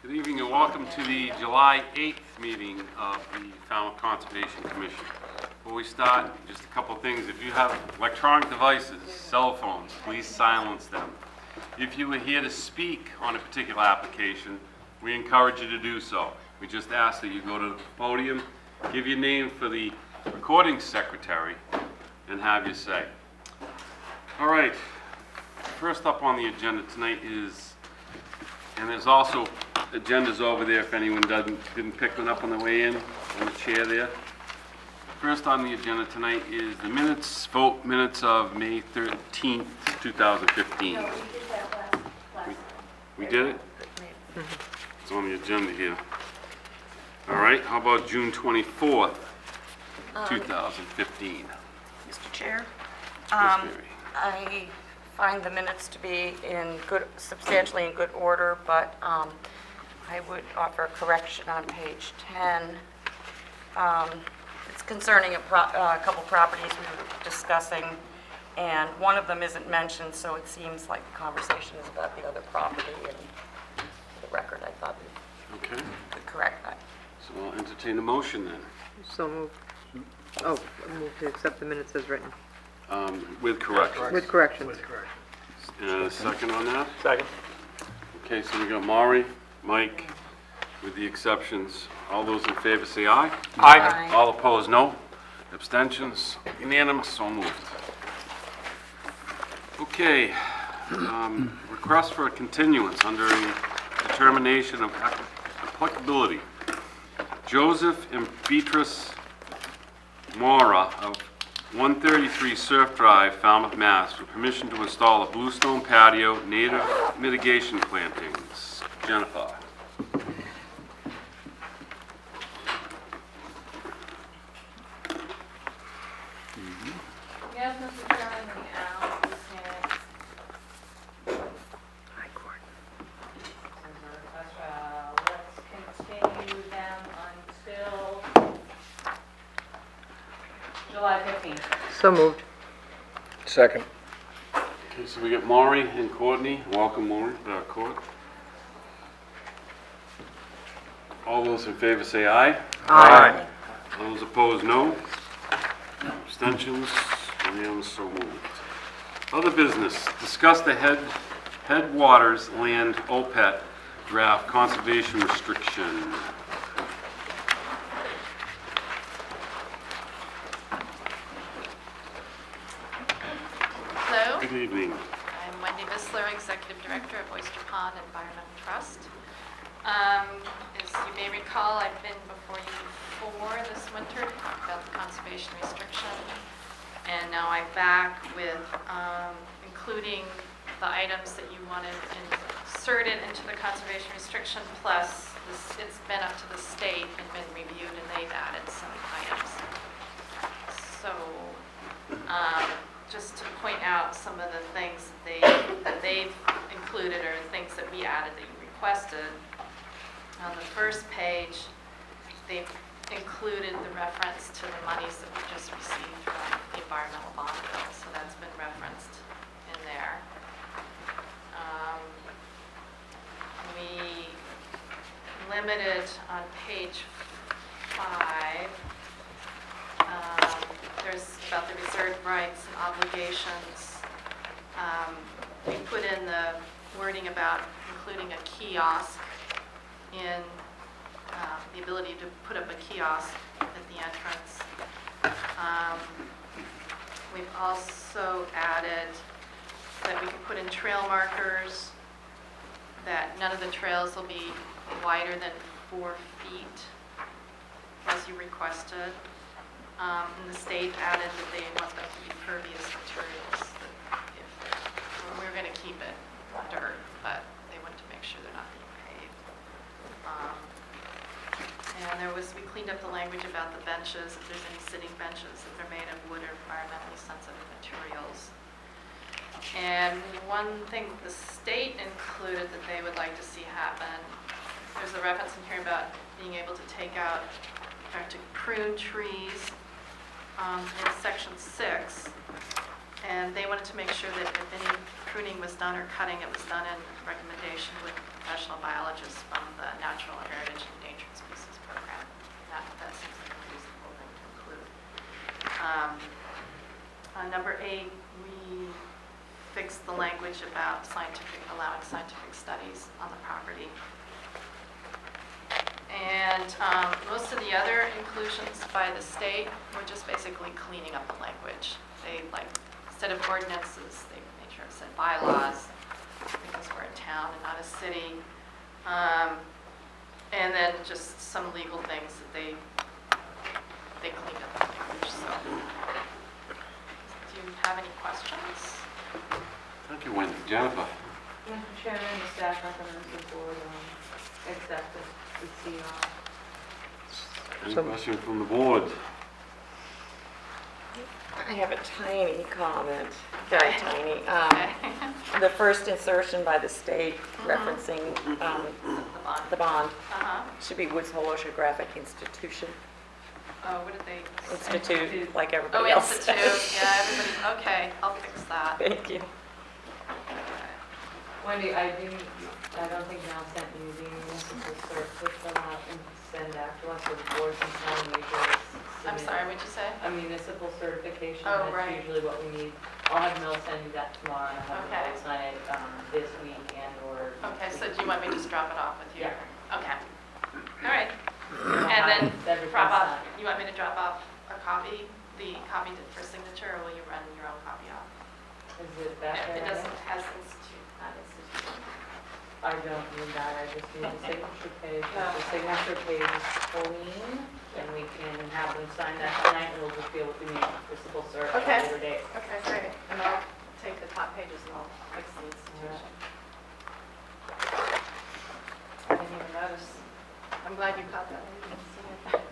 Good evening and welcome to the July 8th meeting of the Falmouth Conservation Commission. Before we start, just a couple things. If you have electronic devices, cell phones, please silence them. If you are here to speak on a particular application, we encourage you to do so. We just ask that you go to the podium, give your name for the recording secretary, and have your say. All right, first up on the agenda tonight is, and there's also agendas over there if anyone didn't pick one up on the way in, on the chair there. First on the agenda tonight is the vote minutes of May 13th, 2015. No, we did that last. We did it? It's on the agenda here. All right, how about June 24th, 2015? Mr. Chair, Yes, Mary. I find the minutes to be substantially in good order, but I would offer a correction on page 10. It's concerning a couple properties we were discussing, and one of them isn't mentioned, so it seems like the conversation is about the other property, and for the record, I thought we Okay, could correct that. so I'll entertain a motion then, So moved. Oh, move to accept the minutes as written, with corrections. with corrections. And a second on that? Second. Okay, so we got Maury, Mike, with the exceptions. All those in favor say aye. Aye. All opposed, no. Abstentions, unanimous, so moved. Okay, request for a continuance under a determination of applicability. Joseph and Beatrice Mora of 133 Surf Drive, Falmouth, Mass., for permission to install a bluestone patio, native mitigation plantings. Jennifer. Yes, Mr. Chairman, the applicant High court. let's continue them until July 15th. So moved. Second. Okay, so we got Maury and Courtney. Welcome, Maury, Court. All those in favor say aye. Aye. Those opposed, no. Abstentions, unanimous, so moved. Other business, discuss the Headwaters Land OPET draft conservation restriction. Hello, Good evening. I'm Wendy Vissler, Executive Director of Oyster Pond Environmental Trust. As you may recall, I've been before you before this winter to talk about the conservation restriction, and now I'm back with including the items that you wanted inserted into the conservation restriction, plus it's been up to the state and been reviewed, and they've added some items. So, just to point out some of the things that they've included or things that we added that you requested. On the first page, they've included the reference to the monies that we just received from the environmental bond bill, so that's been referenced in there. We limited on page 5. There's about the reserved rights and obligations. We put in the wording about including a kiosk in the ability to put up a kiosk at the entrance. We've also added that we can put in trail markers, that none of the trails will be wider than 4 feet, as you requested. And the state added that they want them to be pervious materials. We're going to keep it dirt, but they want to make sure they're not being paved. And we cleaned up the language about the benches, if there's any sitting benches, that they're made of wood or environmentally sensitive materials. And one thing the state included that they would like to see happen, there's a reference in here about being able to take out or to prune trees in section 6, and they wanted to make sure that if any pruning was done or cutting, it was done in recommendation with professional biologists from the Number 8, we fixed the language about allowing scientific studies on the property. And most of the other inclusions by the state were just basically cleaning up the language. They, like, instead of ordinances, they made sure it said bylaws, because we're a town and not a city. And then just some legal things that they cleaned up the language, so. Do you have any questions? Thank you, Wendy. Jennifer? Mr. Chairman, the staff recommends the board accept the CR. Any So- question from the board? I have a tiny comment, very tiny. Okay. The first insertion by the state referencing The bond. the bond Uh-huh. should be Woods Hole Oceanographic Institution. Oh, what did they? Institute, like Oh, everybody else institute, says. yeah, everybody, okay, I'll fix that. Thank you. Wendy, I don't think Mel sent you the municipal cert to fill out and send back to us with the board and town usually. I'm sorry, what'd you say? A municipal certification, Oh, that's right. usually what we need. I'll have Mel send you that tomorrow, and I'll have Okay. Mel sign it this week and/or. Okay, so do you want me to just drop it off with you? Yeah. Okay, all right. And then Everything's drop off, signed. you want me to drop off a copy, the copy for signature, or will you run your own copy off? Is it back there? It right doesn't, now? has institute, not institution. I don't need that, I just need the Okay. signature page. Oh. If the signature page is clean, then we can have them sign that tonight, and we'll just be able to meet municipal cert at Okay. a later date. Okay, great. And I'll take the top pages and I'll fix the institution. I didn't even notice. I'm glad you caught that. I didn't see it.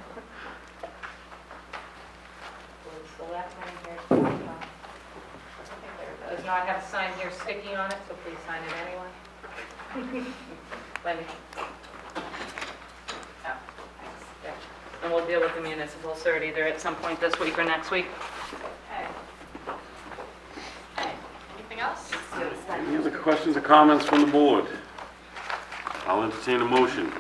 Will the selectmen here I think they're does good. not have a sign here sticky on it, so please sign it anyway. Wendy? Oh, thanks. Yeah. And we'll deal with the municipal cert either at some point this week or next week. Okay. Okay, anything else? Any other questions or comments from the board? I'll entertain a motion.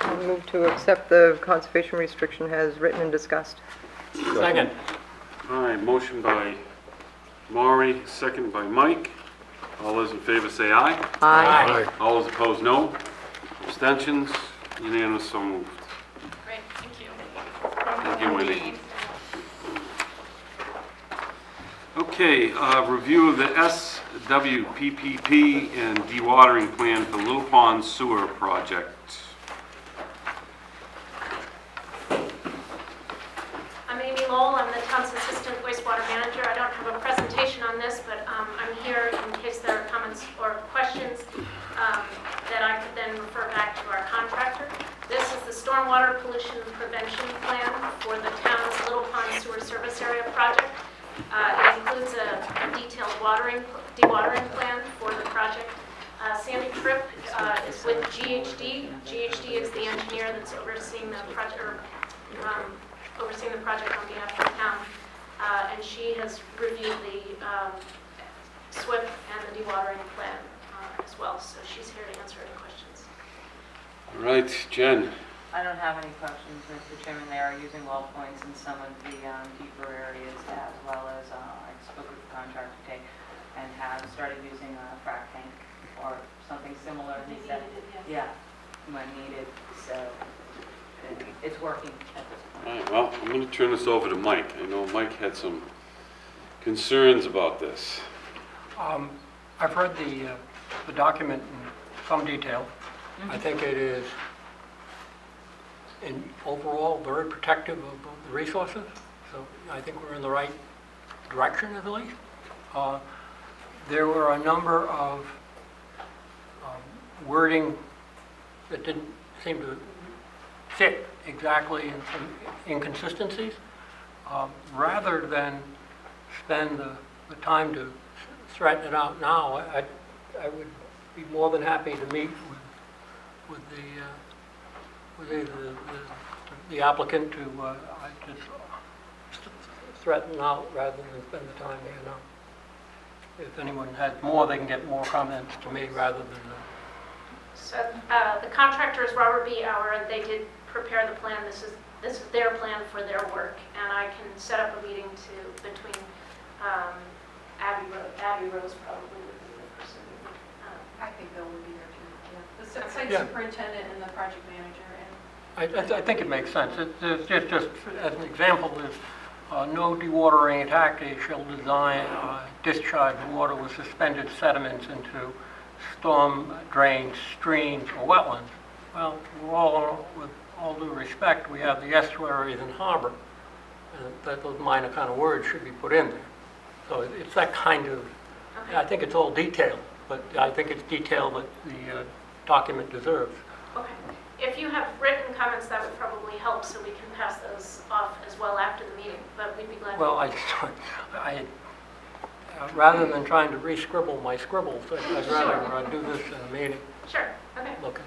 I'll move to accept the conservation restriction as written and discussed. Second. All right, motion by Maury, second by Mike. All those in favor say aye. Aye. All those opposed, no. Abstentions, unanimous, so moved. Great, thank you. Thank you, Wendy. Okay, review of the SWPPP and dewatering plan for Little Pond Sewer Project. I'm Amy Lowell, I'm the town's assistant wastewater manager. I don't have a presentation on this, but I'm here in case there are comments or questions that I could then refer back to our contractor. This is the stormwater pollution prevention plan for the town's Little Pond Sewer Service Area project. It includes a detailed dewatering plan for the project. Sandy Tripp is with GHD. GHD is the engineer that's overseeing the project, overseeing the project on behalf of the town, and she has reviewed the SWIP and the dewatering plan as well, so she's here to answer any questions. All right, Jen. I don't have any questions, Mr. Chairman. They are using well points in some of the deeper areas, as well as I spoke with the contractor today and have started using a frac tank or something similar. He said, yeah, when needed, so it's working at this point. All right, well, I'm going to turn this over to Mike. I know Mike had some concerns about this. I've read the document in some detail. I think it is, in overall, very protective of the resources, so I think we're in the right direction at least. There were a number of wording that didn't seem to fit exactly, in some inconsistencies. Rather than spend the time to threaten it out now, I would be more than happy to meet with the applicant to just threaten out rather than spend the time here now. If anyone has more, they can get more comments to me rather than So the contractor is Robert B. Auer, and they did prepare the plan. This is their plan for their work, and I can set up a meeting between Abby Rose probably would be the person who would, I think Bill would be there too, yeah. The site Yeah. superintendent and the project manager, and I think it makes sense. It's just as an example, is no dewatering activity shall discharge water with suspended sediments into storm drains, streams, or wetlands. Well, with all due respect, we have the estuaries and harbor, and those minor kind of words should be put in there. So it's that kind of, I think it's all detailed, but I think it's detail that the document deserves. okay. If you have written comments, that would probably help, so we can pass those off as well after the meeting, but we'd be glad. Well, rather than trying to re-scribble my scribbles, I'd rather do this in a meeting. Sure, okay. Okay.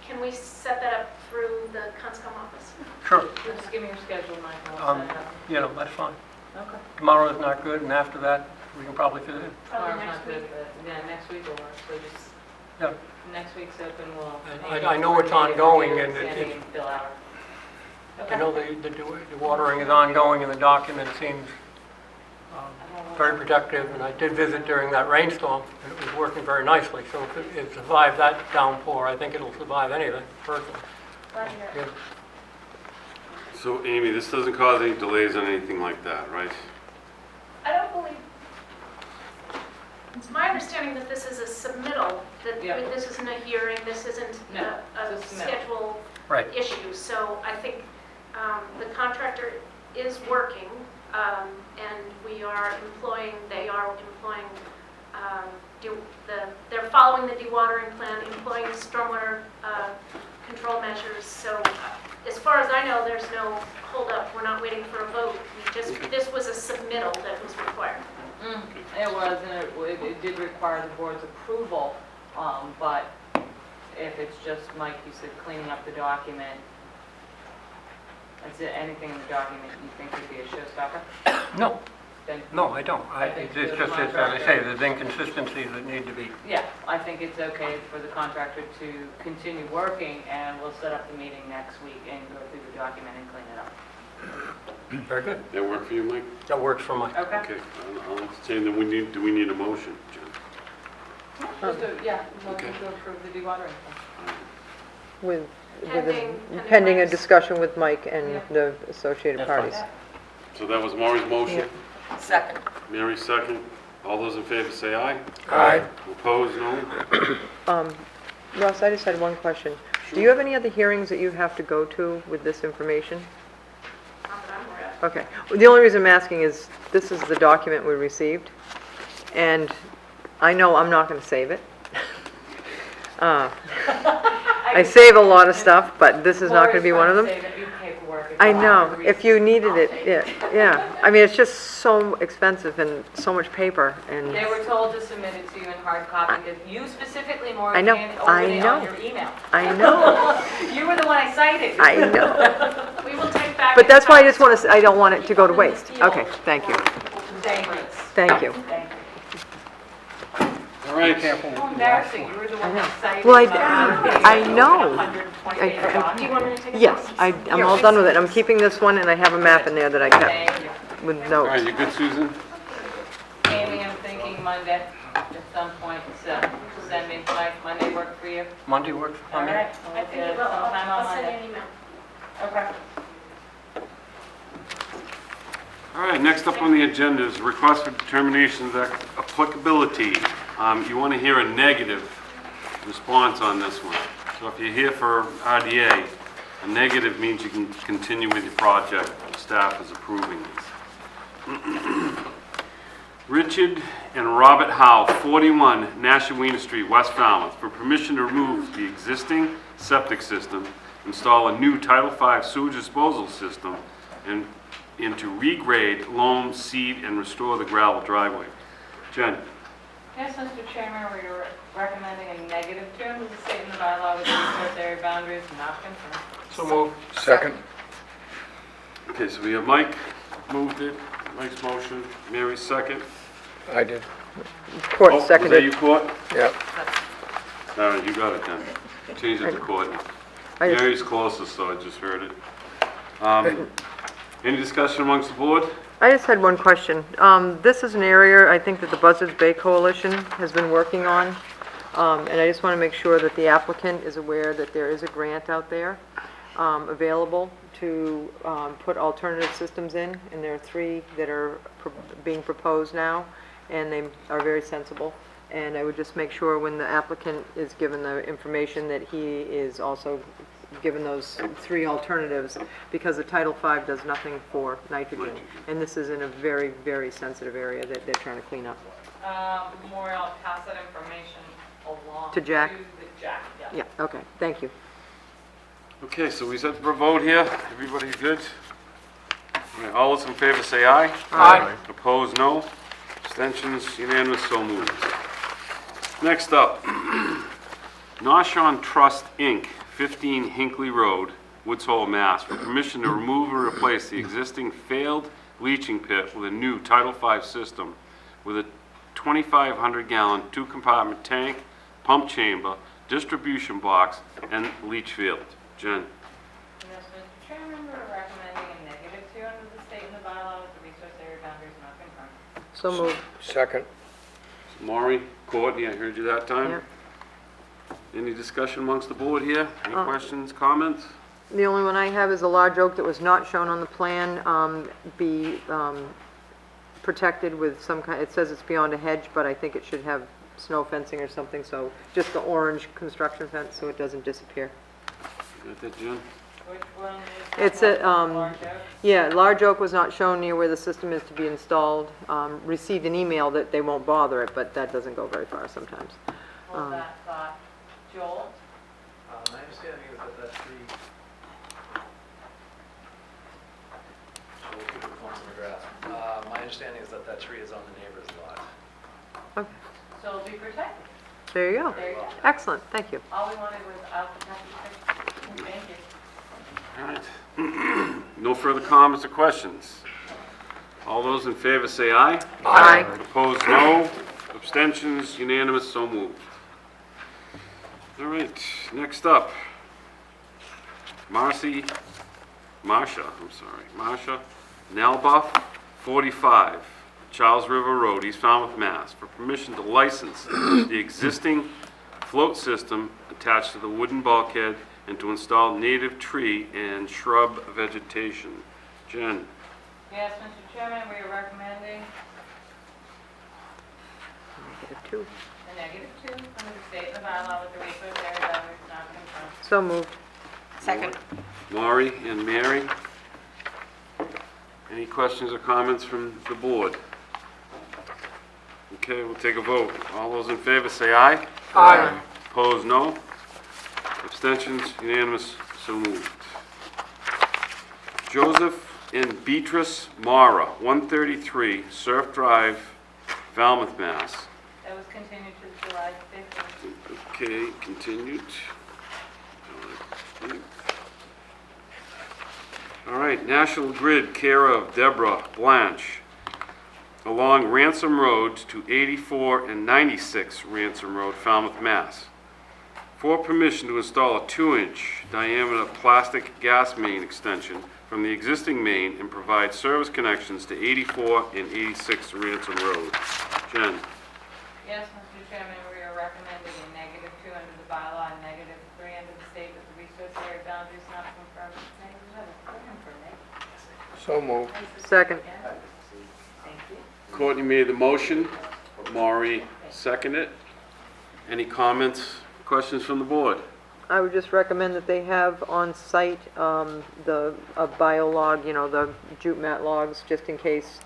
Can we set that up through the Conscom office? Sure. Just give me your schedule, Michael. I'll set it up. That's fine. Okay. Tomorrow is not good, and after that, we can probably fit it in. Probably Tomorrow's next not good, week. but yeah, next week will work, so just, Yeah. next week's open, we'll. And I know it's ongoing, and Sandy and Bill Hour. I know the watering is ongoing, and the document seems very productive, and I did visit during that rainstorm, and it was working very nicely. So if it survived that downpour, I think it'll survive anything, personally. Glad to hear it. Yeah. So Amy, this doesn't cause any delays on anything like that, right? I don't believe, it's my understanding that this is a submittal, that Yeah. this isn't a hearing, this isn't No, a it's a submittal. schedule Right. issue. So I think the contractor is working, and they are employing, they're following the dewatering plan, employing stormwater control measures. So as far as I know, there's no holdup. We're not waiting for a vote. This was a submittal that was required. It was, and it did require the board's approval, but if it's just, Mike, you said cleaning up the document, is there anything in the document you think would be a showstopper? No, Then, no, I don't. think It's the just, as I contractor- say, there's inconsistencies that need to be. yeah, I think it's okay for the contractor to continue working, and we'll set up the meeting next week and go through the document and clean it up. Very good. That work for you, Mike? That works for my, Okay? Okay, I'll entertain, do we need a motion, Jen? Yeah, Okay. motion to approve the dewatering. With Pending pending a Mike's- discussion with Mike and Yeah. the associated That's fine. parties. So that was Maureen's motion, Second. Mary's second. All those in favor say aye. Aye. Opposed, no? Ross, I just had one question. Do you have any other hearings that you have to go to with this information? Not that I'm aware of. Okay. The only reason I'm asking is, this is the document we received, and I know I'm not going to save it. I save a lot of stuff, but this is not going to be one of them. I know, if you needed it, yeah. I mean, it's just so expensive and so much paper, and, They were told to submit it to you in hard copy, because you specifically, Maureen, I know, opened I it know. on your email. I know, You were the one I cited. I know. We will take back. But that's why I just want to, I don't want it to go to waste. Okay, thank you, Thank you. thank you. Thank you. All right. careful. How embarrassing, you were the one that cited. Well, my I know. 120-page I- document. Do you want me to take a Yes, copy? I'm all done with it. I'm keeping this one, and I have a map in there that I kept Thank you. with All right, notes. you good, Susan? Amy, I'm thinking Monday at some point, so send me, Monday work for you? Monday works for All me. right. I think it will. Sometime on I'll send you Monday. an email. Okay. All right, next up on the agenda is request for determination of applicability. You want to hear a negative response on this one. So if you're here for RDA, a negative means you can continue with your project. Staff is approving this. Richard and Robert Howe, 41 Nashawina Street, West Falmouth, for permission to remove the existing septic system, install a new Title V sewage disposal system, and to regrade, loam, seed, and restore the gravel driveway. Jen? Yes, Mr. Chairman, we are recommending a negative term as stated in the bylaw with the resource area boundaries not confirmed. So moved. Second. Okay, so we have Mike moved it, Mike's motion, Mary's second. I did. Court Oh, was that you, seconded. Court? Yep. All right, you got it then. Change it to Court. I just- Mary's closest, so I just heard it. Any discussion amongst the board? I just had one question. This is an area I think that the Buzzards Bay Coalition has been working on, and I just want to make sure that the applicant is aware that there is a grant out there available to put alternative systems in, and there are 3 that are being proposed now, and they are very sensible. And I would just make sure when the applicant is given the information that he is also given those 3 alternatives, because the Title V does nothing for nitrogen. And this is in a very, very sensitive area that they're trying to clean up. Memorial, I'll pass that information along To Jack? To the Jack, yeah. Yeah, okay, thank you. Okay, so we set for a vote here. Everybody good? All right, all those in favor say aye. Aye. Opposed, no. Abstentions, unanimous, so moved. Next up, Noshawn Trust, Inc., 15 Hinckley Road, Woods Hole, Mass., for permission to remove or replace the existing failed leaching pit with a new Title V system with a 2,500-gallon 2-compartment tank, pump chamber, distribution box, and leach field. Jen? Yes, Mr. Chairman, we're recommending a -2 under the state and the bylaw with the resource area boundaries not confirmed. So moved. Second. Maury, Courtney, I heard you that time. Yep. Any discussion amongst the board here? Any Uh. questions, comments? The only one I have is a large oak that was not shown on the plan, be protected with some kind, it says it's beyond a hedge, but I think it should have snow fencing or something, so just the orange construction fence so it doesn't disappear. Got that, Jen? Which one is that? It's a, Large oak? yeah, large oak was not shown near where the system is to be installed. Received an email that they won't bother it, but that doesn't go very far sometimes. Was that Joel? My understanding is that that tree, Joel keep the phones in the grass. My understanding is that that tree is on the neighbor's lot. Okay, So it'll be protected. there you go. There you go. Excellent, thank you. All we wanted was out the Thank you. All right. No further comments or questions? All those in favor say aye. Aye. Opposed, no. Abstentions, unanimous, so moved. All right, next up, Marcia Nalbuff, 45, Charles River Road, East Falmouth, Mass., for permission to license the existing float system attached to the wooden bulkhead and to install native tree and shrub vegetation. Jen? Yes, Mr. Chairman, we are recommending -2. a -2 under the state and the bylaw with the resource area boundaries not confirmed. So moved. Second. Maury and Mary? Any questions or comments from the board? Okay, we'll take a vote. All those in favor say aye. Aye. Opposed, no. Abstentions, unanimous, so moved. Joseph and Beatrice Mara, 133 Surf Drive, Falmouth, Mass. That was continued to July 15th. Okay, continued. All right, National Grid, care of Deborah Blanche, along Ransom Road to 84 and 96 Ransom Road, Falmouth, Mass., for permission to install a 2-inch diameter plastic gas main extension from the existing main and provide service connections to 84 and 86 Ransom Road. Jen? Yes, Mr. Chairman, we are recommending a -2 under the bylaw and -3 under the state with the resource area boundaries not confirmed. So moved. Second. Thank you. Courtney made the motion. Maury seconded. Any comments, questions from the board? I would just recommend that they have on site a biolog, you know, the jute mat logs, just in case,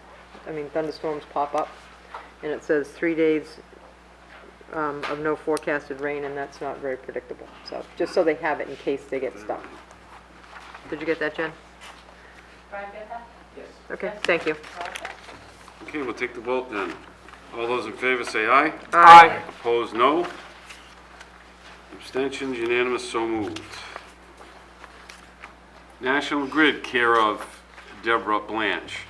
I mean, thunderstorms pop up. And it says 3 days of no forecasted rain, and that's not very predictable. So, just so they have it in case they get stuck. Did you get that, Jen? Brian, get that? Yes. Okay, thank you. Okay, we'll take the vote then. All those in favor say aye. Aye. Opposed, no. Abstentions, unanimous, so moved. National Grid, care of Deborah Blanche,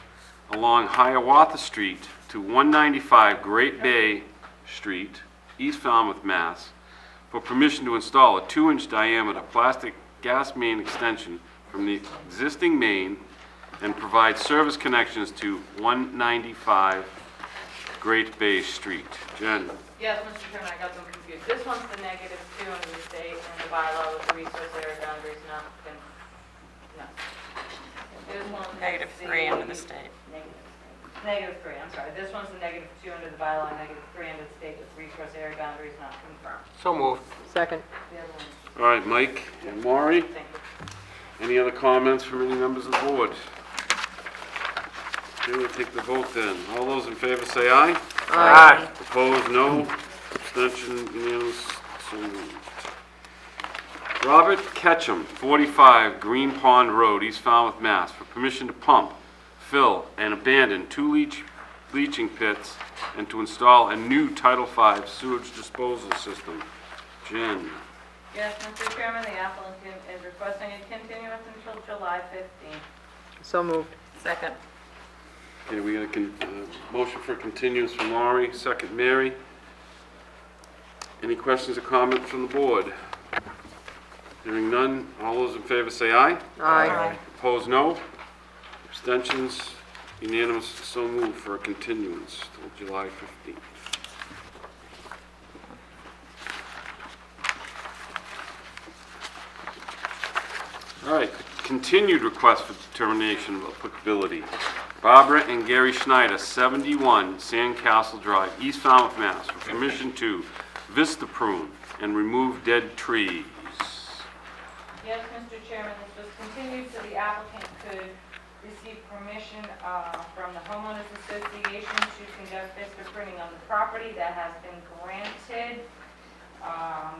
along Hiawatha Street to 195 Great Bay Street, East Falmouth, Mass., for permission to install a 2-inch diameter plastic gas main extension from the existing main and provide service connections to 195 Great Bay Street. Jen? Yes, Mr. Chairman, I got them confused. This one's the -2 under the state and the bylaw with the resource area boundaries not been, no. This one's -3 under the state. -3, I'm sorry. This one's the -2 under the bylaw, -3 under the state with resource area boundaries not confirmed. So moved. Second. The other one, All right, Mike and Maury, thank you. any other comments from any members of the board? Okay, we'll take the vote then. All those in favor say aye. Aye. Opposed, no. Abstention, unanimous, so moved. Robert Ketchum, 45 Green Pond Road, East Falmouth, Mass., for permission to pump, fill, and abandon 2 leaching pits and to install a new Title V sewage disposal system. Jen? Yes, Mr. Chairman, the applicant is requesting a continuance until July 15th. So moved. Second. Okay, we got a motion for continuance from Laurie, second Mary. Any questions or comments from the board? Hearing none, all those in favor say aye. Aye. Opposed, no. Abstentions, unanimous, so moved for a continuance till July 15th. All right, continued request for determination of applicability. Barbara and Gary Schneider, 71 Sandcastle Drive, East Falmouth, Mass., for permission to vista prune and remove dead trees. Yes, Mr. Chairman, this was continued so the applicant could receive permission from the homeowners association to conduct vista pruning on the property. That has been granted.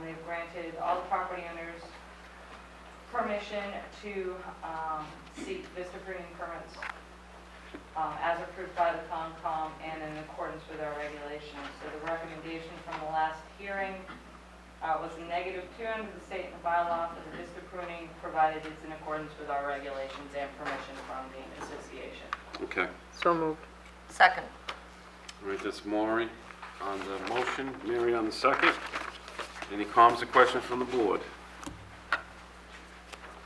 They've granted all the property owners permission to seek vista pruning permits as approved by the Concom and in accordance with our regulations. So the recommendation from the last hearing was a -2 under the state and the bylaw for the vista pruning, provided it's in accordance with our regulations and permission from the association. Okay, So moved. Second. all right, that's Maury on the motion, Mary on the second. Any comments or questions from the board?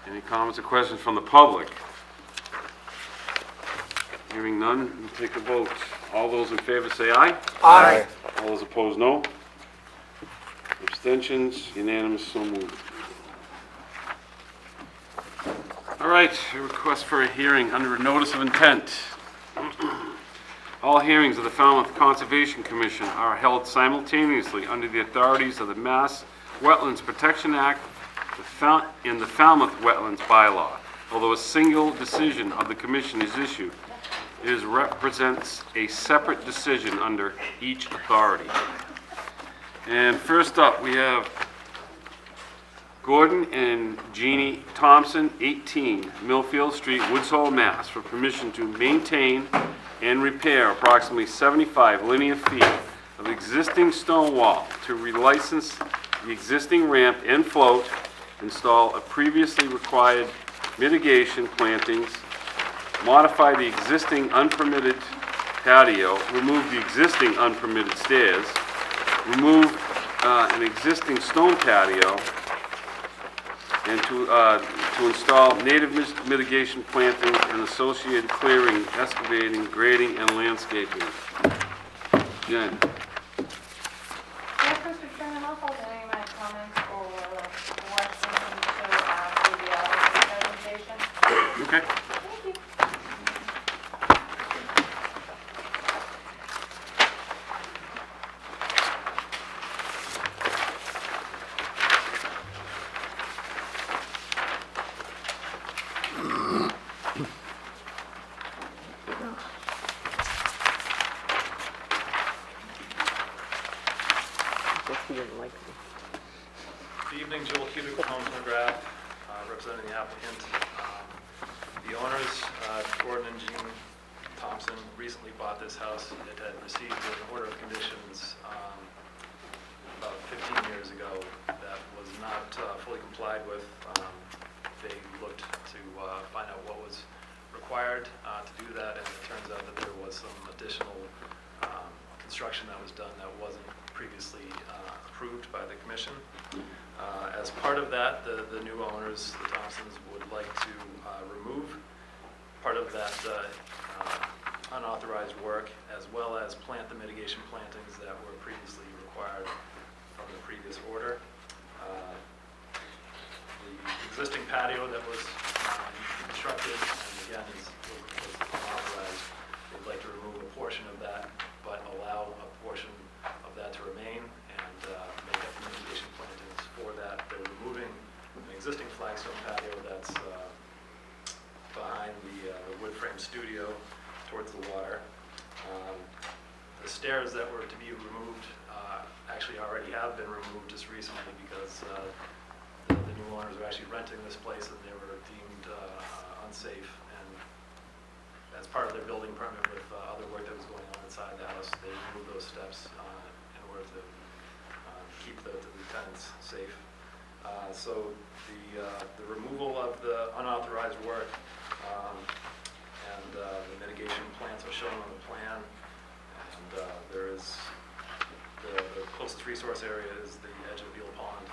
Any comments or questions from the public? Hearing none, we'll take a vote. All those in favor say aye. Aye. All those opposed, no. Abstentions, unanimous, so moved. All right, a request for a hearing under a notice of intent. All hearings of the Falmouth Conservation Commission are held simultaneously under the authorities of the Mass Wetlands Protection Act and the Falmouth Wetlands Bylaw. Although a single decision of the commission is issued, it represents a separate decision under each authority. And first up, we have Gordon and Jeannie Thompson, 18 Millfield Street, Woods Hole, Mass., for permission to maintain and repair approximately 75 linear feet of existing stone wall, to relicense the existing ramp and float, install a previously required mitigation plantings, modify the existing unpermitted patio, remove the existing unpermitted stairs, remove an existing stone patio, and to install native mitigation plantings and associated clearing, excavating, grading, and landscaping. Jen? Yes, Mr. Chairman, I'll hold any of my comments or questions until after the applicant's presentation. Okay. Thank you. Guess he didn't like me. Good evening, Joel Cubic, Holmes McGrath, representing the applicant. The owners, Gordon and Jean Thompson, recently bought this house. It had received an order of conditions about 15 years ago that was not fully complied with. They looked to find out what was required to do that, and it turns out that there was some additional construction that was done that wasn't previously approved by the commission. As part of that, the new owners, the Thompsons, would like to remove part of that unauthorized work, as well as plant the mitigation plantings that were previously required from the previous order. The existing patio that was constructed, and again, was unauthorized, they'd like to remove a portion of that, but allow a portion of that to remain and make up the mitigation plantings for that. They're removing an existing flagstone patio that's behind the wood frame studio towards the water. The stairs that were to be removed actually already have been removed just recently because the new owners are actually renting this place and they were deemed unsafe. And as part of their building permit with other work that was going on inside the house, they removed those steps in order to keep the tenants safe. So the removal of the unauthorized work and the mitigation plans are shown on the plan. And there is the closest resource area is the edge of Beal Pond.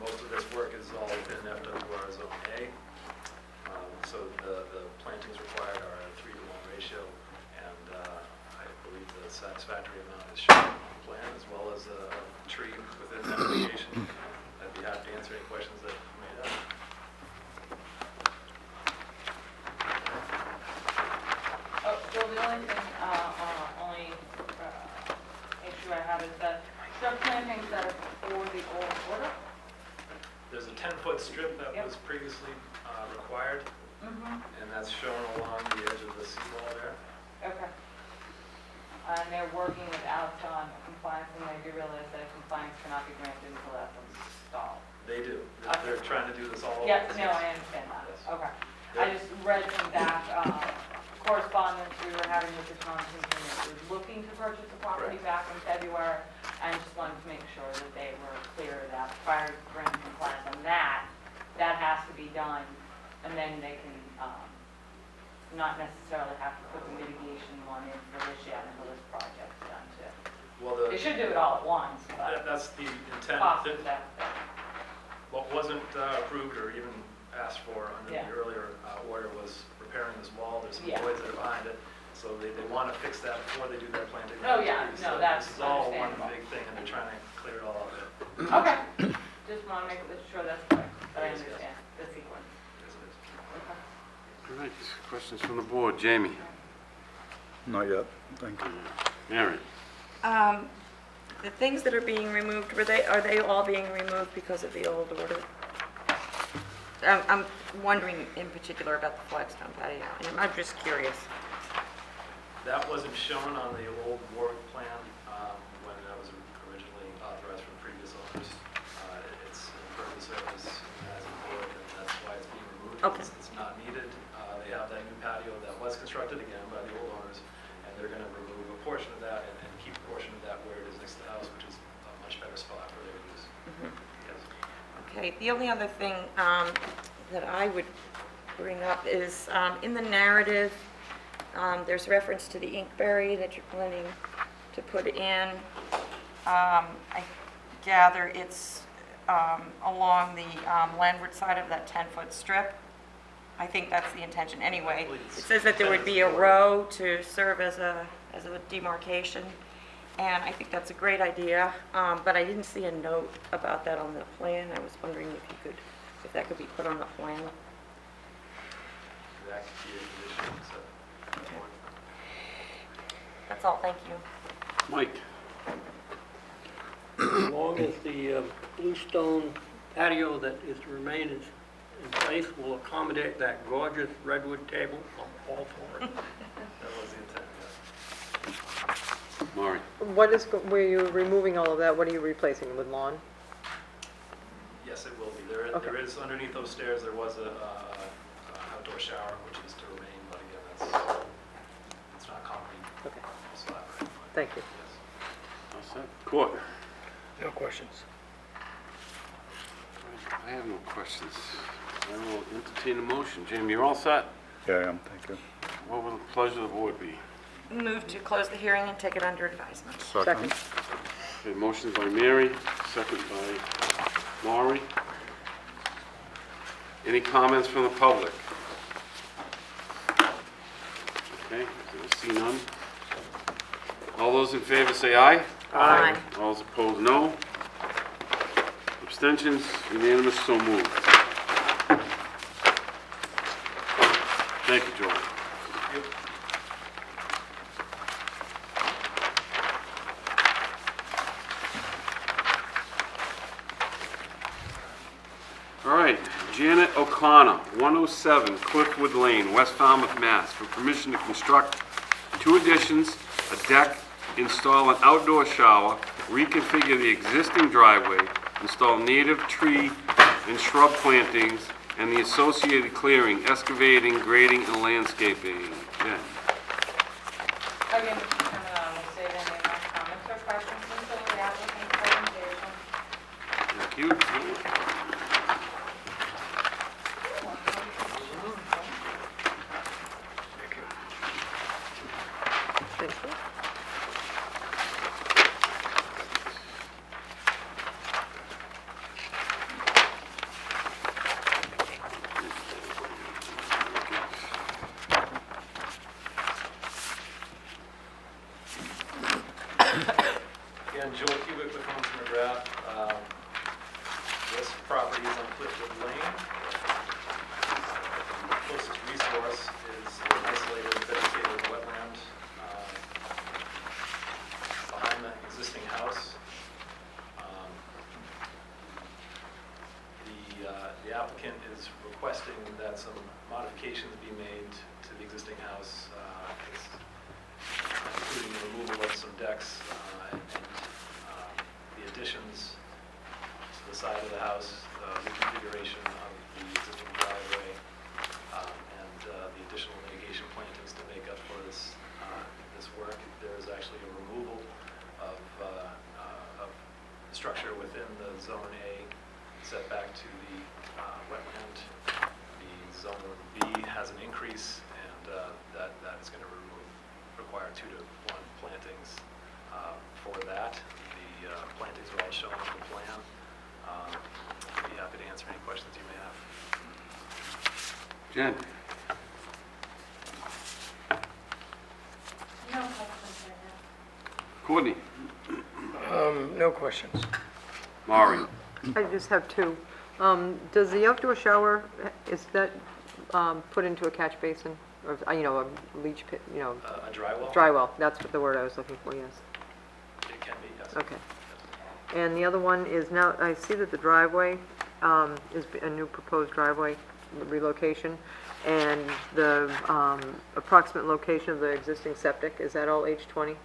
Most of this work is all within FWR Zone A. So the plantings required are at a 3-to-1 ratio, and I believe the satisfactory amount is shown on the plan, as well as a tree within that mitigation. I'd be happy to answer any questions that you may have. So the only thing, issue I have is that the plantings that are for the old order. There's a 10-foot strip that was previously required, and that's shown along the edge of the seawall there. Okay. And they're working without compliance, and I do realize that compliance cannot be granted until that's installed. They do. Okay. They're trying to do this all over. Yes, no, I understand that. Yes. Okay. Yeah. I just read from back correspondence we were having with the Thompson who was looking to purchase the property back in February, and just wanted to make sure that they were clear that prior to granting compliance on that, that has to be done, and then they can not necessarily have to put the mitigation one in for this yet until this project's done too. Well, They should do it all at once, but that's the intent. cost effective. What wasn't approved or even asked for under Yeah. the earlier order was repairing this wall. There's some Yeah. voids that are behind it, so they want to fix that before they do their planting. Oh, yeah, So no, that's this is all one understandable. big thing, and they're trying to clear it all up. Okay, just want to make sure that's correct, that I Yes, yes. understand the sequence. Yes, it is. Okay. All right, questions from the board. Jamie? Not yet, thank you. Mary? The things that are being removed, are they all being removed because of the old order? I'm wondering in particular about the flagstone patio, and I'm just curious. That wasn't shown on the old Warwick plan when that was originally authorized from previous owners. It's in purpose service as a board, and that's why it's being removed. Okay. It's not needed. They have that new patio that was constructed again by the old owners, and they're going to remove a portion of that and keep a portion of that where it is next to the house, which is a much better spot for their use. Yes. Okay, the only other thing that I would bring up is in the narrative, there's reference to the inkberry that you're planning to put in. I gather it's along the landward side of that 10-foot strip. I think that's the intention anyway. It says that there would be a row to serve as a demarcation, and I think that's a great idea, but I didn't see a note about that on the plan. I was wondering if that could be put on the plan. That could be a condition, so. That's all, thank you. Mike? As long as the bluestone patio that is to remain in place will accommodate that gorgeous redwood table, I'm all for it. That was the intent, yes. Maury? Where you're removing all of that, what are you replacing with lawn? Yes, it will be. There is, underneath those stairs, there was a outdoor shower, which is to remain, but again, it's not concrete Okay, slab or anything. thank you. Yes. All set? Court? No questions. I have no questions. I will entertain a motion. Jamie, you're all set? Yeah, I am, thank you. What will the pleasure of the board be? Move to close the hearing and take it under advisement. Second. Okay, motion by Mary, second by Maury. Any comments from the public? Okay, see none. All those in favor say aye. Aye. All those opposed, no. Abstentions, unanimous, so moved. Thank you, Joel. All right, Janet O'Connor, 107 Cliffwood Lane, West Falmouth, Mass., for permission to construct 2 additions, a deck, install an outdoor shower, reconfigure the existing driveway, install native tree and shrub plantings, and the associated clearing, excavating, grading, and landscaping. Jen? Again, Mr. Chairman, I will say that any comments or questions until the applicant's presentation. Thank you. Thank you. Again, Joel Cubic with Homes McGrath. This property is on Cliffwood Lane. The closest resource is an isolated vegetated wetland behind the existing house. The applicant is requesting that some modifications be made to the existing house, including the removal of some decks and the additions to the side of the house, reconfiguration of the existing driveway, and the additional mitigation plantings to make up for this work. There is actually a removal of the structure within the Zone A setback to the wetland. The Zone B has an increase, and that is going to require 2-to-1 plantings for that. The plantings are all shown on the plan. I'd be happy to answer any questions you may have. Jen? No questions right now. Courtney? No questions. Maury? I just have 2. Does the outdoor shower, is that put into a catch basin? Or, a leach pit, A dry well? dry well? That's what the word I was looking for, yes. It can be, yes. Okay. And the other one is now, I see that the driveway is a new proposed driveway relocation, and the approximate location of the existing septic, is that all H20?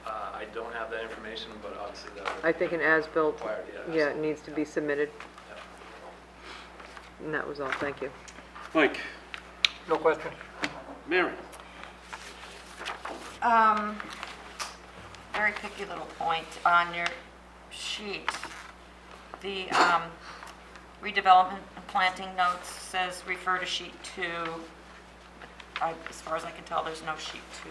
I don't have that information, but obviously that would I think an as-built, required, yeah, it needs to be submitted, Yep. and that was all, thank you. Mike? No questions. Mary? Very picky little point on your sheet. The redevelopment and planting notes says refer to sheet 2. As far as I can tell, there's no sheet 2.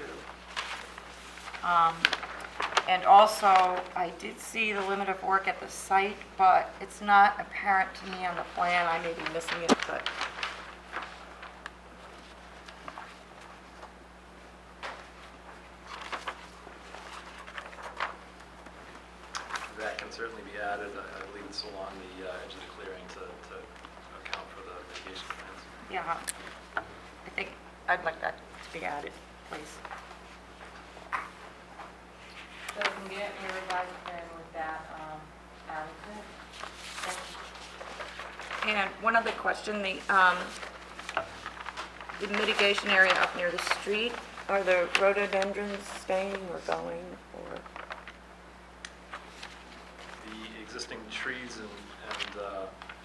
And also, I did see the limit of work at the site, but it's not apparent to me on the plan. I may be missing it, but That can certainly be added. I believe it's along the edge of the clearing to account for the mitigation plans. yeah, I think I'd like that to be added, please. So you can get your revised plan with that added to it. And one other question, the mitigation area up near the street, are the rhododendrons staying or going, or? The existing trees and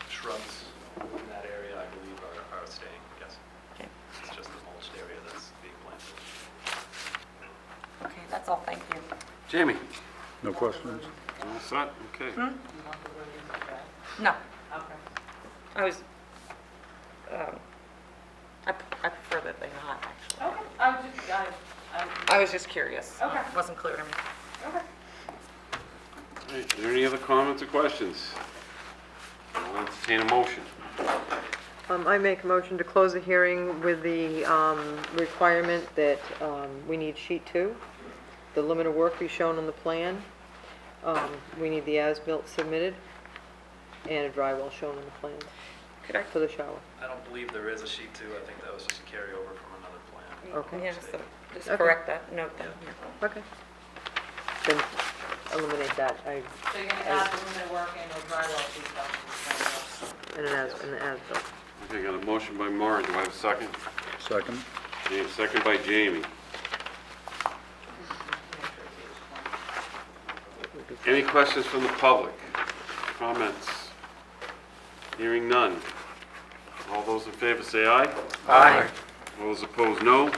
shrubs in that area, I believe, are staying, yes. Okay. It's just the mulched area that's being planted. Okay, that's all, thank you. Jamie? No questions? All set? Okay. You want the wording of that? No, Okay. I was, I prefer that they not, actually. Okay, I I was just curious. Okay. It wasn't clear to me. okay. All right, are there any other comments or questions? I'll entertain a motion. I make a motion to close the hearing with the requirement that we need sheet 2, the limit of work be shown on the plan. We need the as-built submitted, and a drywall shown on the plan Could I, for the shower. I don't believe there is a sheet 2. I think that was just a carryover from another plan. Okay. yeah, just Okay. correct that, note that. yeah. Okay. Then eliminate that, So you're gonna add the limit of work and the drywall sheet up. and an as-built. Okay, got a motion by Maureen, do I have a second? Second? Second by Jamie. Any questions from the public? Comments? Hearing none. All those in favor say aye. Aye. All those opposed, no.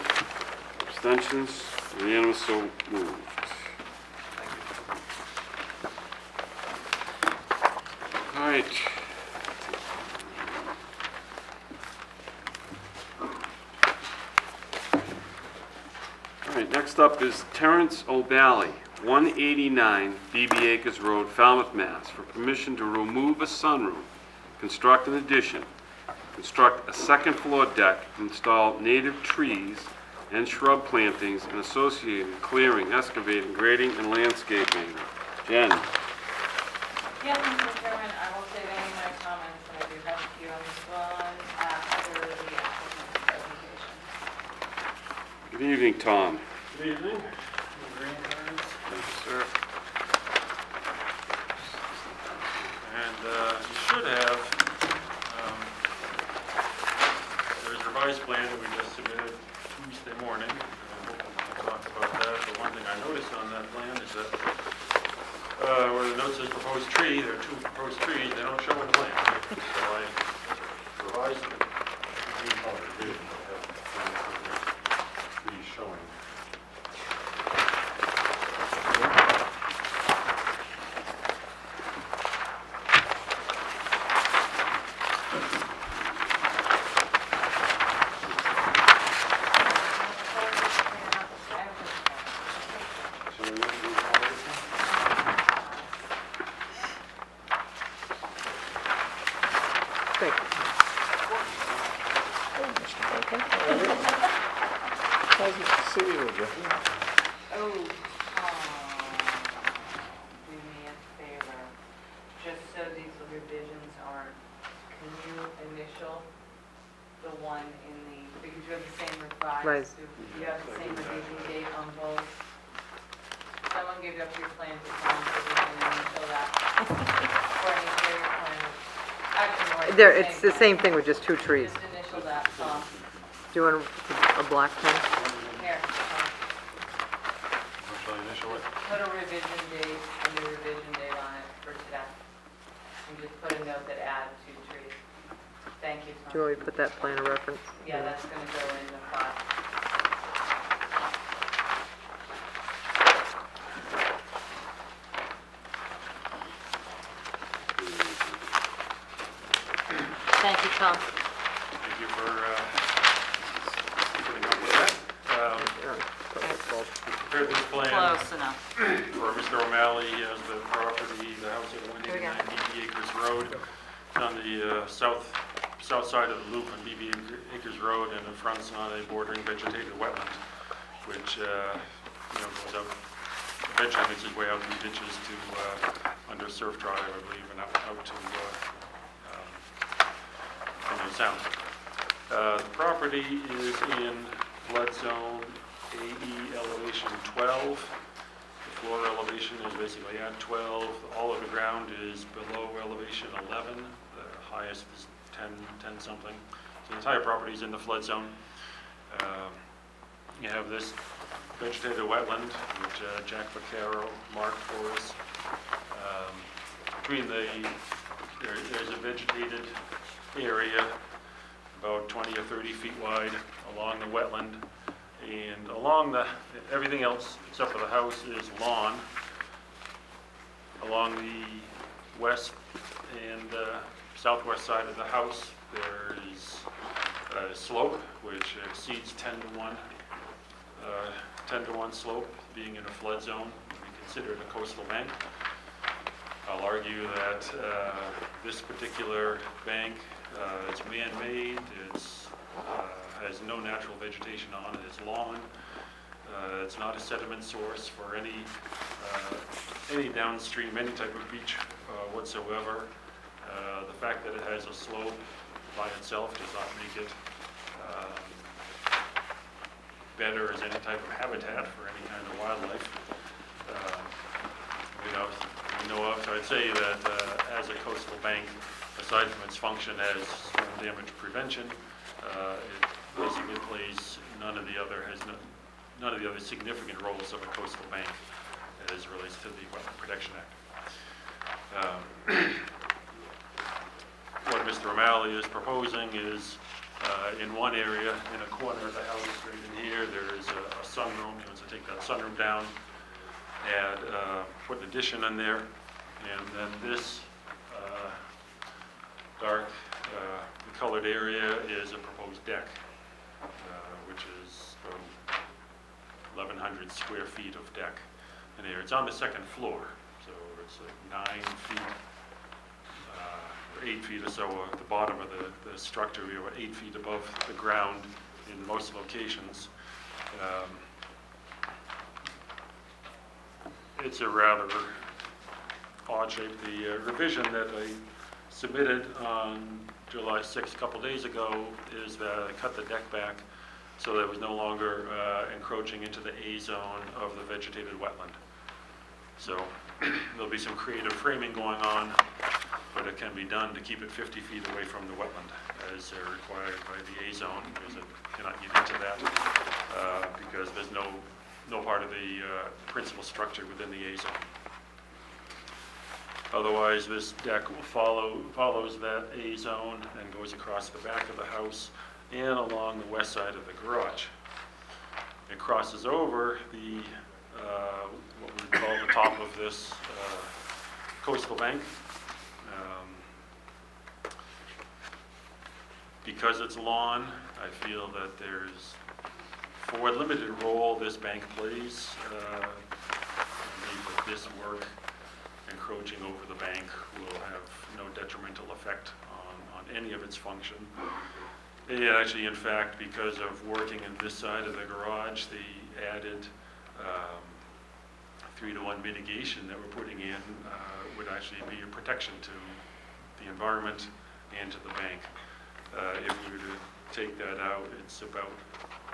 Abstentions? Unanimous, so moved. All right. All right, next up is Terrence O'Bally, 189 BB Acres Road, Falmouth, Mass., for permission to remove a sunroom, construct an addition, construct a second floor deck, install native trees and shrub plantings, and associated clearing, excavating, grading, and landscaping. Jen? Yes, Mr. Chairman, I will save any of my comments, and I do have a few on this one after the applicant's presentation. Good evening, Tom. Good evening. Thank you, sir. And you should have, there's a revised plan that we just submitted Tuesday morning. We'll talk about that. The one thing I noticed on that plan is that where the note says proposed tree, there are 2 proposed trees, they don't show in the plan. So I revised it. Trees showing. Thank you. Pleasure to see you again. Oh, do me a favor, just so these revisions aren't, can you initial the one in the, because you have the same revised, Right. you have the same revision date on both. Someone gave up your plan to Tom, so we can initial that. Or any area plan. Actually, no, It's the same thing with just 2 trees. Just initial that, Tom. Do you want a black pen? Here, Tom. Shall I initial it? Put a revision date, a new revision date on it for today. And just put a note that add 2 trees. Thank you, Do you Tom. want me to put that plan of reference? Yeah, that's gonna go in the file. Thank you, Tom. Thank you for putting up with that. Prepared this plan Close enough. for Mr. O'Malley. He has the property, the house at 189 BB Acres Road. It's on the south side of the loop on BB Acres Road, and the front's on a bordering vegetated wetland, which goes out, eventually makes its way out through ditches to under Surf Drive, I believe, and out to Sound. The property is in flood zone AE elevation 12. The floor elevation is basically at 12. All of the ground is below elevation 11. The highest is 10 something. So the entire property is in the flood zone. You have this vegetated wetland, which Jack Vaccaro marked for us. Between there's a vegetated area about 20 or 30 feet wide along the wetland, and along everything else except for the house is lawn. Along the west and southwest side of the house there is a slope which exceeds 10 to 1 slope, being in a flood zone. We consider it a coastal bank. I'll argue that this particular bank is man-made, has no natural vegetation on it, it's lawn. It's not a sediment source for any downstream, any type of beach whatsoever. The fact that it has a slope by itself does not make it better as any type of habitat for any kind of wildlife. We know of, so I'd say that as a coastal bank, aside from its function as storm damage prevention, it basically plays none of the other significant roles of a coastal bank as relates to the Wetland Protection Act. What Mr. O'Malley is proposing is in one area, in a corner of the house right in here, there is a sunroom. He wants to take that sunroom down, add, put an addition in there, and then this dark colored area is a proposed deck, which is about 1,100 square feet of deck in here. It's on the second floor, so it's like 9 feet, or 8 feet or so at the bottom of the structure. We are 8 feet above the ground in most locations. It's a rather odd shape. The revision that I submitted on July 6th, a couple days ago, is that I cut the deck back so that it was no longer encroaching into the A zone of the vegetated wetland. So there'll be some creative framing going on, but it can be done to keep it 50 feet away from the wetland as required by the A zone, because it cannot get into that because there's no part of the principal structure within the A zone. Otherwise, this deck follows that A zone and goes across the back of the house and along the west side of the garage. It crosses over the what we call the top of this coastal bank. Because it's lawn, I feel that there's, for a limited role this bank plays, I believe that this work encroaching over the bank will have no detrimental effect on any of its function. And actually, in fact, because of working in this side of the garage, the added 3-to-1 mitigation that we're putting in would actually be a protection to the environment and to the bank. If we were to take that out, it's about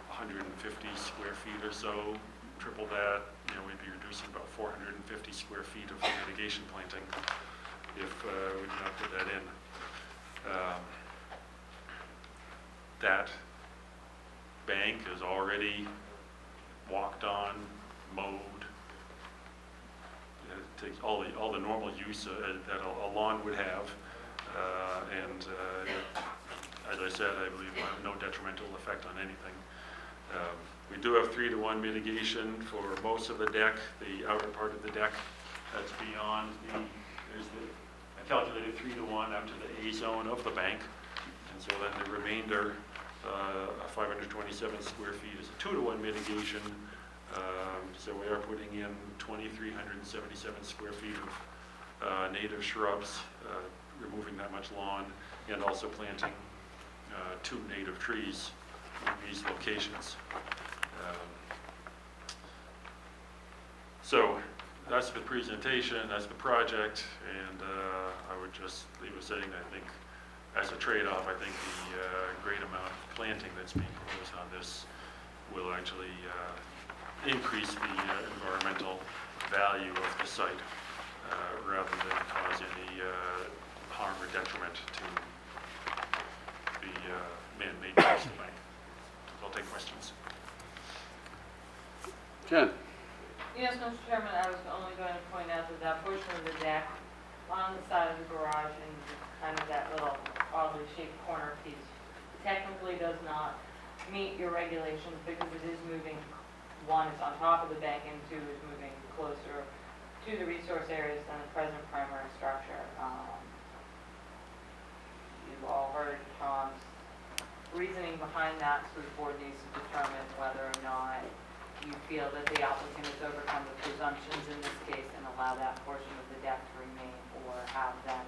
150 square feet or so. Triple that, we'd be reducing about 450 square feet of mitigation planting if we did not put that in. That bank is already walked on, mowed. It takes all the normal use that a lawn would have, and as I said, I believe will have no detrimental effect on anything. We do have 3-to-1 mitigation for most of the deck, the outer part of the deck that's beyond I calculated 3-to-1 up to the A zone of the bank, and so then the remainder, 527 square feet, is a 2-to-1 mitigation. So we are putting in 2,377 square feet of native shrubs, removing that much lawn, and also planting 2 native trees in these locations. So that's the presentation, that's the project, and I would just leave it saying I think as a trade-off, I think the great amount of planting that's being proposed on this will actually increase the environmental value of the site rather than cause any harm or detriment to the man-made coastal bank. I'll take questions. Jen? Yes, Mr. Chairman, I was only going to point out that that portion of the deck on the side of the garage and kind of that little oddly shaped corner piece technically does not meet your regulations because it is moving, one, it's on top of the bank, and two, is moving closer to the resource areas than the present primary structure. You've all heard Tom's reasoning behind that, so the board needs to determine whether or not you feel that the applicant has overcome the presumptions in this case and allow that portion of the deck to remain, or have them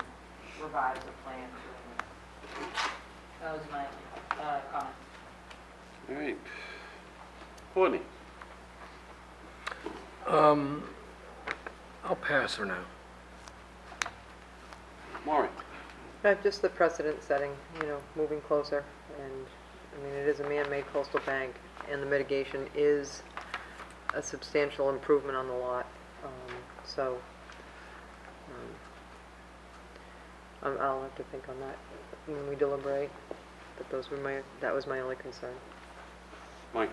revise the plan to remove. That was my comment. All right. Courtney? I'll pass for now. Maureen? Just the precedent setting, moving closer, and, it is a man-made coastal bank, and the mitigation is a substantial improvement on the lot, I'll have to think on that when we deliberate, but that was my only concern. Mike?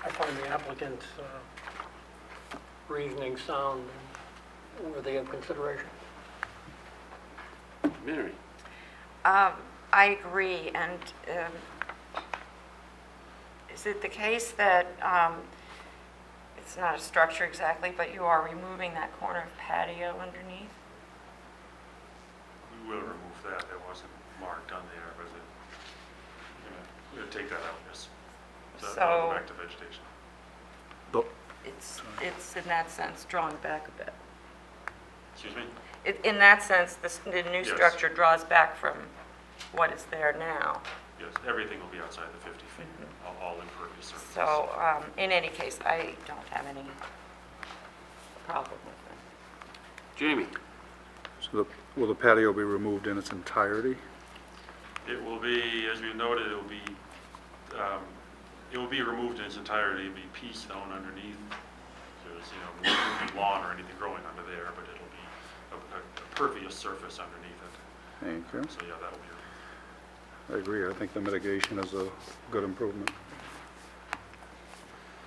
I find the applicant's reasoning sound and worthy of consideration. Mary? I agree, and is it the case that it's not a structure exactly, but you are removing that corner of patio underneath? We will remove that. That wasn't marked on there, was it? Yeah, we're going to take that out, yes. So that'll go back to vegetation. It's in that sense drawn back a bit. Excuse me? In that sense, the new Yes. structure draws back from what is there now. Yes, everything will be outside the 50 feet, all impervious surfaces. So, in any case, I don't have any problem with it. Jamie? So will the patio be removed in its entirety? It will be, as we noted, it will be removed in its entirety. It'll be pea stone underneath. There's, no lawn or anything growing under there, but it'll be a pervious surface underneath it. Thank you. So yeah, that will be. I agree. I think the mitigation is a good improvement.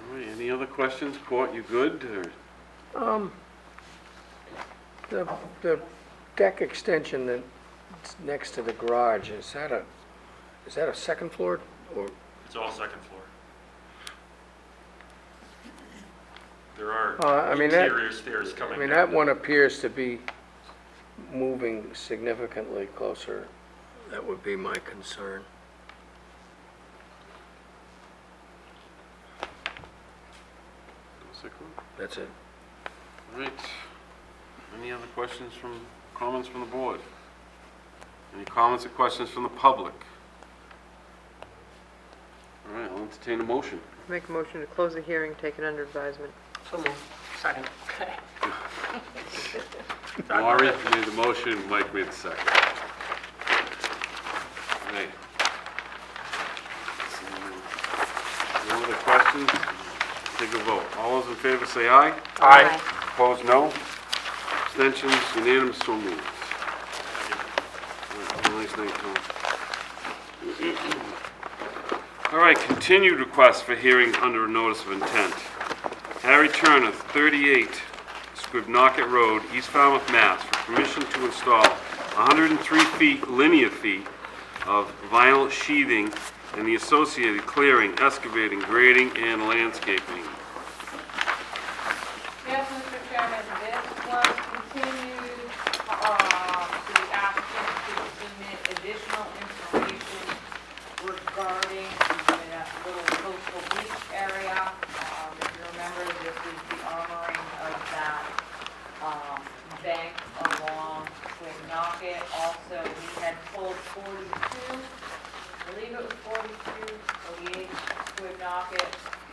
All right, any other questions? Court, you good, or? The deck extension that's next to the garage, is that a second floor, or? It's all second floor. There are that- interior stairs coming down. that one appears to be moving significantly closer. That would be my concern. That's it. All right. Any other questions comments from the board? Any comments or questions from the public? All right, I'll entertain a motion. Make a motion to close the hearing, take it under advisement. So moved. Second. Maureen made the motion, Mike made the second. All right. So, no other questions? Take a vote. All those in favor say aye. Aye. Opposed, no. Abstentions, unanimous, so moved. Have a nice night, Tom. All right, continued request for hearing under a notice of intent. Harry Turner, 38 Squibnocket Road, East Falmouth, Mass., for permission to install 103 linear feet of vinyl sheathing and the associated clearing, excavating, grading, and landscaping. Yes, Mr. Chairman, this was continued to the applicant to submit additional information regarding that little coastal beach area. If you remember, this is the armoring of that bank along Quinnocket. Also, we had pulled 42, I believe it was 48 Quinnocket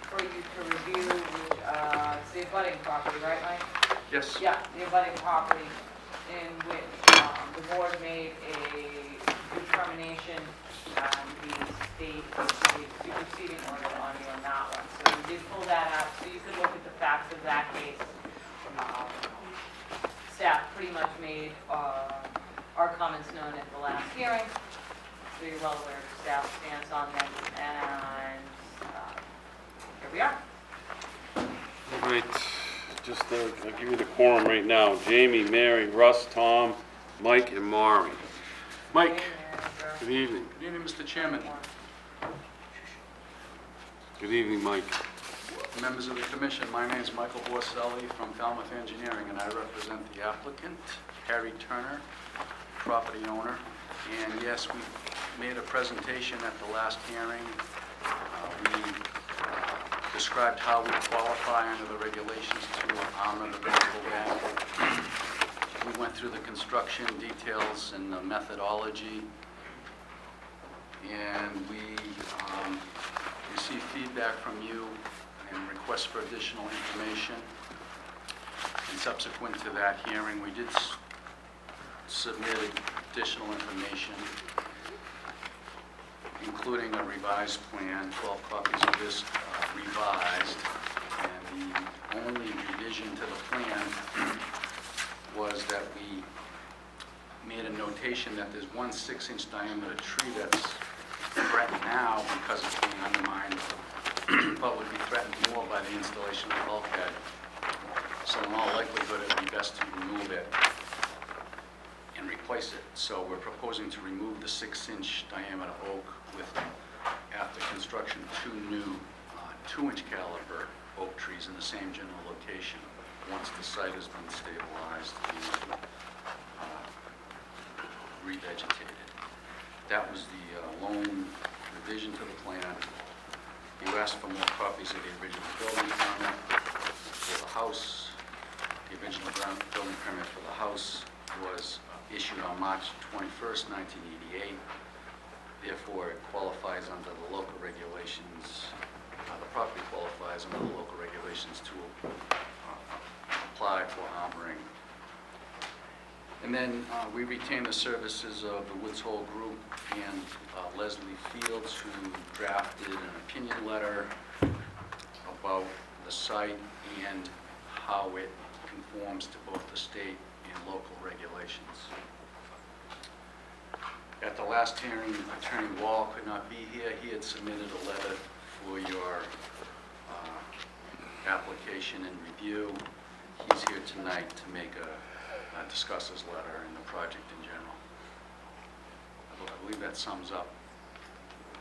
for you to review, which is the abutting property, right, Mike? Yes. Yeah, the abutting property in which the board made a determination on the state, the superseding order on you on that one. So we did pull that out, so you could look at the facts of that case. Staff pretty much made our comments known at the last hearing, so you're well aware of staff's stance on them, and here we are. All right, just I'll give you the quorum right now. Jamie, Mary, Russ, Tom, Mike, and Maury. Mike, good evening. Good evening, Mr. Chairman, Good evening, Mike. members of the commission. My name is Michael Borselli from Falmouth Engineering, and I represent the applicant, Harry Turner, property owner. And yes, we made a presentation at the last hearing. We described how we qualify under the regulations to honor the municipal bank. We went through the construction details and the methodology, and we received feedback from you and requests for additional information. And subsequent to that hearing, we did submit additional information, including a revised plan, 12 copies of this revised, and the only revision to the plan was that we made a notation that there's one 6-inch diameter tree that's threatened now because it's being undermined, but would be threatened more by the installation of the bulkhead. So in all likelihood, it would be best to remove it and replace it. So we're proposing to remove the 6-inch diameter oak with, after construction, 2 new 2-inch caliber oak trees in the same general location once the site has been stabilized and revegetated. That was the lone revision to the plan. You asked for more copies of the original building permit for the house. The original building permit for the house was issued on March 21st, 1988. Therefore, it qualifies under the local regulations. The property qualifies under the local regulations to apply for armoring. And then we retain the services of the Woods Hole Group and Leslie Fields, who drafted an opinion letter about the site and how it conforms to both the state and local regulations. At the last hearing, Attorney Wall could not be here. He had submitted a letter for your application and review. He's here tonight to discuss his letter and the project in general. I believe that sums up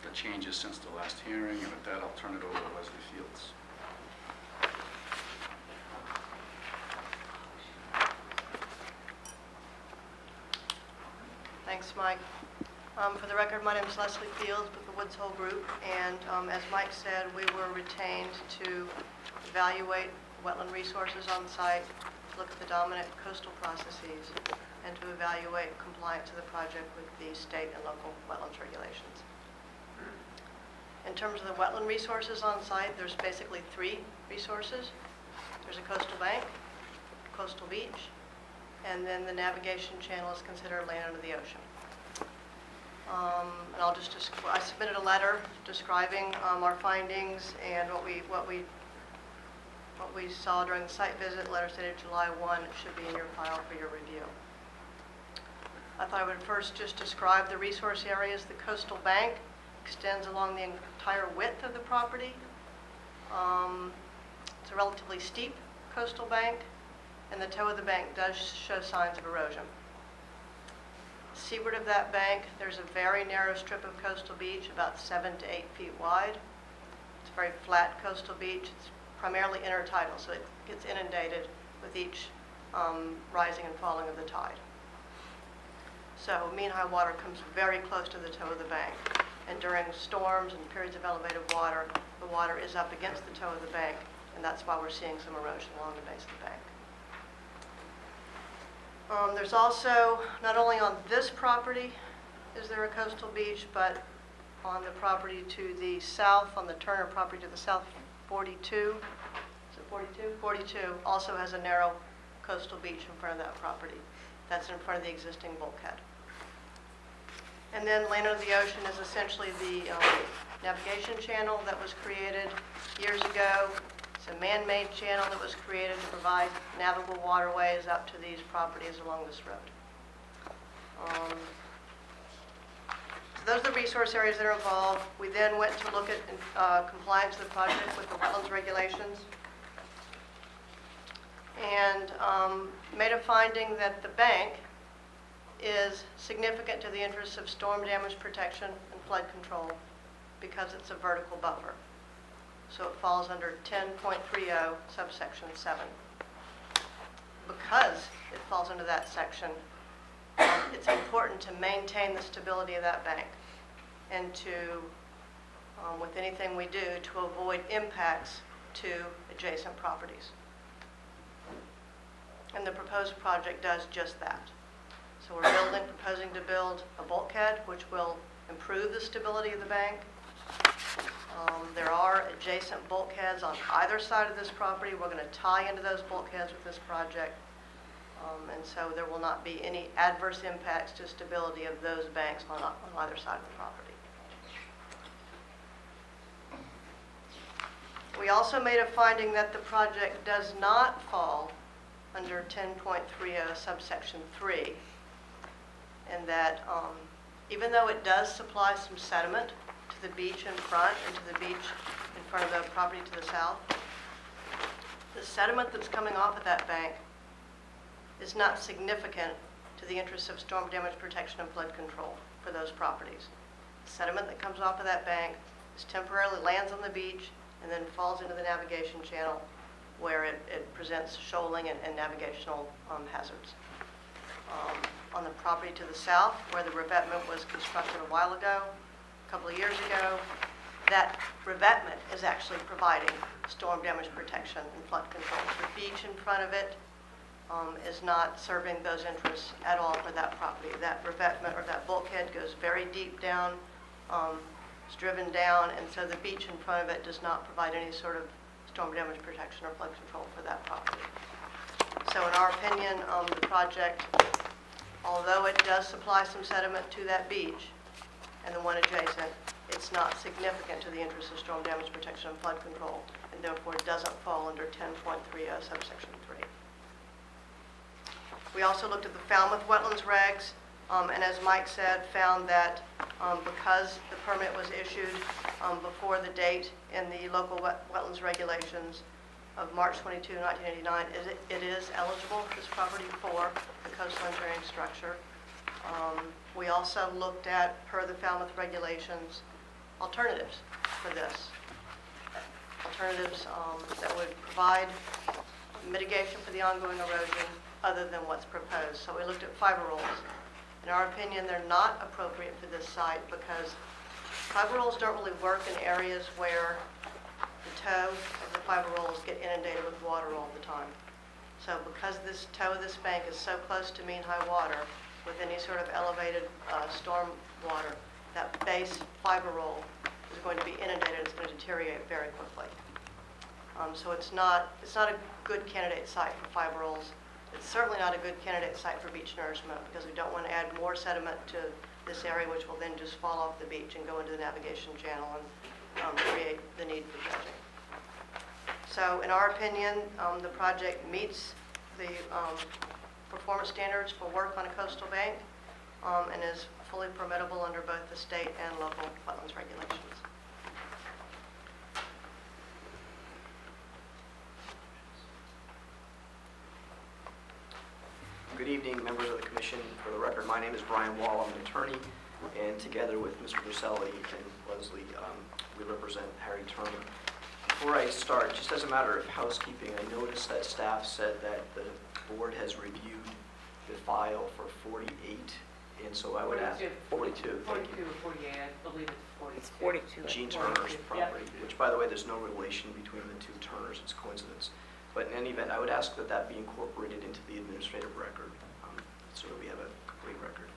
the changes since the last hearing, and with that, I'll turn it over to Leslie Fields. Thanks, Mike. For the record, my name is Leslie Fields with the Woods Hole Group, and as Mike said, we were retained to evaluate wetland resources on site, to look at the dominant coastal processes, and to evaluate compliance of the project with the state and local wetlands regulations. In terms of the wetland resources on site, there's basically 3 resources. There's a coastal bank, coastal beach, and then the navigation channel is considered land under the ocean. And I submitted a letter describing our findings and what we saw during the site visit. Letter dated July 1. It should be in your file for your review. I thought I would first just describe the resource areas. The coastal bank extends along the entire width of the property. It's a relatively steep coastal bank, and the toe of the bank does show signs of erosion. Seaward of that bank, there's a very narrow strip of coastal beach, about 7 to 8 feet wide. It's a very flat coastal beach. It's primarily intertidal, so it gets inundated with each rising and falling of the tide. So mean high water comes very close to the toe of the bank, and during storms and periods of elevated water, the water is up against the toe of the bank, and that's why we're seeing some erosion along the base of the bank. There's also, not only on this property is there a coastal beach, but on the property to the south, on the Turner property to the south, 42, is it 42? 42 also has a narrow coastal beach in front of that property. That's in front of the existing bulkhead. And then land under the ocean is essentially the navigation channel that was created years ago. It's a man-made channel that was created to provide navigable waterways up to these properties along this road. So those are the resource areas that are involved. We then went to look at compliance of the project with the wetlands regulations, and made a finding that the bank is significant to the interests of storm damage protection and flood control because it's a vertical buffer. So it falls under 10.30 subsection 7. Because it falls under that section, it's important to maintain the stability of that bank and to with anything we do to avoid impacts to adjacent properties. And the proposed project does just that. So we're proposing to build a bulkhead, which will improve the stability of the bank. There are adjacent bulkheads on either side of this property. We're going to tie into those bulkheads with this project. And so there will not be any adverse impacts to stability of those banks on either side of the property. We also made a finding that the project does not fall under 10.30 subsection 3, and that even though it does supply some sediment to the beach in front and to the beach in front of the property to the south, the sediment that's coming off of that bank is not significant to the interests of storm damage protection and flood control for those properties. The sediment that comes off of that bank is temporarily lands on the beach and then falls into the navigation channel where it presents shoaling and navigational hazards. On the property to the south, where the revetment was constructed a while ago, a couple of years ago, that revetment is actually providing storm damage protection and flood control. The beach in front of it is not serving those interests at all for that property. That revetment or that bulkhead goes very deep down, it's driven down, and so the beach in front of it does not provide any sort of storm damage protection or flood control for that property. So in our opinion, the project, although it does supply some sediment to that beach and the one adjacent, it's not significant to the interests of storm damage protection and flood control, and therefore it doesn't fall under 10.30 subsection 3. We also looked at the Falmouth wetlands regs, and as Mike said, found that because the permit was issued before the date in the local wetlands regulations of March 22, 1989, it is eligible, this property, for the coastal engineering structure. We also looked at, per the Falmouth regulations, alternatives for this. Alternatives that would provide mitigation for the ongoing erosion other than what's proposed. So we looked at fiber rolls. In our opinion, they're not appropriate for this site because fiber rolls don't really work in areas where the toe of the fiber rolls get inundated with water all the time. So because this toe of this bank is so close to mean high water, with any sort of elevated storm water, that base fiber roll is going to be inundated. It's going to deteriorate very quickly. So it's not a good candidate site for fiber rolls. It's certainly not a good candidate site for beach nourishment because we don't want to add more sediment to this area, which will then just fall off the beach and go into the navigation channel and create the need for dredging. So in our opinion, the project meets the performance standards for work on a coastal bank and is fully permittable under both the state and local wetlands regulations. Good evening, members of the commission. For the record, my name is Brian Wall. I'm an attorney, and together with Mr. Bruselli and Leslie, we represent Harry Turner. Before I start, just as a matter of housekeeping, I noticed that staff said that the board has reviewed the file for 48, and so I would ask... 42. 42 or 48, I believe it's 42. Jean Turner's property, which, by the way, there's no relation between the two Turners. It's coincidence. But in any event, I would ask that that be incorporated into the administrative record so that we have a complete record.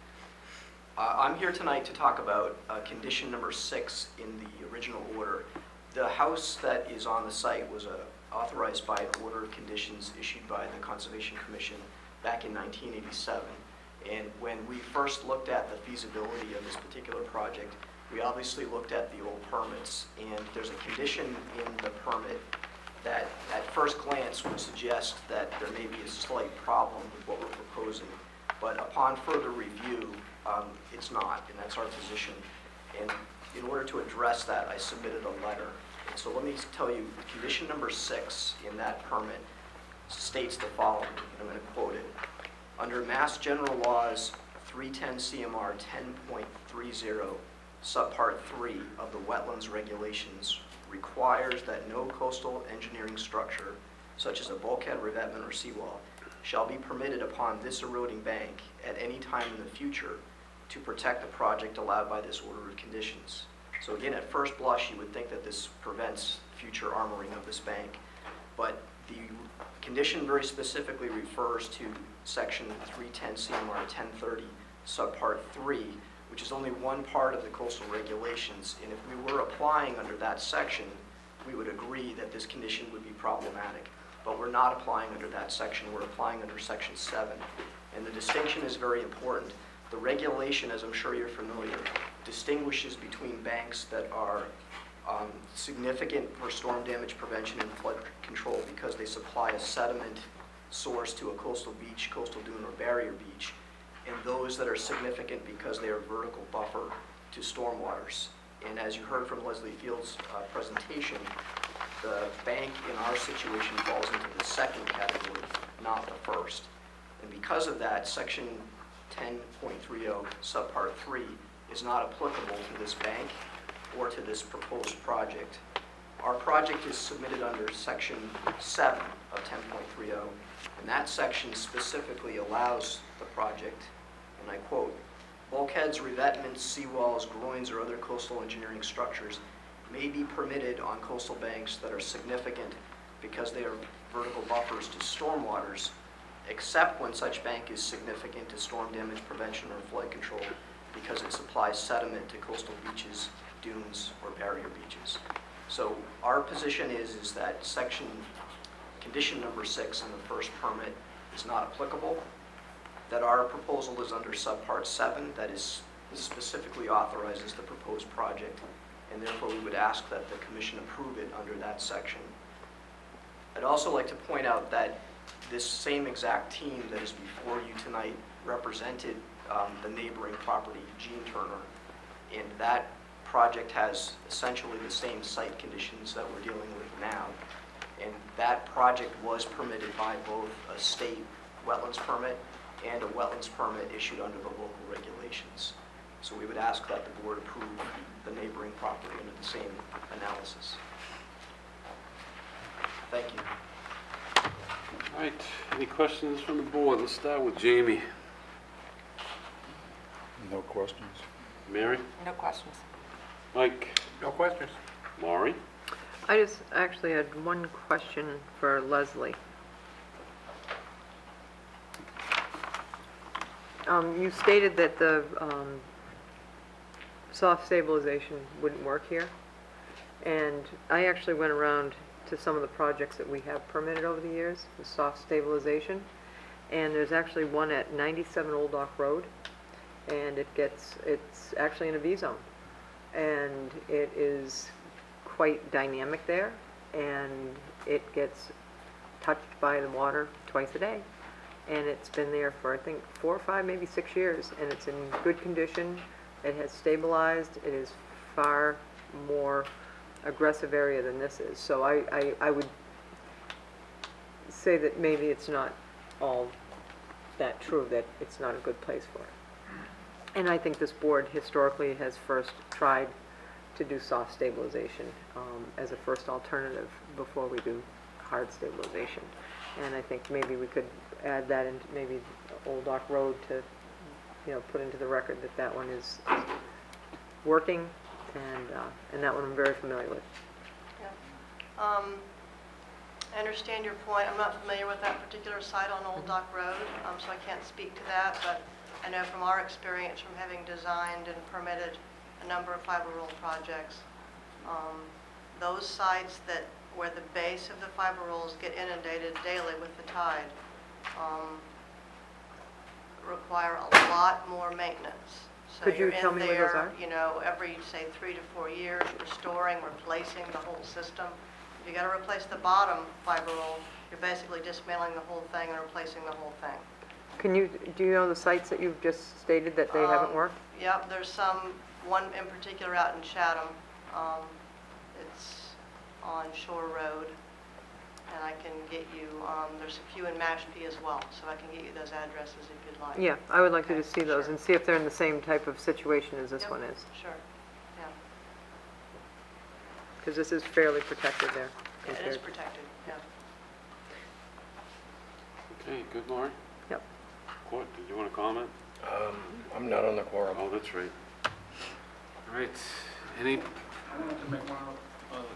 I'm here tonight to talk about condition number 6 in the original order. The house that is on the site was authorized by an order of conditions issued by the Conservation Commission back in 1987. And when we first looked at the feasibility of this particular project, we obviously looked at the old permits. And there's a condition in the permit that at first glance would suggest that there may be a slight problem with what we're proposing. But upon further review, it's not, and that's our position. And in order to address that, I submitted a letter. And so let me tell you, condition number 6 in that permit states the following, and I'm going to quote it. Under Mass General Laws 310 CMR 10.30, subpart 3 of the Wetlands Regulations requires that no coastal engineering structure, such as a bulkhead, revetment, or seawall, shall be permitted upon this eroding bank at any time in the future to protect the project allowed by this order of conditions. So again, at first blush, you would think that this prevents future armoring of this bank, but the condition very specifically refers to section 310 CMR 1030, subpart 3, which is only one part of the coastal regulations, and if we were applying under that section, we would agree that this condition would be problematic. But we're not applying under that section, we're applying under section 7. And the distinction is very important. The regulation, as I'm sure you're familiar, distinguishes between banks that are significant for storm damage prevention and flood control because they supply a sediment source to a coastal beach, coastal dune, or barrier beach, and those that are significant because they are vertical buffer to stormwaters. And as you heard from Leslie Field's presentation, the bank in our situation falls into the second category, not the first. And because of that, section 10.30 subpart 3 is not applicable to this bank or to this proposed project. Our project is submitted under section 7 of 10.30, and that section specifically allows the project, and I quote, "Bulkheads, revetments, seawalls, groins, or other coastal engineering structures may be permitted on coastal banks that are significant because they are vertical buffers to stormwaters, except when such bank is significant to storm damage prevention or flood control because it supplies sediment to coastal beaches, dunes, or barrier beaches." So our position is that condition number 6 in the first permit is not applicable, that our proposal is under subpart 7, that is specifically authorizes the proposed project, and therefore we would ask that the commission approve it under that section. I'd also like to point out that this same exact team that is before you tonight represented the neighboring property, Gene Turner, and that project has essentially the same site conditions that we're dealing with now. And that project was permitted by both a state wetlands permit and a wetlands permit issued under the local regulations. So we would ask that the board approve the neighboring property under the same analysis. Thank you. All right, any questions from the board? Let's start with Jamie. No questions. Mary? No questions. Mike? No questions. Laurie? I just actually had one question for Leslie. You stated that the soft stabilization wouldn't work here, and I actually went around to some of the projects that we have permitted over the years, the soft stabilization, and there's actually one at 97 Old Dock Road, and it's actually in a V zone, and it is quite dynamic there, and it gets touched by the water twice a day. And it's been there for, I think, 4 or 5, maybe 6 years, and it's in good condition. It has stabilized. It is far more aggressive area than this is. So I would say that maybe it's not all that true, that it's not a good place for it. And I think this board historically has first tried to do soft stabilization as a first alternative before we do hard stabilization. And I think maybe we could add that into maybe Old Dock Road to, put into the record that that one is working, and that one I'm very familiar with. Yeah. I understand your point. I'm not familiar with that particular site on Old Dock Road, so I can't speak to that, but I know from our experience from having designed and permitted a number of fiber roll projects, those sites where the base of the fiber rolls get inundated daily with the tide require a lot more maintenance. So Could you you're tell in me where those there, are? every, say, 3 to 4 years, restoring, replacing the whole system. If you got to replace the bottom fiber roll, you're basically dismantling the whole thing and replacing the whole thing. Do you know the sites that you've just stated that they haven't worked? Yep, there's one in particular out in Chatham. It's on Shore Road, and I can get you, there's a few in Mashpee as well, so I can get you those addresses if you'd like. Yeah, I would like to Okay, just see those sure. and see if they're in the same type of situation as this Yep, one is. Sure, yeah. Because this is fairly protected there. Yeah, it is compared- protected, yeah. Okay, good, Laurie? Yep. Court, did you want to comment? I'm not on the quorum. Oh, that's right. All right, Any, I wanted to make one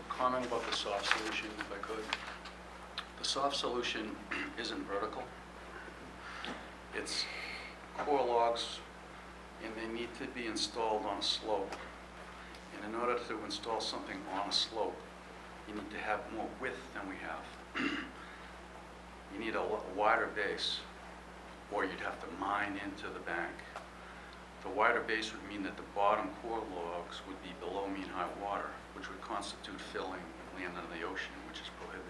comment about the soft solution, if I could. The soft solution isn't vertical. It's core logs, and they need to be installed on a slope. And in order to install something on a slope, you need to have more width than we have. You need a wider base, or you'd have to mine into the bank. The wider base would mean that the bottom core logs would be below mean high water, which would constitute filling land under the ocean, which is prohibited.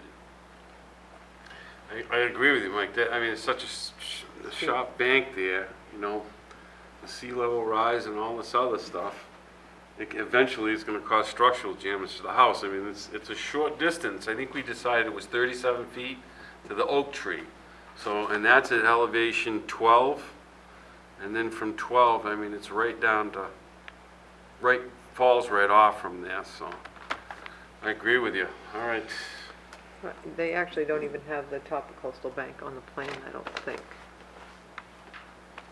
I agree with you, Mike. I mean, it's such a sharp bank there, you know, the sea level rise and all this other stuff. Eventually, it's going to cause structural damage to the house. I mean, it's a short distance. I think we decided it was 37 feet to the oak tree. So, and that's at elevation 12. And then from 12, I mean, it's right down to, falls right off from there, so I agree with you. All right. They actually don't even have the top of coastal bank on the plan, I don't think.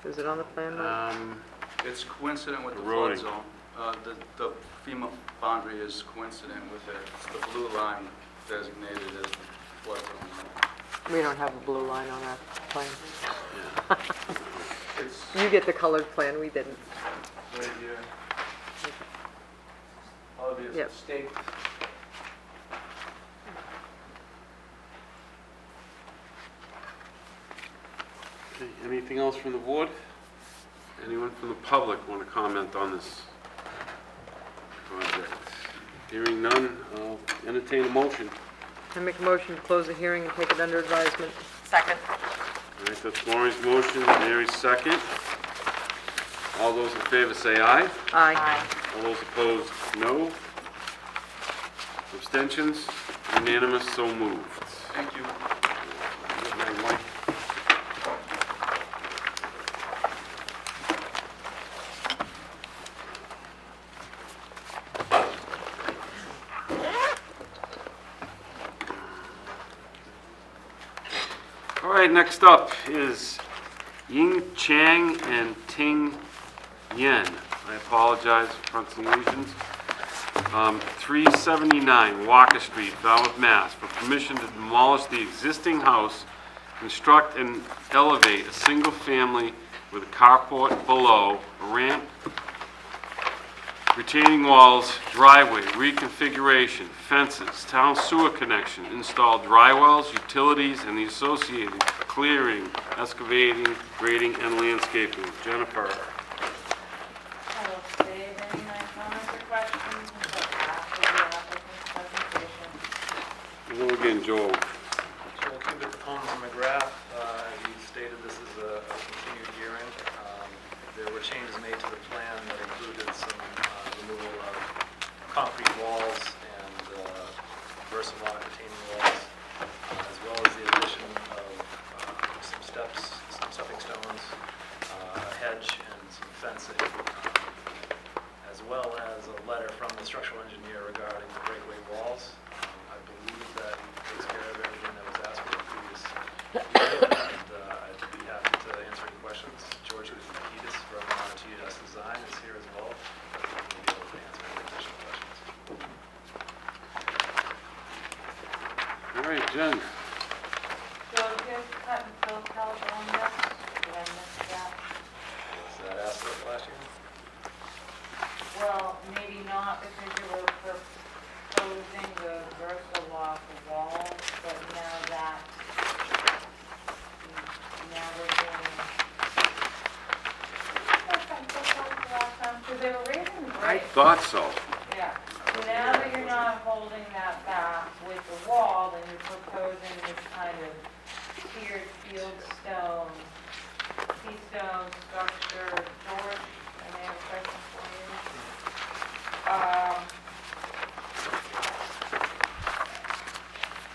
Is it on the plan, Mike? It's coincident with the Eroding. flood zone. The FEMA boundary is coincident with it. It's the blue line designated as the flood zone. We don't have a blue line on our plan. It's You get the colored plan, we didn't. Right here. All of it Yep. is staked. Okay, anything else from the board? Anyone from the public want to comment on this project? Hearing none, I'll entertain a motion. I make a motion to close the hearing and take it under advisement. Second. All right, that's Maureen's motion, Mary's second. All those in favor say aye. Aye. All those opposed, no. Abstentions? Unanimous, so moved. Thank you. Good night, Mike. All right, next up is Ying Chang and Ting Yen. I apologize for pronunciations. 379 Walker Street, Falmouth, Mass. For permission to demolish the existing house, construct and elevate a single family with a carport below, a ramp, retaining walls, driveway, reconfiguration, fences, town sewer connection, install dry wells, utilities, and the associated clearing, excavating, grading, and landscaping. Jennifer. I will save any of my comments or questions until after the applicant's presentation. Hello again, Joel. Joel Cubic, Holmes and McGrath. As you stated, this is a continued hearing. There were changes made to the plan that included some removal of concrete walls and Versamont retaining walls, as well as the addition of some steps, some stepping stones, a hedge, and some fencing, as well as a letter from the structural engineer regarding the breakaway walls. I believe that takes care of everything that was asked for the previous hearing, and I'd be happy to answer any questions. George Gudakidis from GS Design is here as well. He'll be able to answer any additional questions. All right, Jen. So if you guys cut and fill color on this, did I miss that? Was that asked last year? Well, maybe not because you were proposing the Versaloft wall, but now we're doing. Because they were raising the I grade. thought so. Yeah, so now that you're not holding that back with the wall, then you're proposing this kind of tiered field stone, keystone structure. George, I may have a question for you.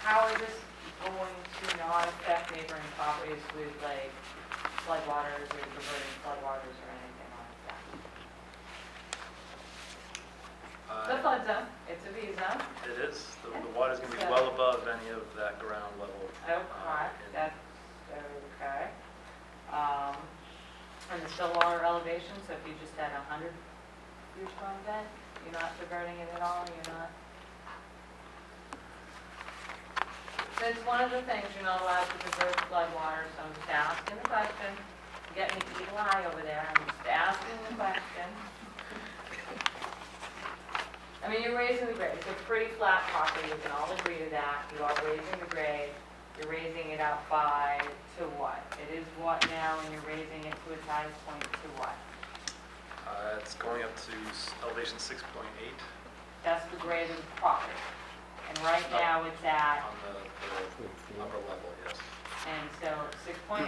How is this going to not affect neighboring properties with like floodwaters or diverting floodwaters or anything like that? The flood zone, it's a V zone. It is. The water's going to be well above any of that ground level. Okay, that's okay. And it's still lower elevation, so if you just had 100 your storm vent? You're not diverting it at all, you're not? That's one of the things, you're not allowed to divert floodwater, so I'm just asking the question. You're getting me eagle eye over there, I'm just asking the question. I mean, you're raising the grade, it's a pretty flat property, we can all agree to that. You are raising the grade, you're raising it up by, to what? It is what now, and you're raising it to its highest point to what? It's going up to elevation 6.8 That's the grade of the property. And right now, it's at, on the upper level, yes. and so 6.8,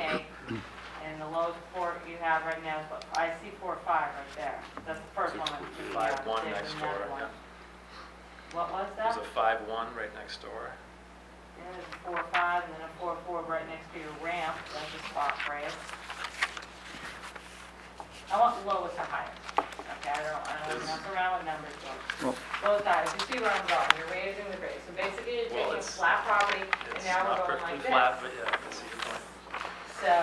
and the lowest port you have right now is what, I see 4 or 5 right there. That's the first one. I'm thinking of. 5.1 There's next another door, one. yeah. What was There's that? a 5.1 right next door. Yeah, there's a 4 or 5, and then a 4 or 4 right next to your ramp. That's a spot grade. I want lowest or highest. Okay, I don't mess around with numbers, so. Lowest, highest, you see where I'm going, you're raising the grade. So basically, you're Well, taking it's- flat property, and It's now we're not going like perfectly this. flat, but yeah, I can see your point. So,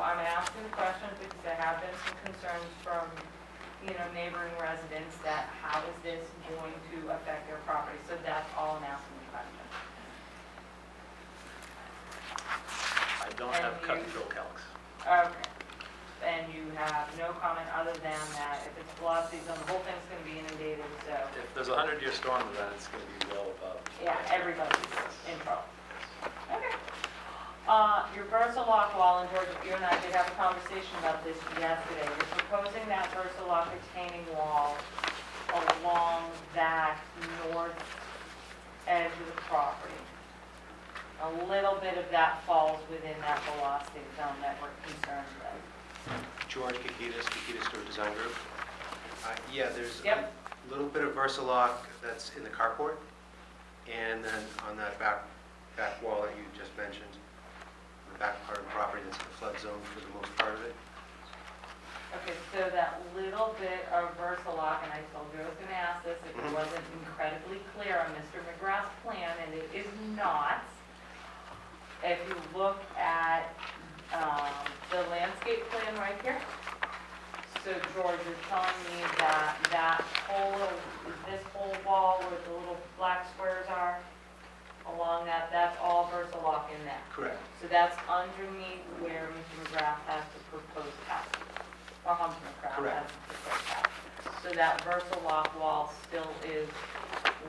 I'm asking the question because there have been some concerns from, neighboring residents that how is this going to affect their property? So that's all I'm asking the question. I don't And have cut you- and fill calcs. Okay. And you have no comment other than that if it's velocity zone, the whole thing's going to be inundated, so, If there's a 100-year storm event, it's going to be well above. yeah, everybody's in trouble. Okay. Your Versalock wall, and George, you and I did have a conversation about this yesterday. You're proposing that Versalock retaining wall along that north edge of the property. A little bit of that falls within that velocity zone that we're concerned with. George Kikitis Store Design Group. Yeah, there's Yep. a little bit of Versalock that's in the carport, and then on that back wall that you just mentioned, the back part of the property that's in the flood zone for the most part of it. Okay, so that little bit of Versalock, and I told you I was going to ask this if it wasn't incredibly clear on Mr. McGrath's plan, and it is not. If you look at the landscape plan right here, so George is telling me that this whole wall where the little black squares are, along that's all Versalock in there. Correct. So that's underneath where Mr. McGrath has the proposed house, or Humphrey McGrath Correct. has the proposed house. So that Versalock wall still is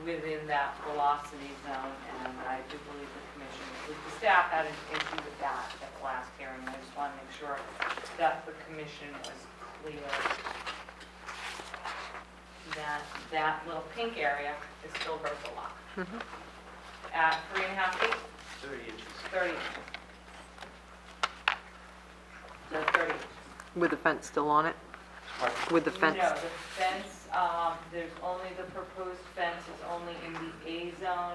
within that velocity zone, and I do believe the commission, the staff had an issue with that at the last hearing, and I just want to make sure that the commission was clear that that little pink area is still Versalock. At 3.5 feet, 30 inches. 30 inches. So 30 inches. With the fence still on it? With the fence? No, the fence, there's only, the proposed fence is only in the A zone,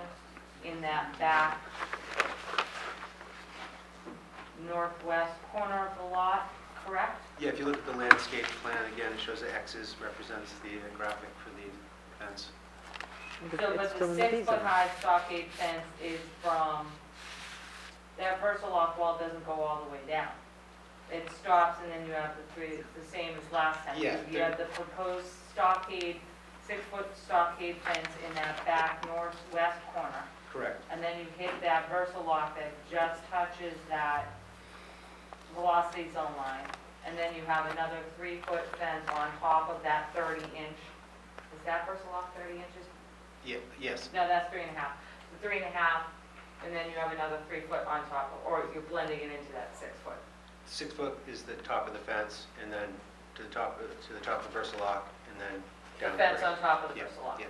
in that back northwest corner of the lot, correct? Yeah, if you look at the landscape plan, again, it shows the X's represents the graphic for the fence. So, It's but still the in the B zone. 6-foot-high stockade fence is from, that Versalock wall doesn't go all the way down. It stops, and then you have the same as last time. Yeah, You have the proposed stockade, 6-foot stockade fence in that back northwest corner. Correct. And then you hit that Versalock that just touches that velocity zone line. And then you have another 3-foot fence on top of that 30-inch. Is that Versalock 30 inches? Yeah, yes. No, that's 3.5. So 3.5, and then you have another 3-foot on top, or you're blending it into that 6-foot. 6 foot is the top of the fence, and then to the top of the Versalock, and then The down the fence grade. on top of the Yeah, Versalock. yeah.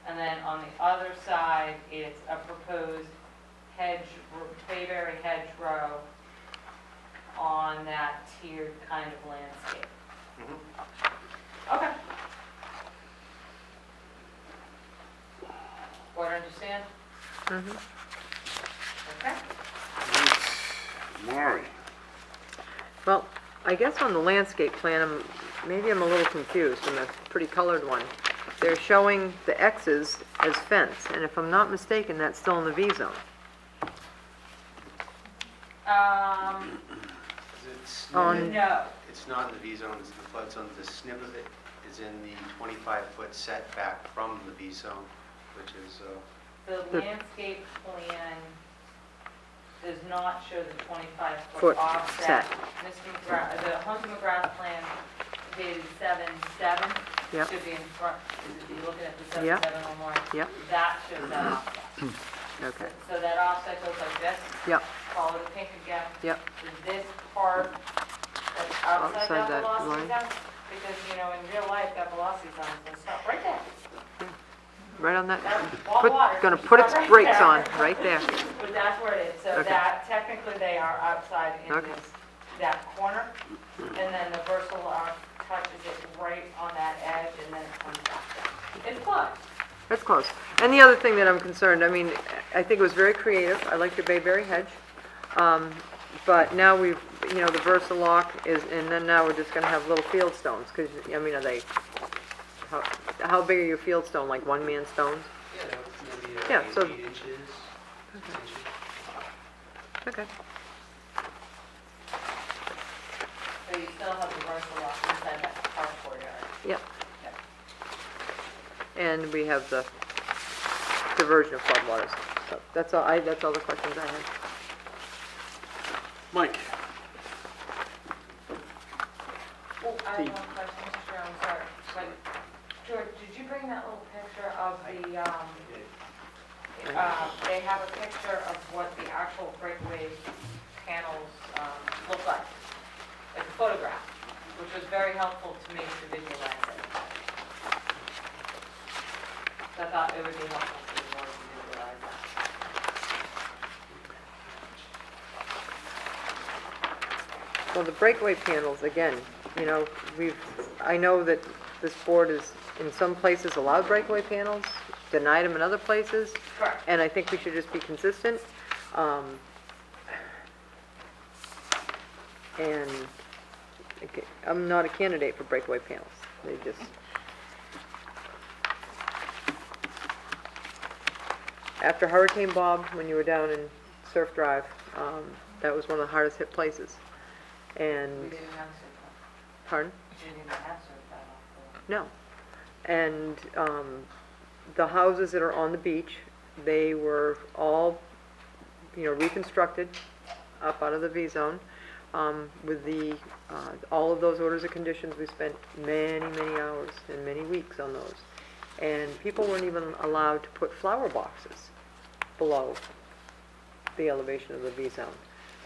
And then on the other side, it's a proposed bayberry hedgerow on that tiered kind of landscape. Mhm. Okay. Board understand? Okay. Maury? Well, I guess on the landscape plan, maybe I'm a little confused in the pretty colored one. They're showing the X's as fence, and if I'm not mistaken, that's still in the V zone. It's, On- No, It's not in the V zone, it's in the flood zone. The snip of it is in the 25-foot setback from the V zone, which is, The landscape plan does not show the 25-foot Foot offset. set. Mr. McGrath, the Hunter McGrath plan dated 7/7. Yep. Should be in front, is it, you looking at the Yep. 7/7 or more? Yep. That shows that offset. Okay, So that offset goes like this. yep, Follow the pink again. yep, This part that's outside Outside that that velocity line. zone, because, you know, in real life, that velocity zone is gonna stop right there. right on that, All water. gonna put its Right brakes there. on, right there. But that's where it is, so Okay. that, technically, they are outside in Okay. this, that corner, and then the Versalock touches it right on that edge, and then it comes back down. It's close. That's close. And the other thing that I'm concerned, I mean, I think it was very creative, I like your bayberry hedge. But now we've, you know, the Versalock is, and then now we're just gonna have little field stones, because, I mean, are they, how big are your field stone, like one-man stones? yeah, maybe Yeah, so- 8 inches, 6 inches. Okay. So you still have the Versalock inside that carport area. Yep. And we have the diversion of floodwaters. So that's all, that's all the questions I have. Mike? Oh, I have one question, Mr. Chair, I'm sorry, but, George, did you bring that little picture of the, they have a picture of what the actual breakaway panels, look like, like a photograph, which was very helpful to me to visualize it. So I thought it would be helpful for the board to visualize that. Well, the breakaway panels, again, you know, I know that this board is, in some places, allowed breakaway panels, denied them in other places. Correct. And I think we should just be consistent. And I'm not a candidate for breakaway panels. They just, after Hurricane Bob, when you were down in Surf Drive, that was one of the hardest hit places. We And, didn't have surf. pardon? We didn't have surf that off No. And the houses that are on the beach, they were all, you know, reconstructed up out of the V zone. With the, all of those orders of conditions, we spent many, many hours and many weeks on those. And people weren't even allowed to put flower boxes below the elevation of the V zone.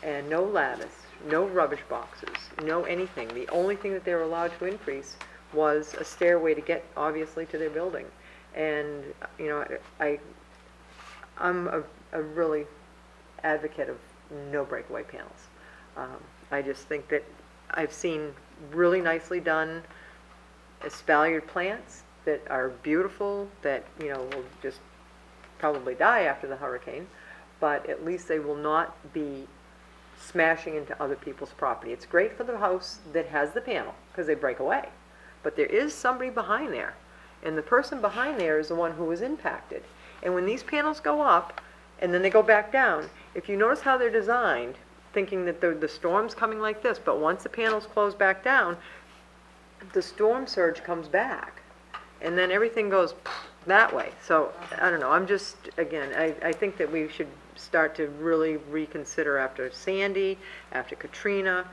And no lattice, no rubbish boxes, no anything. The only thing that they were allowed to increase was a stairway to get, obviously, to their building. And, you know, I'm a really advocate of no breakaway panels. I just think that I've seen really nicely done espaliered plants that are beautiful, that, you know, will just probably die after the hurricane, but at least they will not be smashing into other people's property. It's great for the house that has the panel, because they break away. But there is somebody behind there, and the person behind there is the one who was impacted. And when these panels go up, and then they go back down, if you notice how they're designed, thinking that the storm's coming like this, but once the panels close back down, the storm surge comes back, and then everything goes that way. So, I don't know, I'm just, again, I think that we should start to really reconsider after Sandy, after Katrina.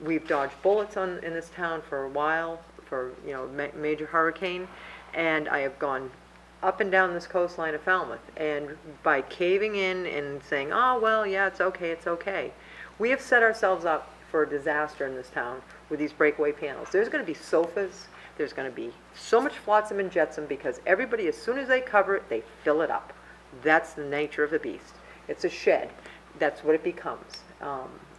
We've dodged bullets in this town for a while, for, you know, major hurricane, and I have gone up and down this coastline of Falmouth, and by caving in and saying, oh, well, yeah, it's okay, we have set ourselves up for a disaster in this town with these breakaway panels. There's going to be sofas, there's going to be so much flotsam and jetsam, because everybody, as soon as they cover it, they fill it up. That's the nature of the beast. It's a shed. That's what it becomes.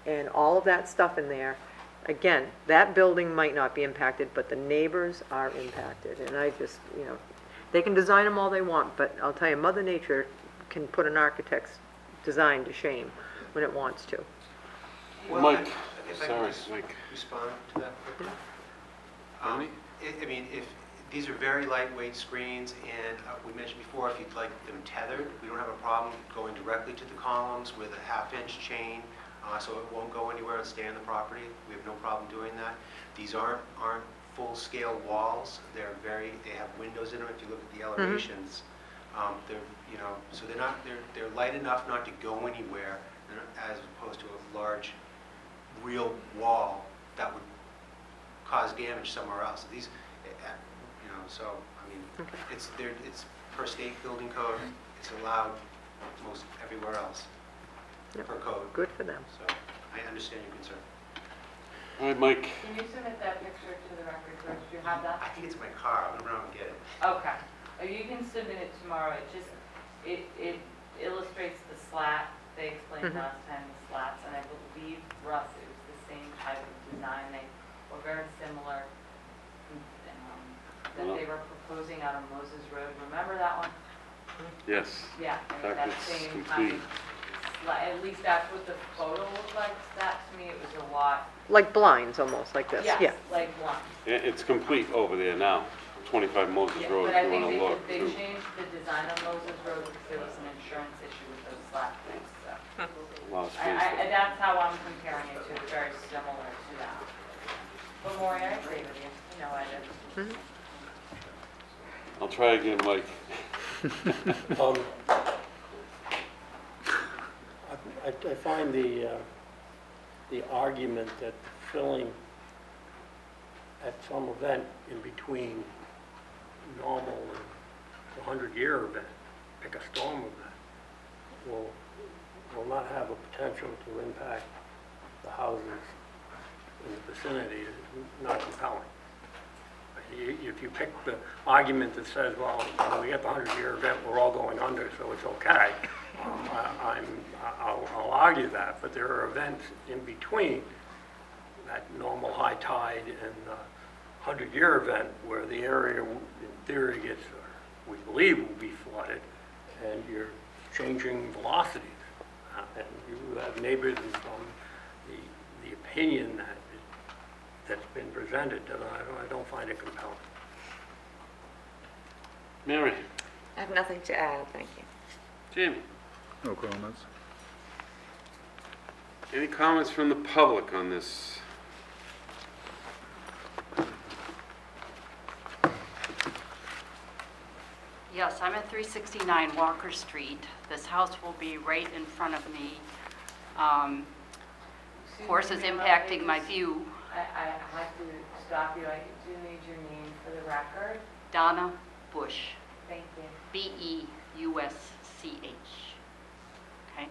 And all of that stuff in there, again, that building might not be impacted, but the neighbors are impacted. And I just, you know, they can design them all they want, but I'll tell you, Mother Nature can put an architect's design to shame when it wants to. Well, Mike, if I sorry, can just Mike. respond to that quickly. Pardon me? I mean, if, these are very lightweight screens, and we mentioned before, if you'd like them tethered, we don't have a problem going directly to the columns with a half-inch chain. so it won't go anywhere and stay on the property. We have no problem doing that. These aren't full-scale walls. They have windows in them. If you look at the elevations, they're, so they're light enough not to go anywhere, as opposed to a large, real wall that would cause damage somewhere else. These, so, I mean, it's per state building code, it's allowed most everywhere else, per code. Good for them. So, I understand your concern. All right, Mike. Can you submit that picture to the record first? Do you have that? I think it's in my car, I'm gonna run and get it. Okay. You can submit it tomorrow. It illustrates the slat. They explained last time the slats, and I believe, Russ, it was the same type of design. They were very similar that they were proposing out on Moses Road. Remember that one? Yes. Yeah, In and fact, that it's same complete. kind of, at least that's what the photo looked like. That to me, it was a lot. Like blinds, almost, like this, yeah. Yes, like one. It's complete over there now, 25 Moses Yeah, Road, but if I you think want to look. they too. changed the design on Moses Road because there was an insurance issue with those slat things, so. A lot of space there. That's how I'm comparing it to, it's very similar to that. But Maury, I agree with you, I did. I'll try again, Mike. I find the argument that filling at some event in between normal and the 100-year event, pick a storm event, will not have a potential to impact the houses in the vicinity is not compelling. If you pick the argument that says, well, when we get the 100-year event, we're all going under, so it's okay, I'll argue that. But there are events in between that normal high tide and the 100-year event where the area, in theory, gets, or we believe, will be flooded, and you're changing velocities. And you have neighbors from the opinion that's been presented, that I don't find it compelling. Mary? I have nothing to add, thank you. Jamie? No comments. Any comments from the public on this? Yes, I'm at 369 Walker Street. This house will be right in front of me. Of course, it's impacting my view. I have to stop you, I do need your name for the record. Donna Bush, Thank you. B-E-U-S-C-H. Okay?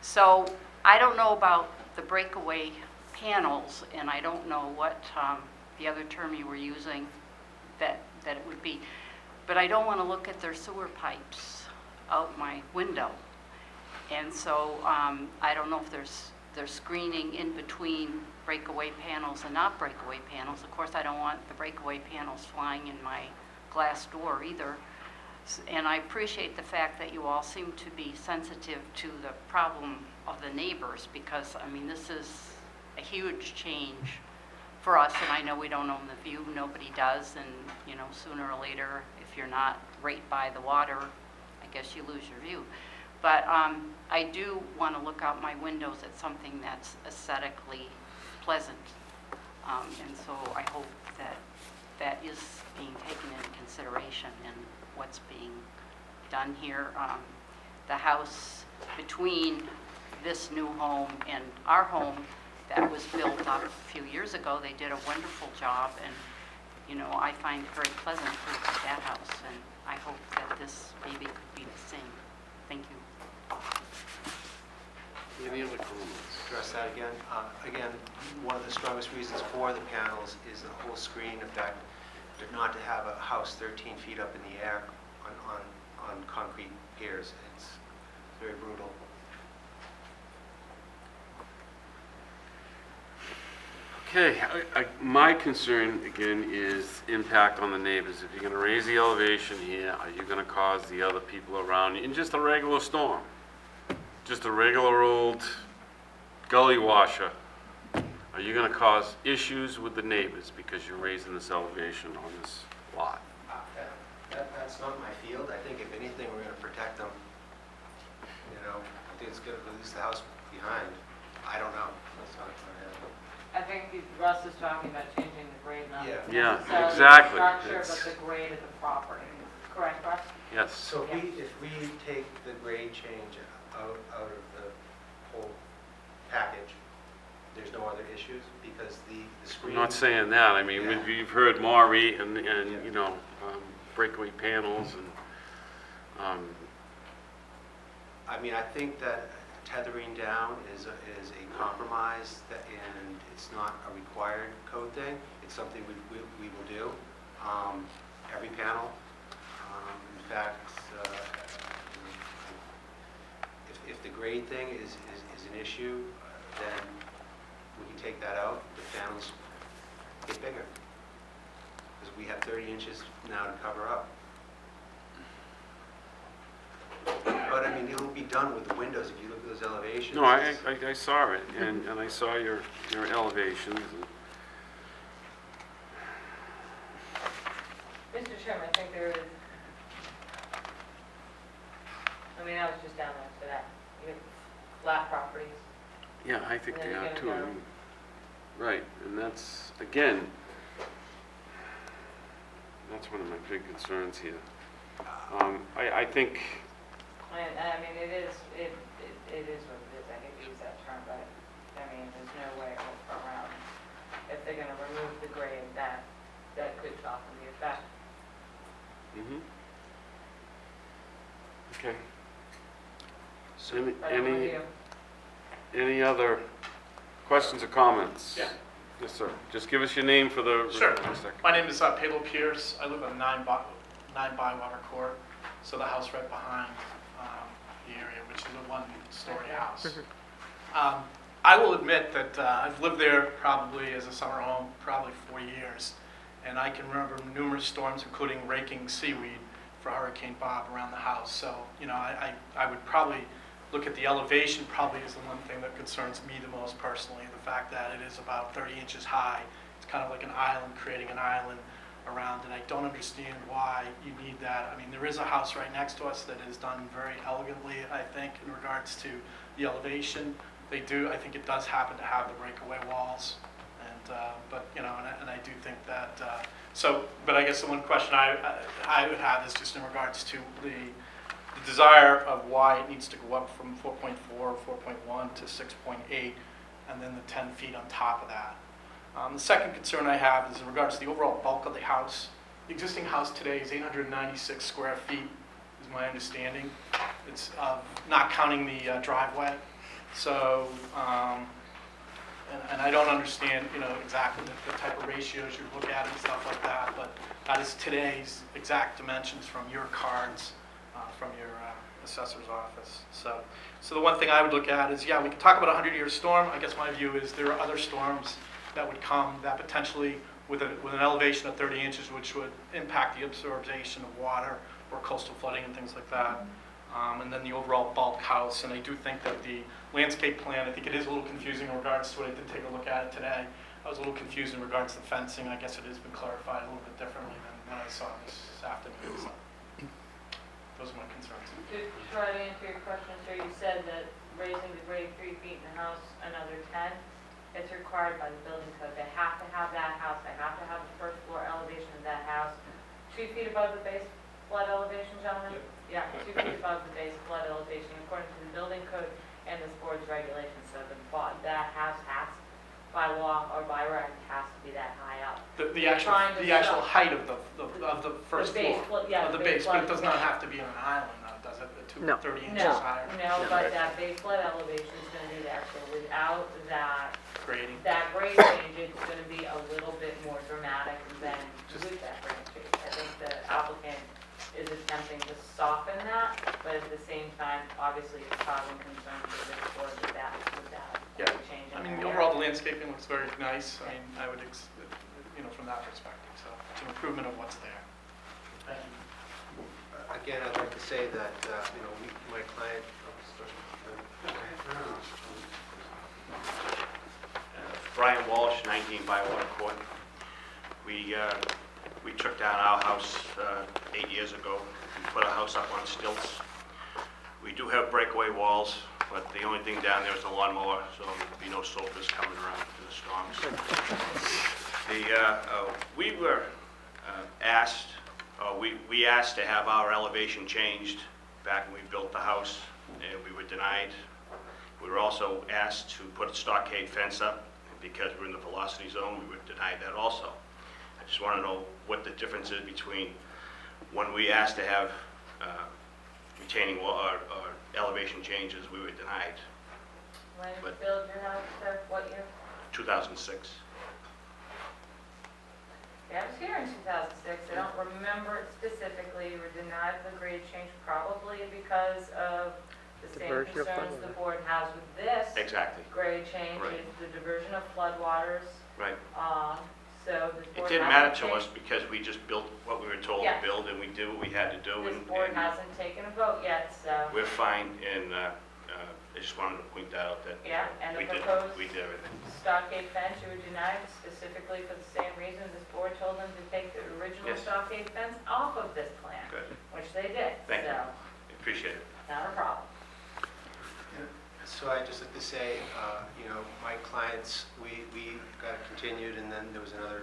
So I don't know about the breakaway panels, and I don't know what the other term you were using that it would be. But I don't want to look at their sewer pipes out my window. And so I don't know if there's screening in between breakaway panels and not breakaway panels. Of course, I don't want the breakaway panels flying in my glass door either. And I appreciate the fact that you all seem to be sensitive to the problem of the neighbors, because, I mean, this is a huge change for us, and I know we don't own the view, nobody does, and, sooner or later, if you're not right by the water, I guess you lose your view. But I do want to look out my windows at something that's aesthetically pleasant. And so I hope that is being taken into consideration in what's being done here. The house between this new home and our home that was built up a few years ago, they did a wonderful job, and I find it very pleasant to look at that house, and I hope that this maybe could be the same. Thank you. Any other comments? Address that again. Again, one of the strongest reasons for the panels is the whole screen effect. They're not to have a house 13 feet up in the air on concrete piers. It's very brutal. Okay, my concern, again, is impact on the neighbors. If you're going to raise the elevation here, are you going to cause the other people around you, in just a regular storm, just a regular old gully washer, are you going to cause issues with the neighbors because you're raising this elevation on this lot? That's not my field. I think if anything, we're going to protect them. I think it's going to release the house behind. I don't know. That's not in my head. I think Russ is talking about changing the grade, not Yeah. Yeah, necessarily exactly. the structure, It's- but the grade of the property. Correct, Russ? Yes. So if we take the grade change out of the whole package, there's no other issues? Because the I'm screen... not saying that. I mean, Yeah. you've heard Maury and, you know, breakaway panels and, I mean, I think that tethering down is a compromise, and it's not a required code thing. It's something we will do. Every panel. In fact, if the grade thing is an issue, then we can take that out. The panels get bigger. Because we have 30 inches now to cover up. But I mean, it'll be done with the windows if you look at those elevations. no, I saw it, and I saw your elevations. Mr. Chairman, I think there is, I mean, I was just down there today. You have flat properties. Yeah, I think And they then are you're too. gonna I go- mean, right, and that's, again, that's one of my big concerns here. I think, And I mean, it is what it is. I hate to use that term, but I mean, there's no way around. If they're gonna remove the grade, that could soften the effect. okay. So Any, But I'm with any, you. any other questions or comments? Yeah. Yes, sir. Just give us your name for the... Sure. for a second. My name is Pedro Pierce. I live on 9 Bywater Court, so the house right behind the area, which is a one-story house. I will admit that I've lived there probably as a summer home, probably 4 years, and I can remember numerous storms, including raking seaweed for Hurricane Bob around the house. So, you know, I would probably look at the elevation probably is the one thing that concerns me the most personally, the fact that it is about 30 inches high. It's kind of like an island, creating an island around, and I don't understand why you need that. I mean, there is a house right next to us that is done very elegantly, I think, in regards to the elevation. They do, I think it does happen to have the breakaway walls, and but you know, and I do think that. But I guess the one question I would have is just in regards to the desire of why it needs to go up from 4.4 or 4.1 to 6.8, and then the 10 feet on top of that. The second concern I have is in regards to the overall bulk of the house. The existing house today is 896 square feet, is my understanding. It's not counting the driveway. So, and I don't understand, you know, exactly the type of ratios you look at and stuff like that, but that is today's exact dimensions from your cards, from your assessor's office. So the one thing I would look at is, yeah, we can talk about a 100-year storm. I guess my view is there are other storms that would come that potentially, with an elevation of 30 inches, which would impact the absorption of water or coastal flooding and things like that. And then the overall bulk house. And I do think that the landscape plan, I think it is a little confusing in regards to it. I did take a look at it today. I was a little confused in regards to the fencing. I guess it has been clarified a little bit differently than when I saw this afternoon. So those are my concerns. To try to answer your question, sir, you said that raising the grade 3 feet in the house, another 10, it's required by the building code. They have to have that house, they have to have the first floor elevation of that house 2 feet above the base flood elevation, gentlemen? Yeah, 2 feet above the base flood elevation, according to the building code and this board's regulations. So that house has, by law or by right, has to be that high up. The actual height of the first floor, Yeah, of the base, but it does not have to be on an island, though, does it? No. 30 inches No, higher. no, but that base flood elevation is going to be there. So without that Grading. that grade change, it's going to be a little bit more dramatic than with that grade change. I think the applicant is attempting to soften that, but at the same time, obviously, it's causing concern for this board with that Yeah. change. I mean, overall, the landscaping looks very nice. I mean, I would, you know, from that perspective. So it's an improvement of what's there. Thank you. Again, I'd like to say that, you know, my client, Brian Walsh, 19 Bywater Court. We took down our house 8 years ago. We put our house up on stilts. We do have breakaway walls but the only thing down there is the lawnmower, so there'll be no sofas coming around in the storms. We were asked, we asked to have our elevation changed back when we built the house, and we were denied. We were also asked to put a stockade fence up, and because we're in the velocity zone, we were denied that also. I just want to know what the difference is between when we asked to have retaining wall or elevation changes, we were denied. When did you But- build your house, sir? What year? 2006. Yeah, I was here in 2006. I don't remember it specifically. You were denied the grade change probably because of the same Diversion of concerns the floodwater. board has with this Exactly. grade change, Right. is the diversion of floodwaters. Right. So this It board didn't matter hasn't to us taken- because we just built what we were told to Yeah. build, and we did what we had to do. This and- board and hasn't taken a vote yet, so. We're fine, and I just wanted to point that out that Yeah, and we the did, proposed we did everything. stockade fence, you were denied specifically for the same reason this board told them to take the original Yes. stockade fence off of this plan, Good. which they did. Thank you. So, Appreciate it. not a problem. So I'd just like to say, you know, my clients, we got continued, and then there was another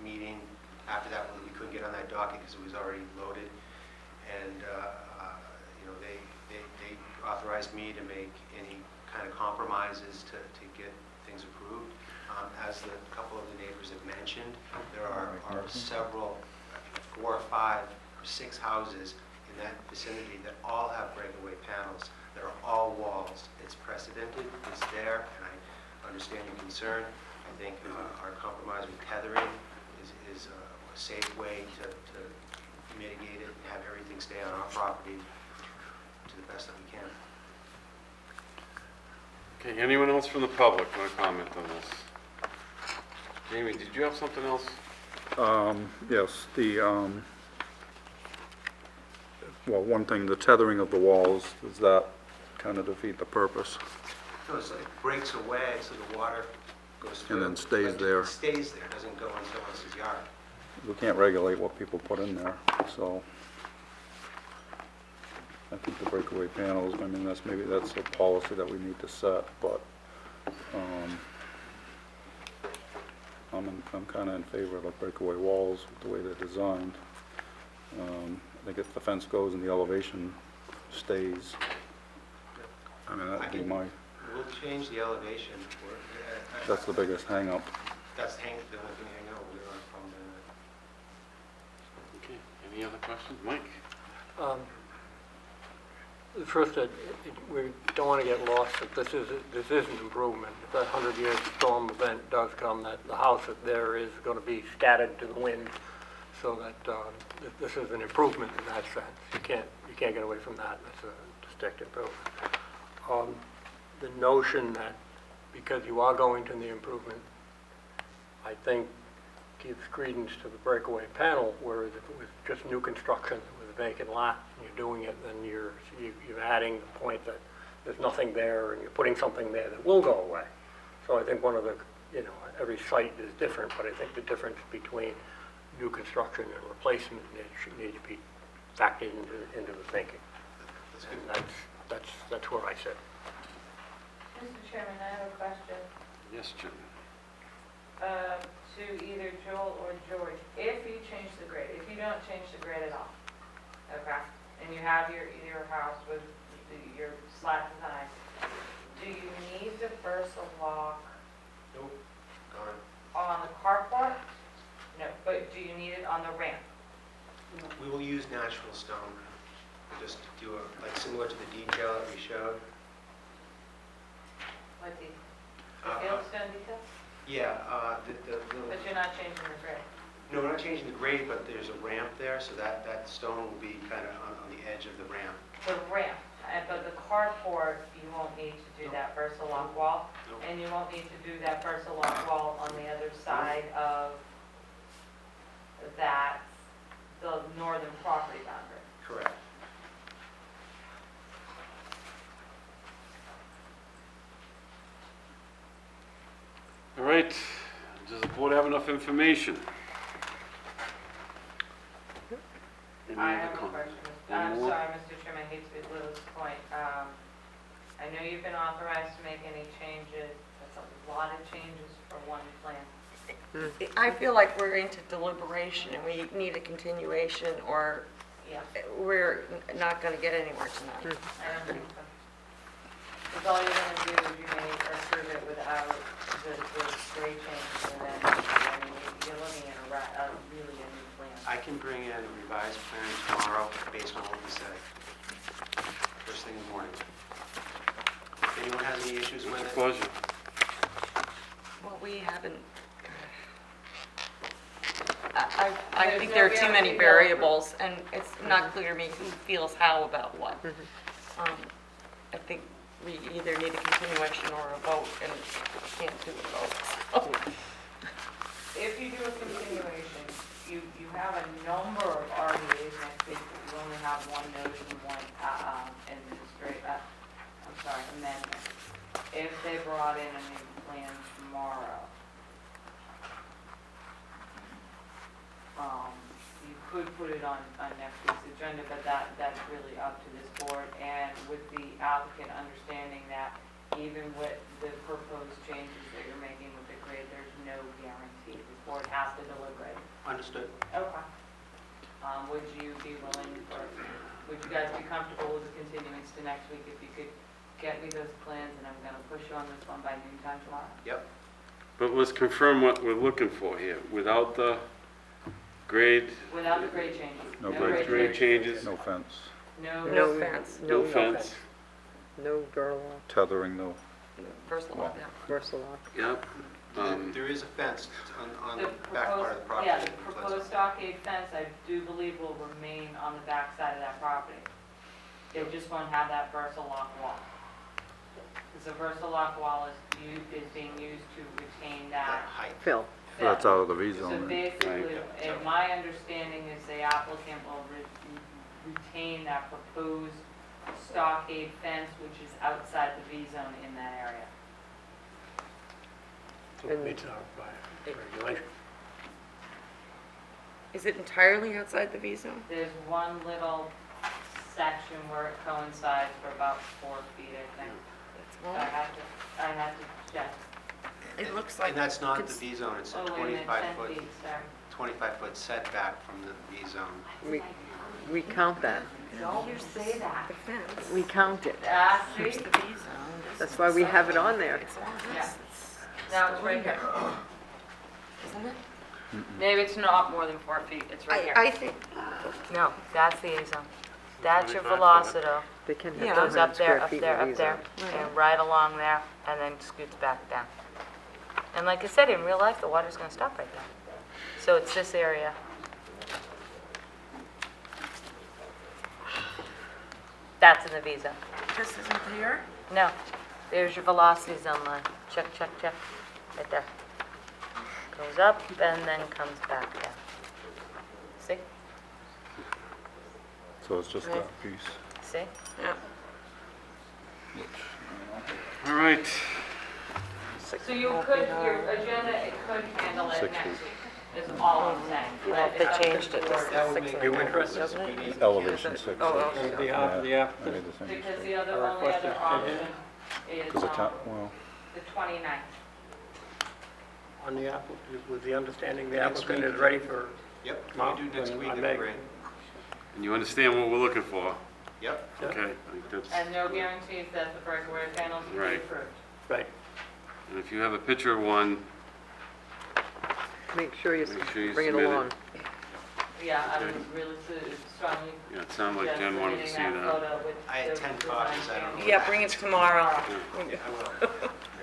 meeting after that where we couldn't get on that docket because it was already loaded. And, you know, they authorized me to make any kind of compromises to get things approved. As a couple of the neighbors have mentioned, there are several, 4 or 5 or 6 houses in that vicinity that all have breakaway panels. They're all walls. It's precedented, it's there, and I understand your concern. I think our compromise with tethering is a safe way to mitigate it and have everything stay on our property to the best that we can. Okay, anyone else from the public want to comment on this? Jamie, did you have something else? Yes, well, one thing, the tethering of the walls, does that kind of defeat the purpose? So it's like it breaks away, so the water goes through. And then stays Like, there. It stays there, doesn't go into someone else's yard. We can't regulate what people put in there, so I think the breakaway panels, I mean, maybe that's a policy that we need to set, but I'm kind of in favor of the breakaway walls, the way they're designed. I think if the fence goes and the elevation stays, I mean, that'd be my, We'll change the elevation. that's the biggest hang-up. That's the only thing I know. We're on from the... Okay, any other questions? Mike? First, we don't want to get lost that this is an improvement. If that 100-year storm event does come, that the house that there is going to be scattered to the wind, so that this is an improvement in that sense. You can't get away from that. That's a distinct improvement. The notion that because you are going to the improvement, I think gives credence to the breakaway panel, whereas if it was just new construction with a vacant lot, and you're doing it, then you're adding the point that there's nothing there, and you're putting something there that will go away. So I think one of the, you know, every site is different, but I think the difference between new construction and replacement needs to be factored into the thinking. And that's where I sit. Mr. Chairman, I have a question Yes, Jim. to either Joel or George. If you change the grade, if you don't change the grade at all, okay, and you have your house with your slat design, do you need the Versa walk Nope, gone. on the carport? No, but do you need it on the ramp? We will use natural stone. We'll just do like similar to the detail that we showed. What the Uh, fieldstone detail? Yeah, the little... But you're not changing the grade? No, we're not changing the grade, but there's a ramp there, so that stone will be kind of on the edge of the ramp. The ramp, but the carport, you won't need to do that Versa lock wall, Nope. and you won't need to do that Versa lock wall on the other side of that, the northern property boundary. Correct. All right, does the board have enough information? Any I other have a comment? question. I'm Anyone? sorry, Mr. Chairman, I hate to belittle this point. I know you've been authorized to make any changes, that's a lot of changes for one plan. I feel like we're into deliberation and we need a continuation or Yeah. we're not going to get anywhere tonight. I don't think so. Because all you're gonna do is you may approve it without the grade changes, and then, I mean, you're looking at really a new plan. I can bring in a revised plan tomorrow based on what we said. First thing in the morning. If anyone has any issues with it, Pleasure. Well, we haven't, I think there are too many variables and it's not clear to me who feels how about what. I think we either need a continuation or a vote and we can't do a vote. If you do a continuation, you have a number of RDAs next week, but you only have one notice and one, amendment. If they brought in a new plan tomorrow, you could put it on next week's agenda, but that's really up to this board. And with the applicant understanding that even with the proposed changes that you're making with the grade, there's no guarantee. This board has to deliberate. understood. Okay. Would you be willing, or would you guys be comfortable with the continuance to next week if you could get me those plans, and I'm gonna push you on this one by noontime tomorrow? Yep. But let's confirm what we're looking for here, without the grade, Without the grade changes. No grade changes, No fence, No fence. no fence. No Verloc, tethering, no. Versalock, yeah. Versalock. Yep. There is a fence on The the back part of the property. Yeah, the proposed stockade fence, I do believe will remain on the back side of that property. They just won't have that Versalock wall. Because the Versalock wall is being used to retain That that. height. Phil. That's out of the V So zone. basically, and my understanding is the applicant will retain that proposed stockade fence, which is outside the V zone in that area. Meets our regulation. Is it entirely outside the V zone? There's one little section where it coincides for about 4 feet, I think. It's I had to check. It looks like. And that's not the it's- V zone, it's a Oh, wait a minute, 10 25-foot, feet, sorry. 25-foot setback from the V zone. We count that. Don't say that. The fence. We count it. See? Here's the V zone. This That's is why the we have it side. on there. It's all Yeah. this. Now it's right here. Isn't it? Maybe it's not more than 4 feet, it's right here. I think, No, that's the A zone. That's your 25 foot. velocito. They can Yeah. have Goes 200 up there, square up feet there, in up the there, V-zone. and right along there, and then scoots back down. And like I said, in real life, the water's gonna stop right there. So it's this area. That's in the V zone. this isn't here? No, there's your velocity zone line. Check, check, check, right there. Goes up and then comes back down. See? So it's just that piece. See? Yeah. All right. So you could, your agenda, it could handle it 6 next feet. week, is all I'm saying. Well, But they it's up to changed the it. board. This is 6 You interested? doesn't it? Elevation 6. Oh, On behalf of the I applicant, made the same Because mistake. the other, Or only other requested option is Because the town, well, the 29th. on the applicant, with the understanding the Next applicant week. is ready for Yep, tomorrow. we do next then week I if may- we're in. And you understand what we're looking for? Yep. Yeah. Okay, I think that's, And no guarantees that the breakaway panels will be Right. approved. Right. and if you have a picture of one, Make sure you Make sure you bring it submit it. along. Yeah, I Okay. would really strongly yeah, it sounded like Jen wanted to see submitting that. photo with I had the 10 design copies, I don't know. changes. Yeah, bring it tomorrow. Yeah, I will.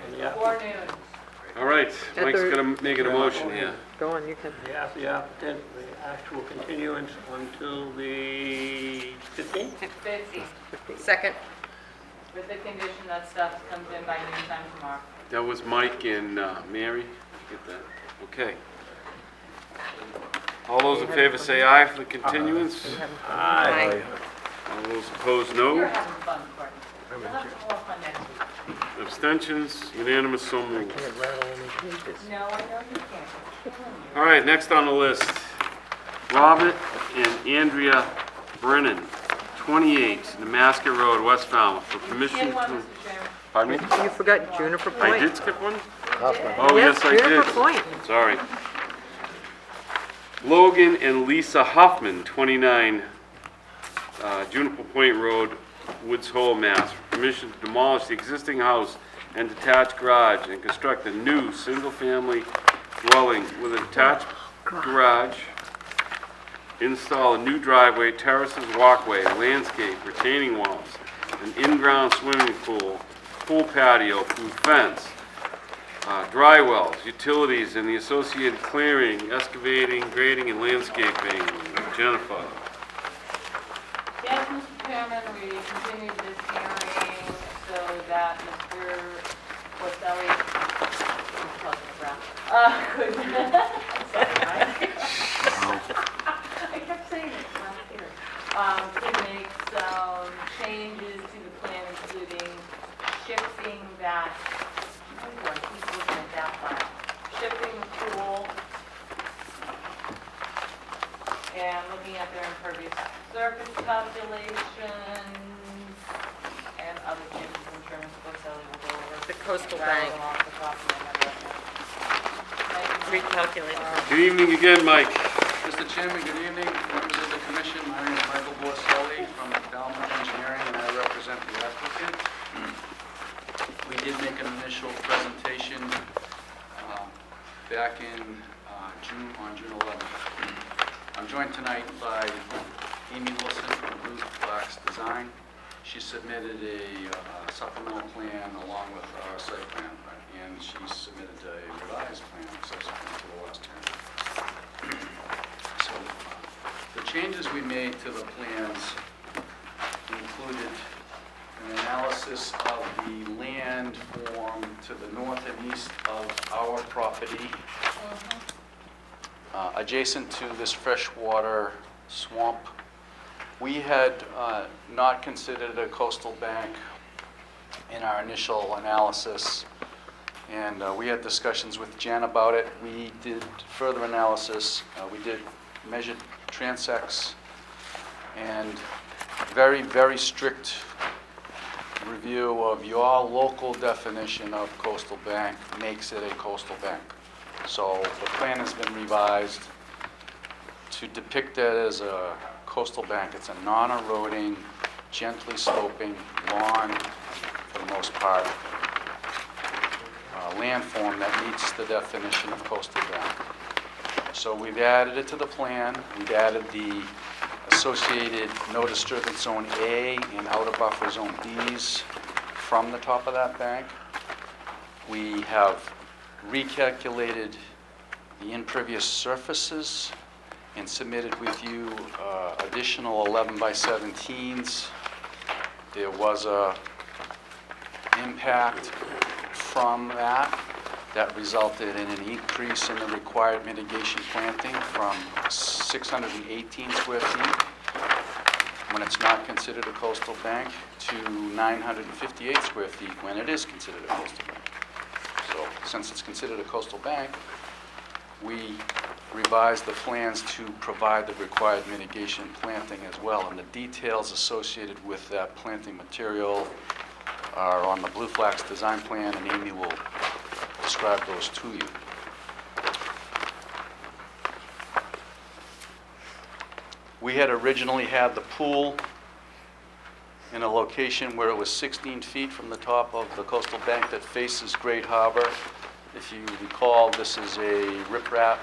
On the app- Before noon. All right, At Mike's the- gonna make an motion here. Go on, you can. behalf of the applicant, the actual continuance until the 15th? 50, Second. with the condition that stuff comes in by noontime tomorrow. That was Mike and Mary. Get that? Okay. All those in favor say aye for the continuance. Aye. All those opposed, You're no. having fun, Courtney. You'll have more fun next week. Abstentions, unanimous, so moved. Can't rattle any pages. No, I know you can't. I'm killing you. All right, next on the list, Robert and Andrea Brennan, 28, Nemaska Road, West Falmouth, for permission to... Pardon me? You forgot Juniper Point. I did skip one? Hoffman. Oh, yes, I Juniper did. Point. Sorry. Logan and Lisa Hoffman, 29 Juniper Point Road, Woods Hole, Mass. For permission to demolish the existing house and detached garage and construct a new single-family dwelling with a detached garage, install a new driveway, terraces, walkway, landscape, retaining walls, an in-ground swimming pool, pool patio, food fence, dry wells, utilities, and the associated clearing, excavating, grading, and landscaping. Jennifer. Yes, Mr. Chairman, we continued this hearing so that Mr. Porcelli could, I kept saying it last year, could make some changes to the plan, including shifting that, I keep looking at that file, shifting the pool and looking at their impervious surface calculations and other changes I'm sure Ms. Bocelli will go over. The coastal Rattle bank. them off the top of my head right now. Thank you, Mike. Recalculated. Good evening again, Mike. Mr. Chairman, good evening, members of the commission. My name is Michael Borselli from Falmouth Engineering, and I represent the applicant. We did make an initial presentation back in on June 11th. I'm joined tonight by Amy Wilson from Blue Flax Design. She submitted a supplemental plan along with our site plan, and she submitted a revised plan subsequent to the last hearing. So the changes we made to the plans included an analysis of the land form to the north and east of our property, adjacent to this freshwater swamp. We had not considered a coastal bank in our initial analysis, and we had discussions with Jen about it. We did further analysis. We did measured transects, and very, very strict review of your local definition of coastal bank makes it a coastal bank. So the plan has been revised to depict it as a coastal bank. It's a non-eroding, gently sloping lawn, for the most part, landform that meets the definition of coastal bank. So we've added it to the plan. We've added the associated no disturbance zone A and outer buffer zone Bs from the top of that bank. We have recalculated the impervious surfaces and submitted with you additional 11 by 17s. There was a impact from that resulted in an increase in the required mitigation planting from 618 square feet when it's not considered a coastal bank to 958 square feet when it is considered a coastal bank. So since it's considered a coastal bank, we revised the plans to provide the required mitigation planting as well, and the details associated with that planting material are on the Blue Flax design plan, and Amy will describe those to you. We had originally had the pool in a location where it was 16 feet from the top of the coastal bank that faces Great Harbor. If you recall, this is a riprap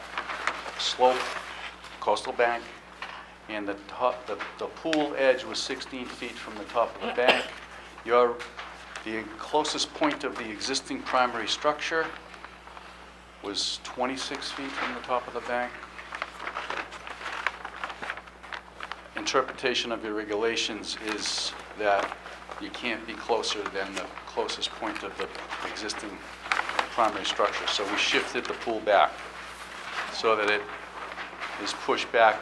slope coastal bank, and the pool edge was 16 feet from the top of the bank. The closest point of the existing primary structure was 26 feet from the top of the bank. Interpretation of your regulations is that you can't be closer than the closest point of the existing primary structure. So we shifted the pool back so that it is pushed back.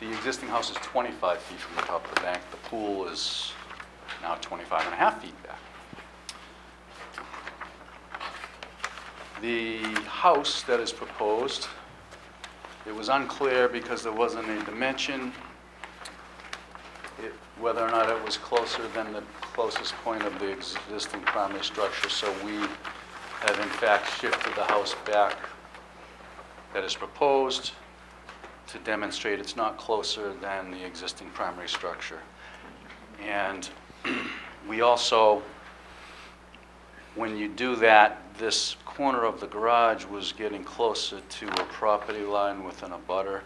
The existing house is 25 feet from the top of the bank. The pool is now 25 and a half feet back. The house that is proposed, it was unclear because there wasn't a dimension whether or not it was closer than the closest point of the existing primary structure. So we have in fact shifted the house back that is proposed to demonstrate it's not closer than the existing primary structure. And we also, when you do that, this corner of the garage was getting closer to a property line with an abutter.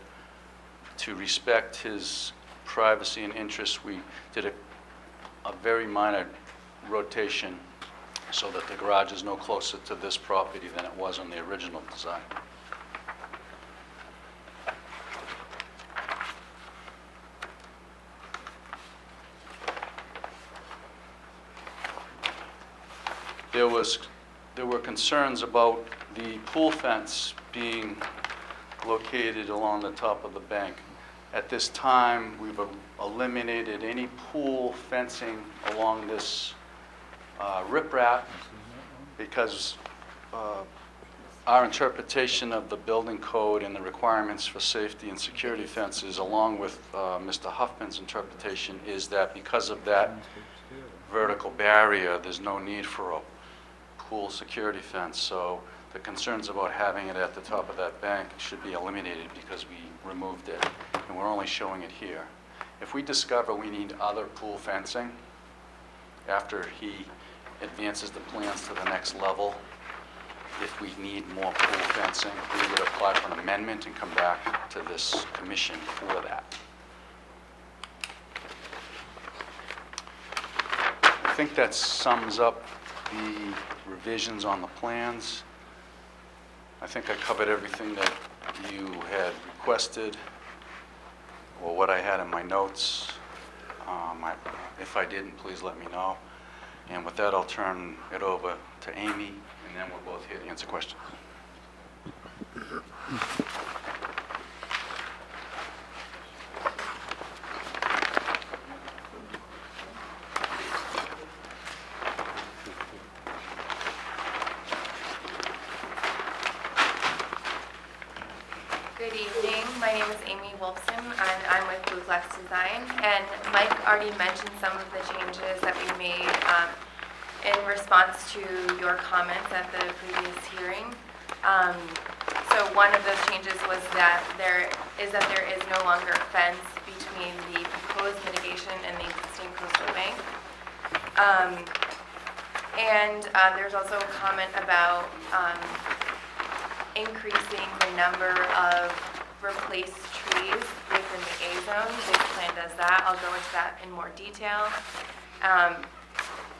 To respect his privacy and interests, we did a very minor rotation so that the garage is no closer to this property than it was on the original design. There were concerns about the pool fence being located along the top of the bank. At this time, we've eliminated any pool fencing along this riprap because our interpretation of the building code and the requirements for safety and security fences, along with Mr. Huffman's interpretation, is that because of that vertical barrier, there's no need for a pool security fence. So the concerns about having it at the top of that bank should be eliminated because we removed it, and we're only showing it here. If we discover we need other pool fencing after he advances the plans to the next level, if we need more pool fencing, we would apply for an amendment and come back to this commission for that. I think that sums up the revisions on the plans. I think I covered everything that you had requested or what I had in my notes. If I didn't, please let me know. And with that, I'll turn it over to Amy, and then we're both here to answer questions. Good evening. My name is Amy Wolfson, and I'm with Blue Glass Design. And Mike already mentioned some of the changes that we made in response to your comments at the previous hearing. So one of those changes was that there is no longer a fence between the proposed mitigation and the existing coastal bank. There's also a comment about increasing the number of replaced trees within the A zone. This plan does that. I'll go into that in more detail.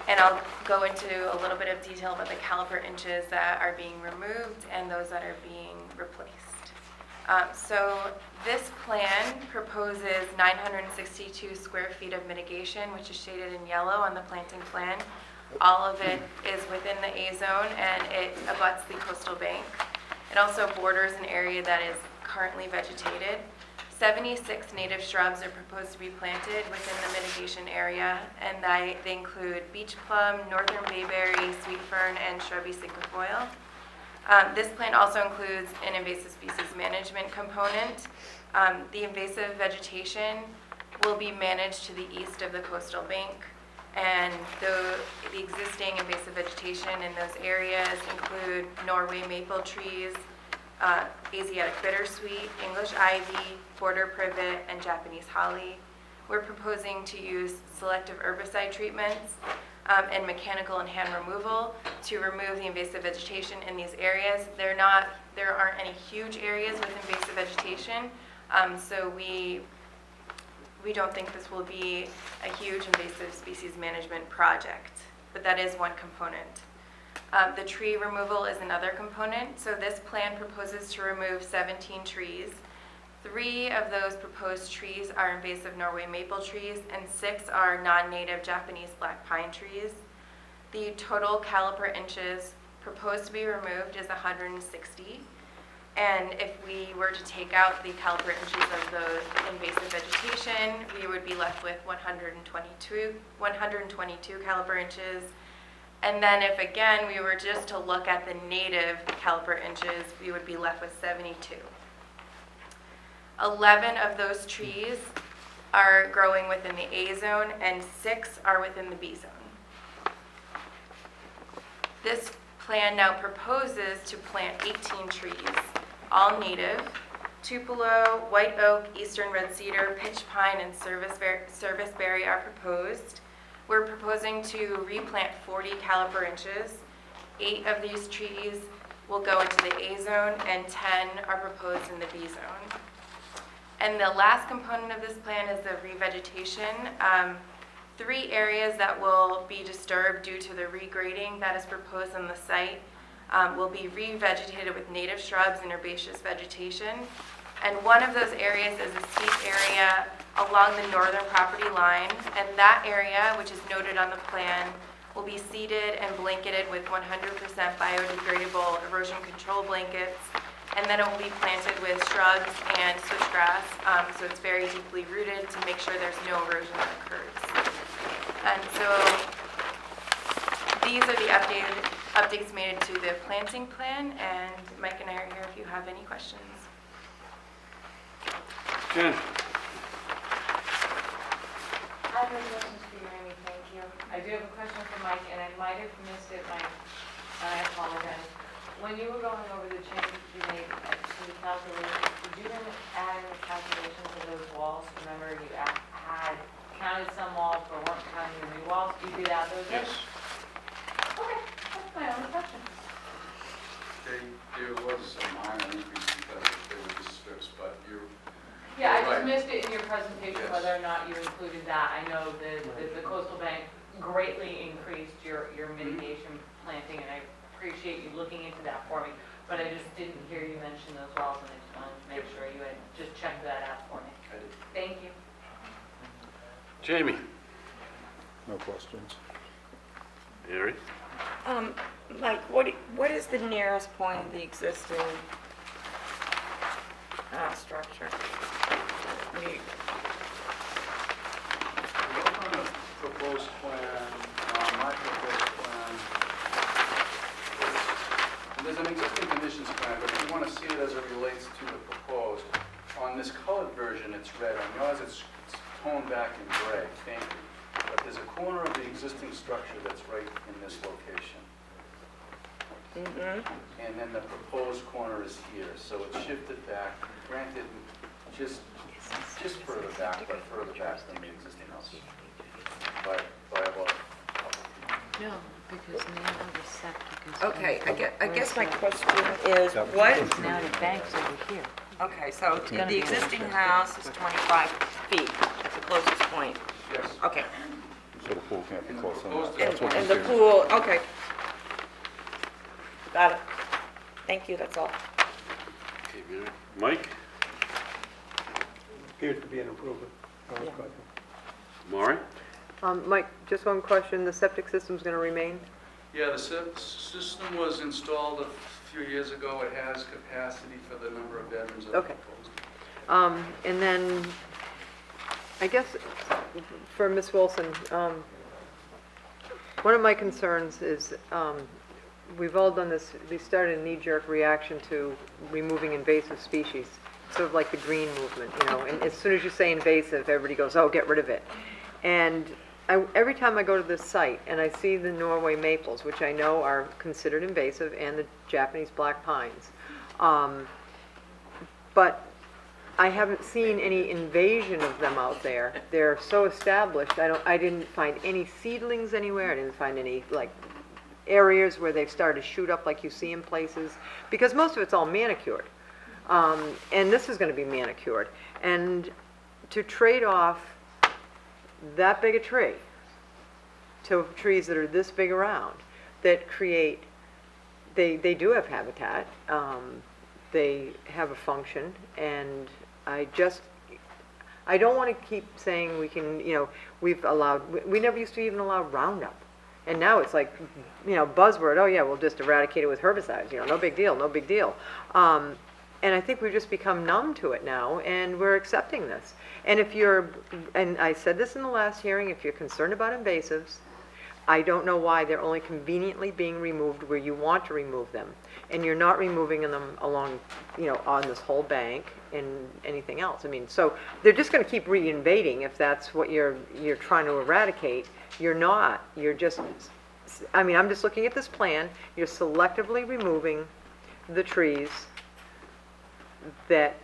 And I'll go into a little bit of detail about the caliper inches that are being removed and those that are being replaced. So this plan proposes 962 square feet of mitigation, which is shaded in yellow on the planting plan. All of it is within the A zone and it abuts the coastal bank. It also borders an area that is currently vegetated. 76 native shrubs are proposed to be planted within the mitigation area, and they include beach plum, northern bayberry, sweet fern, and shrubby cinquefoil. This plan also includes an invasive species management component. The invasive vegetation will be managed to the east of the coastal bank, and the existing invasive vegetation in those areas include Norway maple trees, Asiatic bittersweet, English ivy, border privet, and Japanese holly. We're proposing to use selective herbicide treatments and mechanical and hand removal to remove the invasive vegetation in these areas. There aren't any huge areas with invasive vegetation, so we don't think this will be a huge invasive species management project, but that is one component. The tree removal is another component. So this plan proposes to remove 17 trees. 3 of those proposed trees are invasive Norway maple trees, and 6 are non-native Japanese black pine trees. The total caliper inches proposed to be removed is 160. And if we were to take out the caliper inches of the invasive vegetation, we would be left with 122 caliper inches. And then if, again, we were just to look at the native caliper inches, we would be left with 72. 11 of those trees are growing within the A zone and 6 are within the B zone. This plan now proposes to plant 18 trees, all native. Tupelo, white oak, eastern red cedar, pitch pine, and serviceberry are proposed. We're proposing to replant 40 caliper inches. 8 of these trees will go into the A zone and 10 are proposed in the B zone. And the last component of this plan is the revegetation. 3 areas that will be disturbed due to the regrading that is proposed on the site will be revegetated with native shrubs and herbaceous vegetation. And one of those areas is a steep area along the northern property line. And that area, which is noted on the plan, will be seeded and blanketed with 100% biodegradable erosion control blankets. And then it will be planted with shrubs and switchgrass, so it's very deeply rooted to make sure there's no erosion that occurs. And so these are the updates made to the planting plan, and Mike and I are here if you have any questions. Jen? I have no questions for you, Amy, thank you. I do have a question for Mike, and I might have missed it, Mike, and I apologize. When you were going over the changes you made to the calculations, did you then add in the calculations of those walls? Remember, you had counted some walls, but weren't counting the new walls. You did add those in? Yes. Okay, that's my only question. There was a minor increase because there were just strips, but you're... Yeah, I just right. missed it in your presentation, Yes. whether or not you included that. I know that the coastal bank greatly increased your mitigation planting, and I appreciate you looking into that for me, but I just didn't hear you mention those walls, and I just wanted to make sure you had just checked that out for me. I did. Thank you. Jamie? No questions. Mary? Mike, what is the nearest point of the existing structure? Look on the proposed plan, my proposed plan, there's an existing conditions plan, but if you want to see it as it relates to the proposed, on this colored version, it's red. On yours, it's toned back in gray, faintly. But there's a corner of the existing structure that's right in this location. And then the proposed corner is here, so it's shifted back, granted, just further back, but further back than the existing house. By about... No, because now the septic is... Okay, I guess my question is, what... Now the bank's over here. Okay, so gonna the be existing over. house is 25 feet at the closest point. Yes. Okay. So the pool can't be close enough. And That's what and he's the saying. pool, okay. Got it. Thank you, that's all. Okay, Mary. Mike? Appears to be an improvement. Maury? Mike, just one question, the septic system's going to remain? Yeah, the system was installed a few years ago. It has capacity for the number of bedrooms that are Okay. proposed. And then, I guess, for Ms. Wilson, one of my concerns is, we've all done this, we started a knee-jerk reaction to removing invasive species, sort of like the green movement, you know, and as soon as you say invasive, everybody goes, oh, get rid of it. And every time I go to this site and I see the Norway maples, which I know are considered invasive, and the Japanese black pines, but I haven't seen any invasion of them out there. They're so established. I didn't find any seedlings anywhere. I didn't find any like areas where they've started to shoot up like you see in places, because most of it's all manicured. And this is going to be manicured. And to trade off that big a tree to trees that are this big around, that create, they do have habitat, they have a function, and I don't want to keep saying we can, you know, we never used to even allow Roundup. And now it's like, you know, buzzword, oh yeah, we'll just eradicate it with herbicides, you know, no big deal, no big deal. And I think we've just become numb to it now, and we're accepting this. And if you're, and I said this in the last hearing, if you're concerned about invasives, I don't know why they're only conveniently being removed where you want to remove them. And you're not removing them along, on this whole bank and anything else. I mean, so they're just gonna keep reinvading if that's what you're trying to eradicate. You're not, you're just, I'm just looking at this plan, you're selectively removing the trees that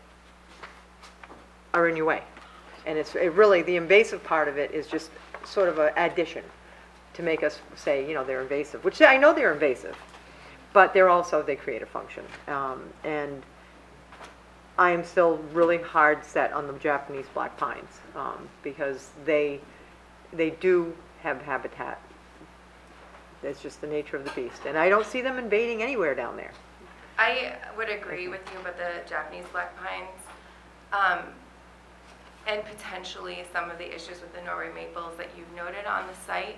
are in your way. And it really, the invasive part of it is just sort of an addition to make us say, they're invasive, which I know they're invasive, but they create a function. And I am still really hard set on the Japanese black pines, because they do have habitat. It's just the nature of the beast. And I don't see them invading anywhere down there. I would agree with you about the Japanese black pines, and potentially some of the issues with the Norway maples that you've noted on the site.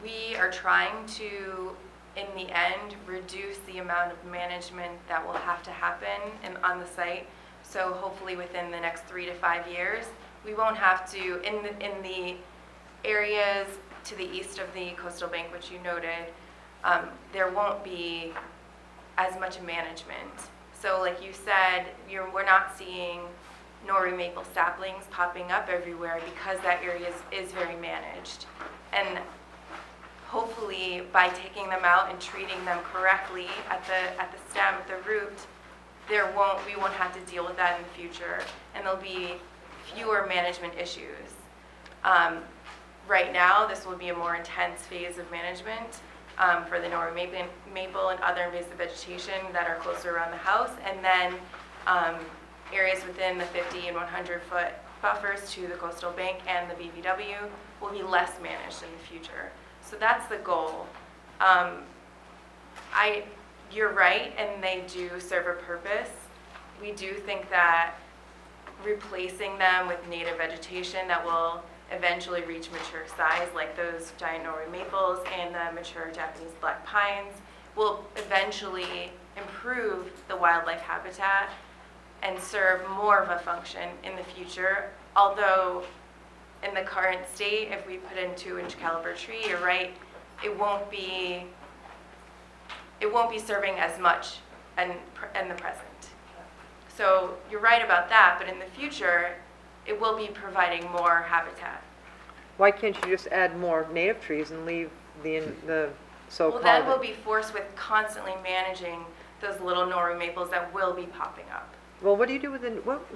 We are trying to, in the end, reduce the amount of management that will have to happen on the site. So hopefully within the next 3 to 5 years, we won't have to, in the areas to the east of the coastal bank, which you noted, there won't be as much management. So like you said, we're not seeing Norway maple saplings popping up everywhere because that area is very managed. And hopefully by taking them out and treating them correctly at the stem, at the root, we won't have to deal with that in the future, and there'll be fewer management issues. Right now, this will be a more intense phase of management for the Norway maple and other invasive vegetation that are closer around the house, and then areas within the 50 and 100 foot buffers to the coastal bank and the BVW will be less managed in the future. So that's the goal. You're right, and they do serve a purpose. We do think that replacing them with native vegetation that will eventually reach mature size, like those giant Norway maples and the mature Japanese black pines, will eventually improve the wildlife habitat and serve more of a function in the future. Although in the current state, if we put in 2-inch caliber tree, you're right, it won't be serving as much in the present. So you're right about that, but in the future, it will be providing more habitat. Why can't you just add more native trees and leave the so-called... Well, then we'll be forced with constantly managing those little Norway maples that will be popping up. Well, what do you do with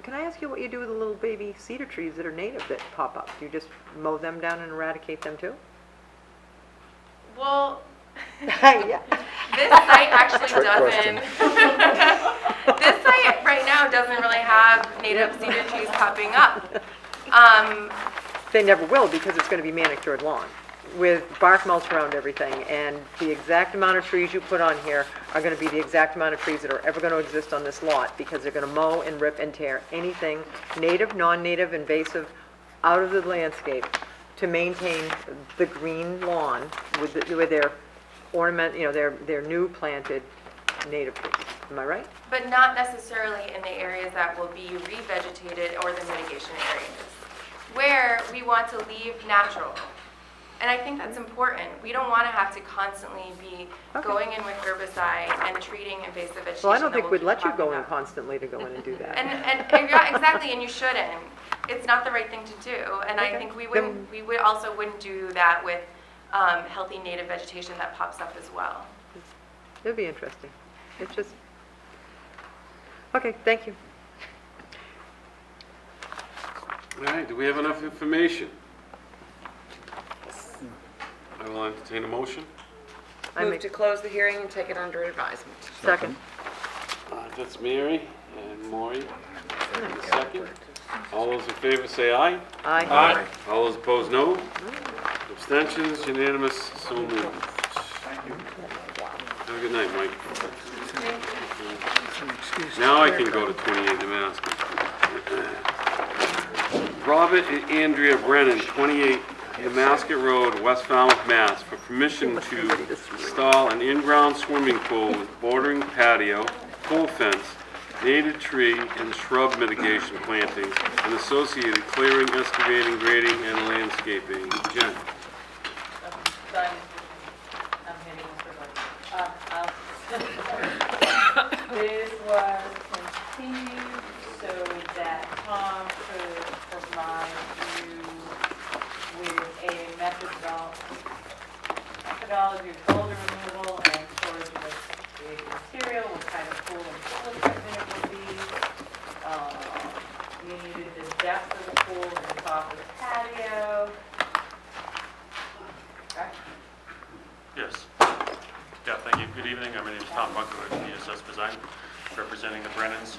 can I ask you what you do with the little baby cedar trees that are native that pop up? Do you just mow them down and eradicate them too? Well, Yeah. this site actually Trick doesn't. This site right now doesn't really have native cedar trees popping up. They never will, because it's going to be manicured lawn with bark mulch around everything, and the exact amount of trees you put on here are going to be the exact amount of trees that are ever going to exist on this lot, because they're going to mow and rip and tear anything native, non-native, invasive out of the landscape to maintain the green lawn with their ornament, their new planted native trees. Am I right? But not necessarily in the areas that will be revegetated or the mitigation areas, where we want to leave natural. And I think that's important. We don't want to have to constantly be going in with herbicide and treating invasive vegetation. Well, I don't that think will we'd keep let you popping go in up. constantly to go in and do that. And yeah, exactly, and you shouldn't. It's not the right thing to do. And I think we also wouldn't do that with healthy native vegetation that pops up as well. It'd be interesting. It's just, okay, thank you. All right, do we have enough information? I will entertain a motion. Move to close the hearing and take it under advisement. Second. That's Mary and Maury. Second. All those in favor say aye. Aye. Aye. All those opposed, no. Abstentions, unanimous, so moved. Have a good night, Mike. Now I can go to 28 Damascus. Robert and Andrea Brennan, 28 Damascus Road, West Falmouth, Mass, for permission to install an in-ground swimming pool with bordering patio, full fence, native tree and shrub mitigation plantings, and associated clearing, excavating, grading, and landscaping. Jen? The was continued so that Tom could provide you with a methodology of boulder removal and storage of the material, what kind of pool and pool equipment it will be. You needed the depth of the pool to the top of the patio. Okay. Yes. Yeah, thank you. Good evening. My name is Tom Bunker with ESS Design, representing the Brennans.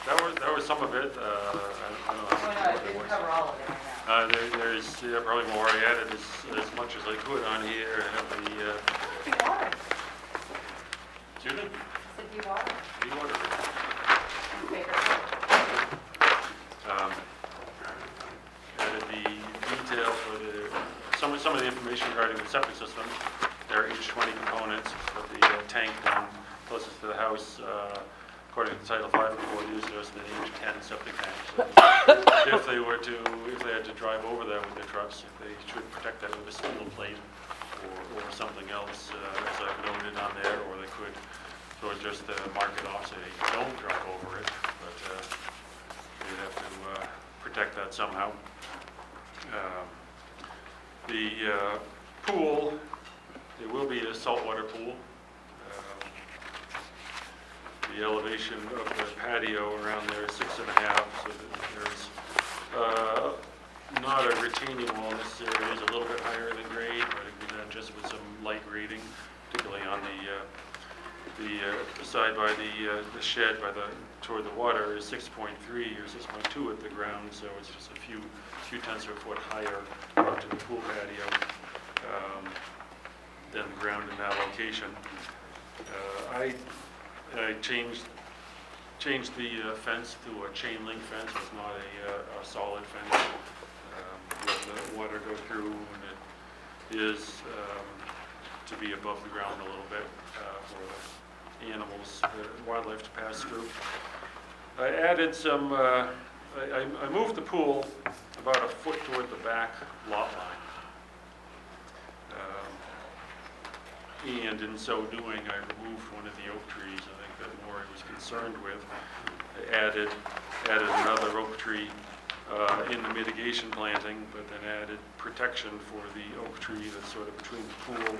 That was some of it. I don't know how much I more there didn't was. cover all of it right now. There's probably more. I added as much as I could on here. I have the, Dewater. excuse me? I said dewater. Dewater. Added the detail for some of the information regarding the septic system. There are each 20 components of the tank down closest to the house. According to Title V, before use, there's an each 10 septic tanks. So if they had to drive over that with their trucks, they should protect that with a steel plate or something else, as I've noted on there, or they could sort of just mark it off so they don't drive over it, but they'd have to protect that somehow. The pool, there will be a saltwater pool. The elevation of the patio around there is 6.5, so that there's not a retaining wall necessarily. It's a little bit higher than grade, but it can be done just with some light grading, particularly on the side by the shed toward the water is 6.3 or 6.2 at the ground, so it's just a few tenths of a foot higher up to the pool patio than the ground in that location. I changed the fence to a chain link fence. It's not a solid fence. Let the water go through, and it is to be above the ground a little bit for the animals, the wildlife to pass through. I added some, I moved the pool about a foot toward the back lot line. And in so doing, I removed one of the oak trees, I think that Lori was concerned with. I added another oak tree in the mitigation planting, but then added protection for the oak tree that's sort of between the pool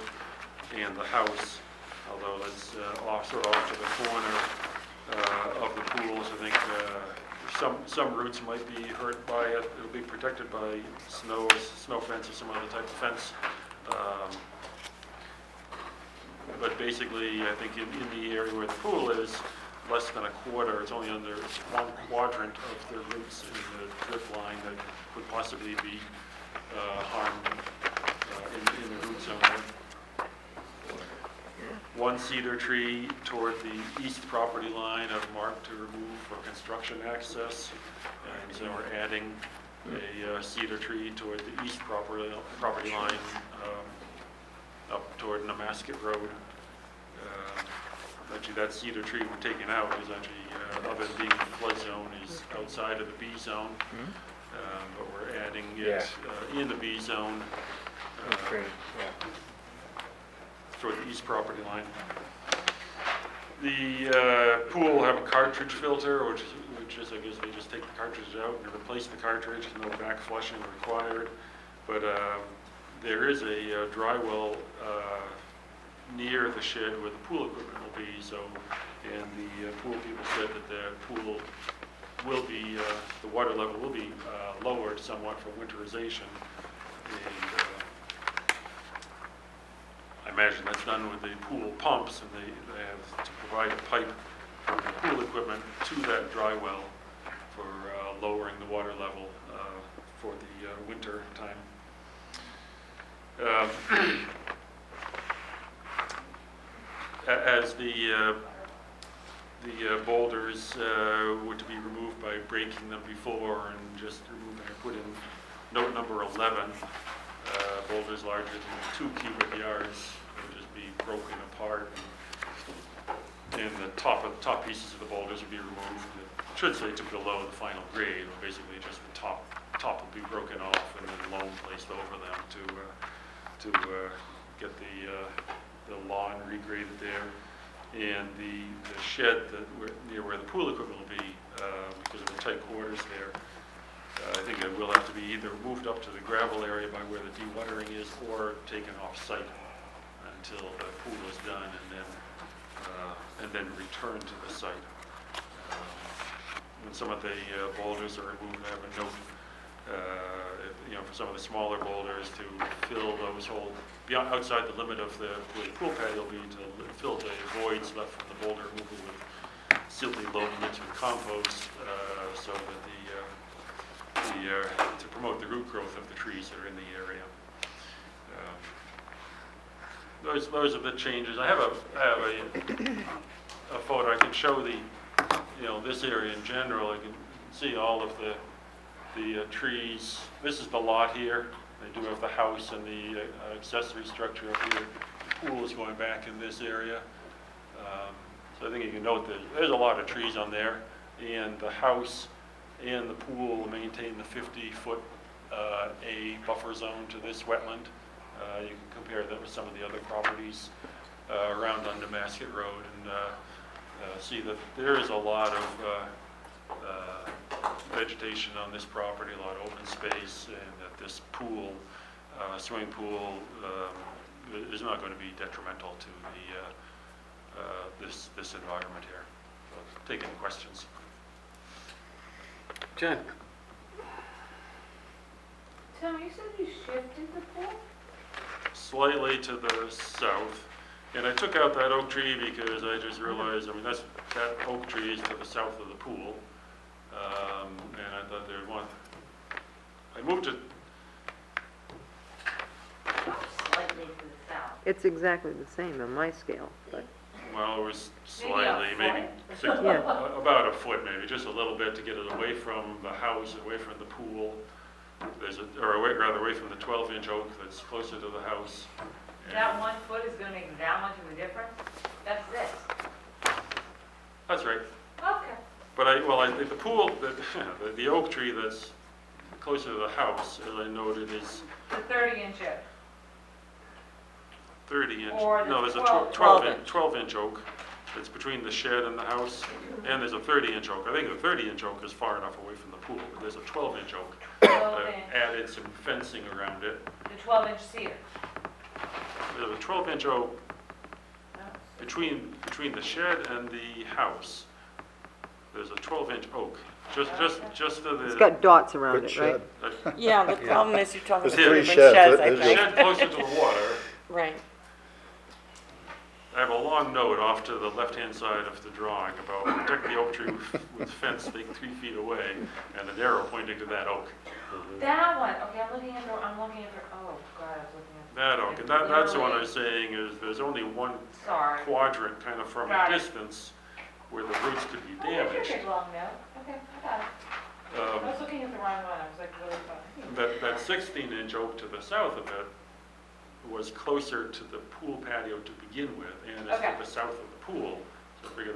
and the house, although that's sort of off to the corner of the pool. So I think some roots might be hurt by it. It'll be protected by snow fence or some other type of fence. But basically, I think in the area where the pool is, less than a quarter, it's only under one quadrant of the roots in the drip line that could possibly be harmed in the root zone. One cedar tree toward the east property line I've marked to remove for construction access, and so we're adding a cedar tree toward the east property line up toward Nemasket Road. Actually, that cedar tree we're taking out is actually, of it being in the flood zone, is outside of the B zone. But we're adding it in the B zone toward the east property line. The pool will have a cartridge filter, which is, I guess, they just take the cartridge out and replace the cartridge. No back flushing required. But there is a dry well near the shed where the pool equipment will be. So, and the pool people said that the pool will be, the water level will be lowered somewhat for winterization. And I imagine that's done with the pool pumps, and they have to provide a pipe from the pool equipment to that dry well for lowering the water level for the winter time. As the boulders were to be removed by breaking them before and just removing, I put in note number 11, boulders larger than 2 cubic yards would just be broken apart, and the top pieces of the boulders would be removed. It should say to below the final grade, or basically just the top will be broken off and then loam placed over them to get the the lawn regraded there. And the shed near where the pool equipment will be, because of the tight quarters there, I think it will have to be either moved up to the gravel area by where the dewatering is, or taken off-site until the pool is done, and then returned to the site. When some of the boulders are removed, I have a note, for some of the smaller boulders to fill those holes, beyond, outside the limit of where the pool patio will be, to fill the voids left from the boulder removal with silty loam into compost, so that to promote the root growth of the trees that are in the area. Those are the changes. I have a photo. I can show this area in general. I can see all of the trees. This is the lot here. They do have the house and the accessory structure up here. The pool is going back in this area. So I think you can note that there's a lot of trees on there, and the house and the pool will maintain the 50-foot A buffer zone to this wetland. You can compare that with some of the other properties around on Damascus Road, and see that there is a lot of vegetation on this property, a lot of open space, and that this pool, swimming pool, is not going to be detrimental to this environment here. So, take any questions. Jen? Tom, you said you shifted the pool? Slightly to the south. And I took out that oak tree because I just realized, that oak tree is to the south of the pool. And I thought there'd one. I moved it. Slightly to the south. It's exactly the same on my scale, but. Well, it was slightly, maybe Yeah. about a foot, maybe, just a little bit to get it away from the house, away from the pool. Away from the 12-inch oak that's closer to the house. That 1 foot is going to make that much of a difference? That's this. That's right. Okay. But I think the pool, the oak tree that's closer to the house, as I noted, is The 30-inch oak. 30-inch. Or the No, there's a 12-inch oak that's between the shed and the house, and there's a 30-inch oak. I think the 30-inch oak is far enough away from the pool, but there's a 12-inch oak. 12-inch. Added some fencing around it. The 12-inch cedar. There's a 12-inch oak between the shed and the house. There's a 12-inch oak, just to the. It's got dots around Good it, right? shed. Yeah, the problem is you're talking about There's two three different sheds, sheds. I The think. shed closer to the water. Right. I have a long note off to the left-hand side of the drawing about protect the oak tree with fence 3 feet away, and an arrow pointing to that oak. That one. Okay, I'm looking at oh, God, I was looking at. That oak, and that's the one I was saying is there's only one Sorry. quadrant kind of from Got a it. distance where the roots could be Oh, that's damaged. your big long note. Okay, I got it. I was looking at the wrong one. I was like, really funny. That 16-inch oak to the south of it was closer to the pool patio to begin with, and it's Okay. to the south of the pool. So I figure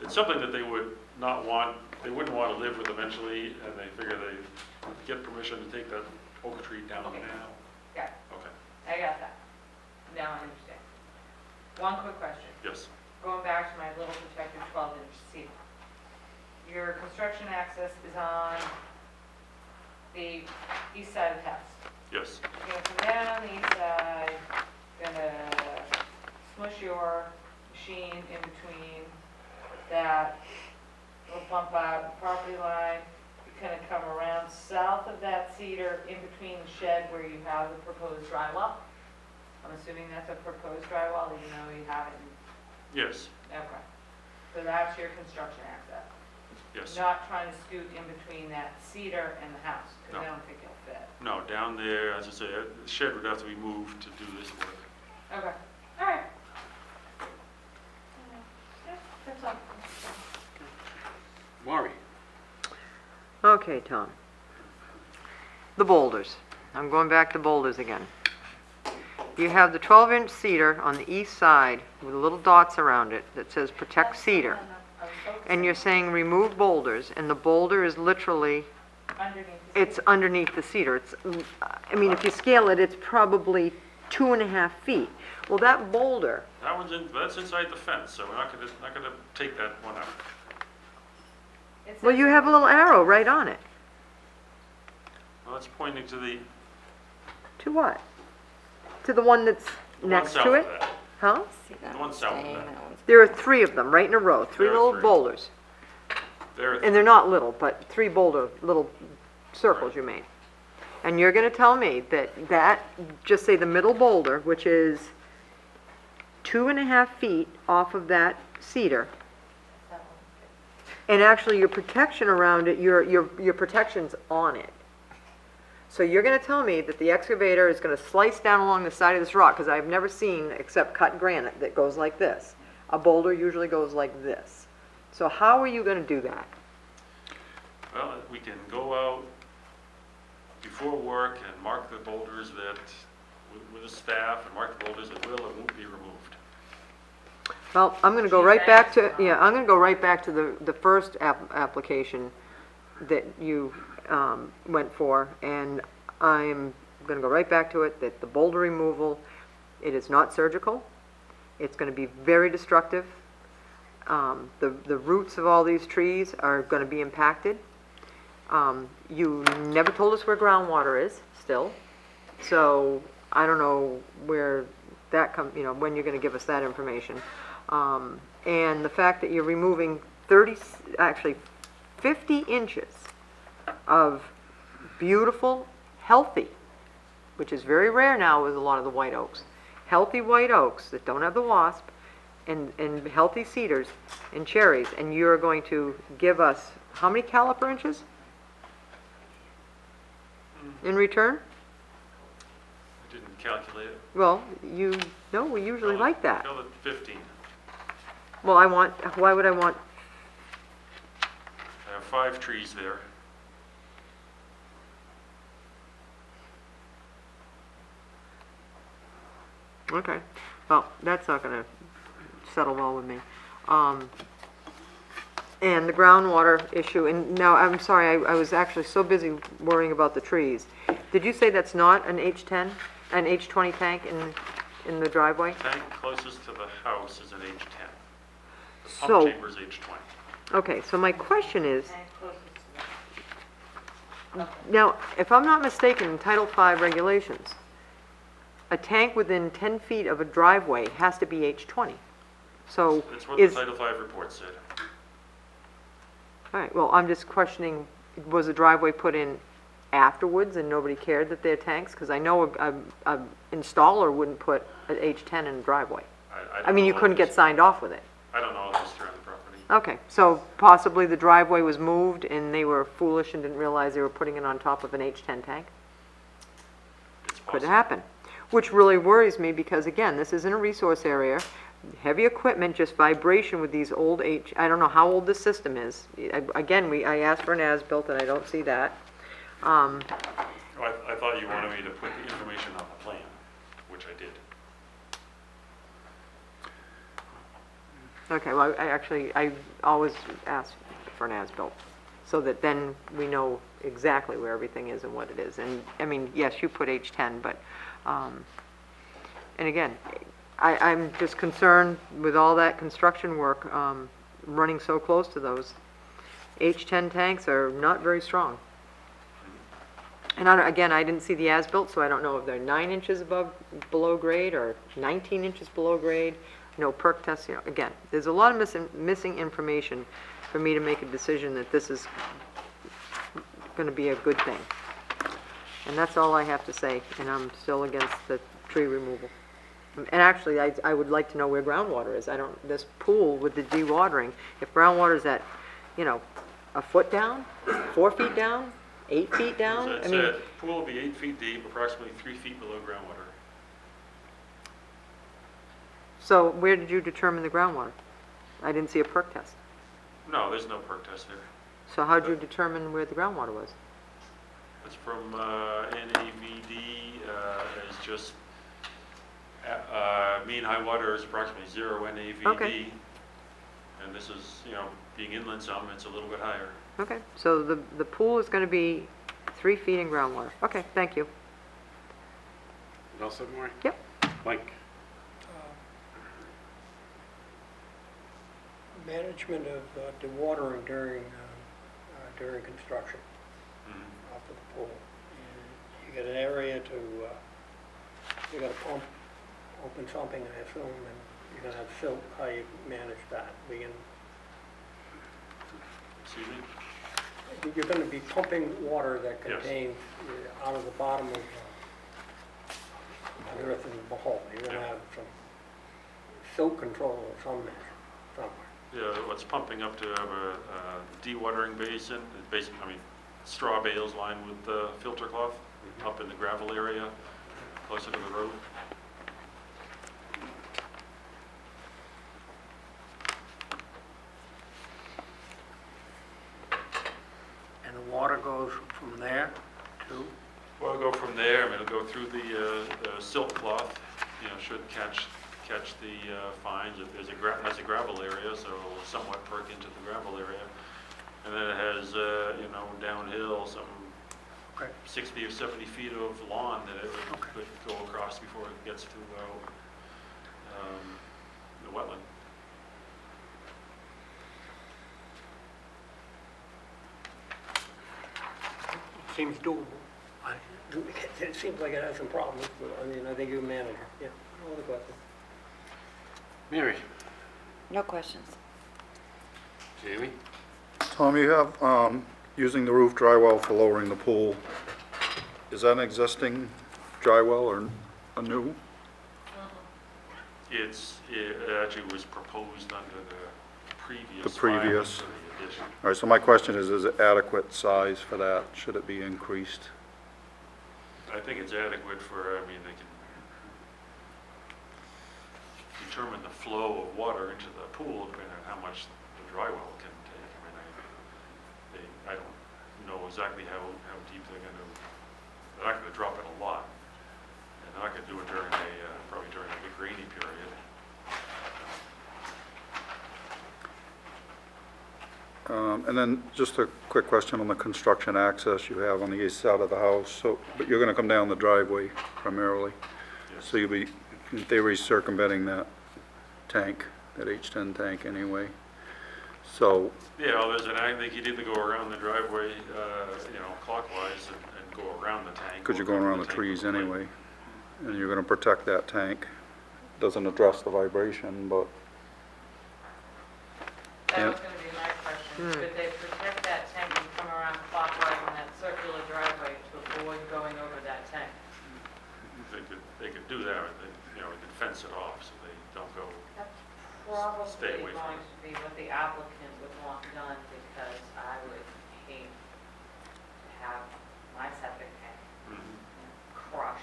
it's something that they would not want, they wouldn't want to live with eventually, and they figure they get permission to take that oak tree down Okay. now. Got it. Okay, I got that. Now I understand. One quick question. yes, Going back to my little protective 12-inch cedar. Your construction access is on the east side of the house. yes, You're gonna come down the east side, gonna smush your machine in between that little bump out property line. You're gonna come around south of that cedar in between the shed where you have the proposed drywall. I'm assuming that's a proposed drywall, even though you haven't. yes, Okay. So that's your construction access. yes. Not trying to scoot in between that cedar and the house, because I No. don't think it'll fit. No, down there, as I say, the shed would have to be moved to do this work. Okay, all right. Yeah, that's all. Maury? Okay, Tom. The boulders. I'm going back to boulders again. You have the 12-inch cedar on the east side with little dots around it that says protect cedar. And you're saying remove boulders, and the boulder is literally, Underneath the it's underneath the cedar. It's, I mean, if you scale it, it's probably 2.5 feet. Well, that boulder, That one's that's inside the fence, so we're not gonna take that one out. well, you have a little arrow right on it. Well, it's pointing to the To what? To the one that's one next south to of it? that. Huh? The one south of that. There are 3 of them, right in a row, 3 There are little 3. boulders. And they're not little, but 3 little circles you made. And you're gonna tell me that, just say the middle boulder, which is 2.5 feet off of that cedar, and actually your protection around it, your protection's on it. So you're gonna tell me that the excavator is gonna slice down along the side of this rock, because I've never seen, except cut granite, that goes like this. A boulder usually goes like this. So how are you gonna do that? Well, we can go out before work and mark the boulders that, with the staff, and mark the boulders that will and won't be removed. Well, I'm gonna go right back to, I'm gonna go right back to the first application that you went for, and I'm gonna go right back to it, that the boulder removal, it is not surgical. It's gonna be very destructive. The roots of all these trees are gonna be impacted. You never told us where groundwater is, still. So I don't know where that comes, when you're gonna give us that information. And the fact that you're removing 50 inches of beautiful, healthy, which is very rare now with a lot of the white oaks, healthy white oaks that don't have the wasp, and healthy cedars and cherries, and you're going to give us how many caliper inches in return? I didn't calculate it. Well, we usually like that. Call it 15. Well, why would I want, I have 5 trees there. okay, well, that's not gonna settle well with me. And the groundwater issue, and now, I'm sorry, I was actually so busy worrying about the trees. Did you say that's not an H10, an H20 tank in the driveway? Tank closest to the house is an H10. The So- pump chamber is H20. Okay, so my question is, now, if I'm not mistaken, in Title V regulations, a tank within 10 feet of a driveway has to be H20. So That's what the is, Title V report said. all right, well, I'm just questioning, was the driveway put in afterwards and nobody cared that they're tanks? Because I know a installer wouldn't put an H10 in a driveway. I mean, you couldn't get signed off with it. I don't know the history on the property. Okay, so possibly the driveway was moved and they were foolish and didn't realize they were putting it on top of an H10 tank? Could happen, which really worries me because, again, this isn't a resource area. Heavy equipment, just vibration with these old I don't know how old this system is. Again, I asked for an as-built and I don't see that. Oh, I thought you wanted me to put the information on the plan, which I did. Okay, well, I always ask for an as-built, so that then we know exactly where everything is and what it is. And, I mean, yes, you put H10, but, and again, I'm just concerned with all that construction work, running so close to those. H10 tanks are not very strong. And again, I didn't see the as-built, so I don't know if they're 9 inches below grade or 19 inches below grade. No perk tests, again, there's a lot of missing information for me to make a decision that this is gonna be a good thing. And that's all I have to say, and I'm still against the tree removal. And actually, I would like to know where groundwater is. This pool with the dewatering, if groundwater's at, a foot down, 4 feet down, 8 feet down, As I said, the pool will be 8 feet deep, approximately 3 feet below groundwater. So where did you determine the groundwater? I didn't see a perk test. No, there's no perk test there. So how'd you determine where the groundwater was? It's from NAVD, is just, mean high water is approximately 0 NAVD. Okay. And this is, being inland some, it's a little bit higher. Okay, so the pool is going to be 3 feet in groundwater. Okay, thank you. all set, Maury? Yep. Mike? Management of dewatering during construction off of the pool. You got an area to, you got a pump, open pumping, I assume, and you're gonna have silt. How you manage that? Excuse me? You're gonna be pumping water that Yes. contains out of the bottom of an earthen hole. You're gonna Yeah. have some silt control of some measure somewhere. Yeah, what's pumping up to have a dewatering basin, I mean, straw bales lined with filter cloth up in the gravel area, closer to the road. And the water goes from there to? Well, it'll go from there, I mean, it'll go through the silt cloth, should catch the fines. If there's a gravel area, so it'll somewhat perk into the gravel area. And then it has, downhill, some 60 or 70 feet of lawn that it could go across before it gets to the wetland. Seems doable. It seems like it has some problems, but I mean, I think you manage it. Yeah, no other question. Mary? No questions. Jamie? Tom, you have, using the roof dry well for lowering the pool, is that an existing dry well or a new? It actually was proposed under the previous. The previous. filing for the addition. All right, so my question is it adequate size for that? Should it be increased? I think it's adequate for, they can determine the flow of water into the pool depending on how much the dry well can take. I don't know exactly how deep they're not gonna drop it a lot. And they're not gonna do it during probably during a big rainy period. And then just a quick question on the construction access you have on the east side of the house. But you're going to come down the driveway primarily. Yes. So you'll be, in theory, circumventing that tank, that H10 tank anyway. So, Yeah, well, I think you'd either go around the driveway, clockwise and go around the tank. because you're or going go around the tank trees with the anyway, and you're going to protect that tank. Doesn't address the vibration, but That was gonna be my question. Could they protect that tank and come around clockwise in that circular driveway to avoid going over that tank? They could do that, or they could fence it off so they don't go. That's Stay probably away from going to be what the applicant would want done, because I would hate to have my septic tank crushed.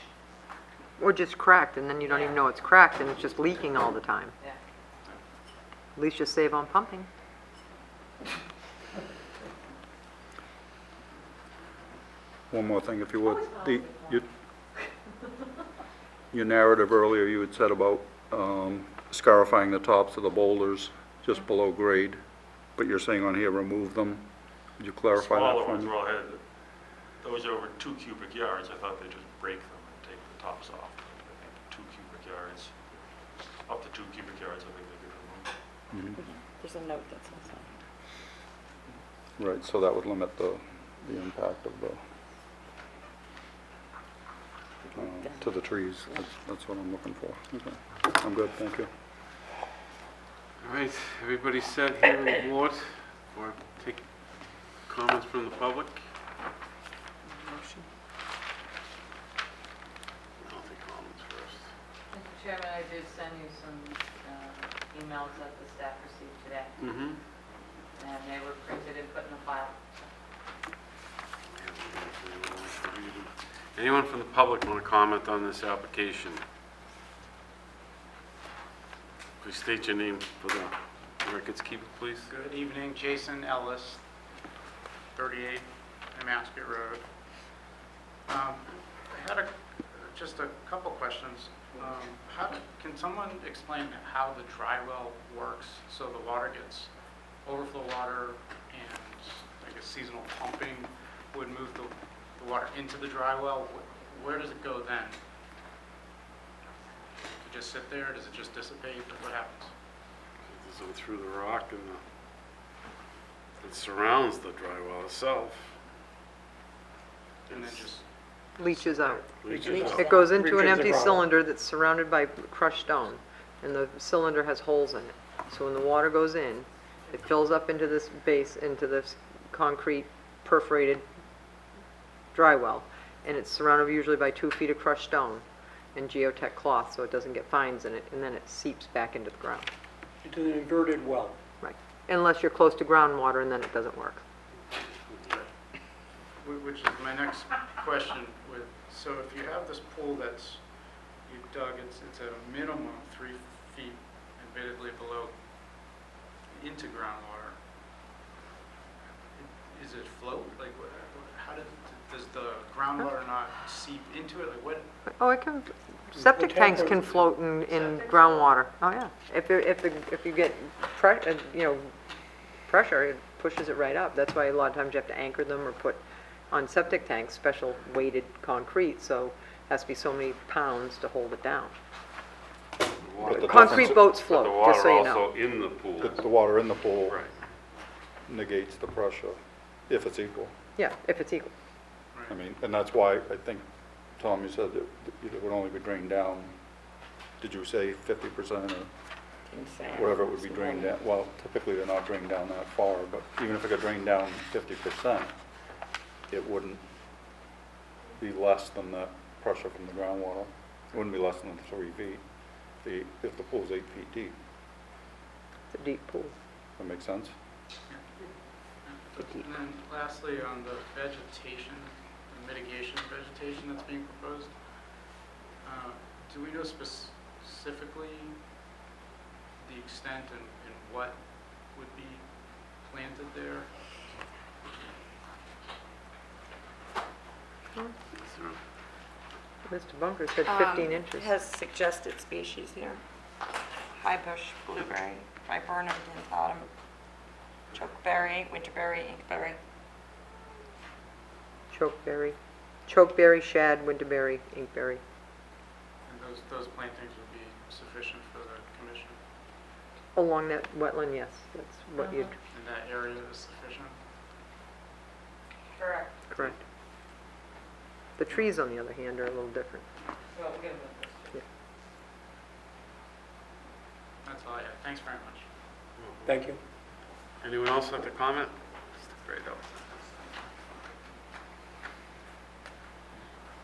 Or just cracked, and then you don't even know it's cracked, and it's just leaking all the time. Yeah. At least you save on pumping. one more thing, if you would. Your narrative earlier, you had said about scarifying the tops of the boulders just below grade, but you're saying on here, remove them. Could you clarify that Smaller for ones, me? well, those over 2 cubic yards, I thought they'd just break them and take the tops off. I think 2 cubic yards, up to 2 cubic yards, I think they could remove. There's a note that says that. Right, so that would limit the impact of the, to the trees. That's what I'm looking for. Okay, I'm good, thank you. All right, everybody set here on the board, or take comments from the public? I'll take comments first. Mr. Chairman, I did send you some emails that the staff received today, Mm-hmm. and they were printed and put in the file. Anyone from the public want to comment on this application? Please state your name for the records keeper, please. Good evening, Jason Ellis, 38 Damascus Road. I had just a couple questions. Can someone explain how the dry well works so the water gets overflow water and I guess seasonal pumping would move the water into the dry well? Where does it go then? it just sit there? Does it just dissipate? Or what happens? It doesn't go through the rock and that surrounds the dry well itself. And then just, Leaches out. Leaches out. It goes into an Reaches the empty ground. cylinder that's surrounded by crushed stone, and the cylinder has holes in it. So when the water goes in, it fills up into this base, into this concrete perforated dry well, and it's surrounded usually by 2 feet of crushed stone and geotech cloth, so it doesn't get fines in it, and then it seeps back into the ground. It's an inverted well. Right. Unless you're close to groundwater, and then it doesn't work. which is my next question with, so if you have this pool that's, you dug, it's at a minimum 3 feet admittedly below into groundwater. Is it float? Like, how does the groundwater not seep into it? Like, what? Oh, it can, septic tanks can float in groundwater. Oh, yeah. If you get pressure, it pushes it right up. That's why a lot of times you have to anchor them or put on septic tanks, special weighted concrete, so it has to be so many pounds to hold it down. But the Concrete difference- boats But the float, just so water you know. also in the pool. The water in the pool Right. negates the pressure, if it's equal. Yeah, if it's equal. I mean, and that's why I think, Tom, you said that it would only be drained down, did you say 50% or whatever it would be drained down? Well, typically they're not drained down that far, but even if it got drained down 50%, it wouldn't be less than that pressure from the groundwater. It wouldn't be less than 3 feet if the pool's 8 feet deep. It's a deep pool. That make sense? And then lastly, on the vegetation, the mitigation of vegetation that's being proposed, do we know specifically the extent and what would be planted there? Mr. Bunker said 15 inches. It has suggested species here. High bush blueberry, viburnum dentatum, chokeberry, winterberry, inkberry. Chokeberry, shad, winterberry, inkberry. And those plantings would be sufficient for the commission? Along that wetland, yes, that's what you'd, And that area is sufficient? Correct. correct. The trees, on the other hand, are a little different. Well, we'll give them this. That's all I have. Thanks very much. Thank you. Anyone else have to comment? Great help.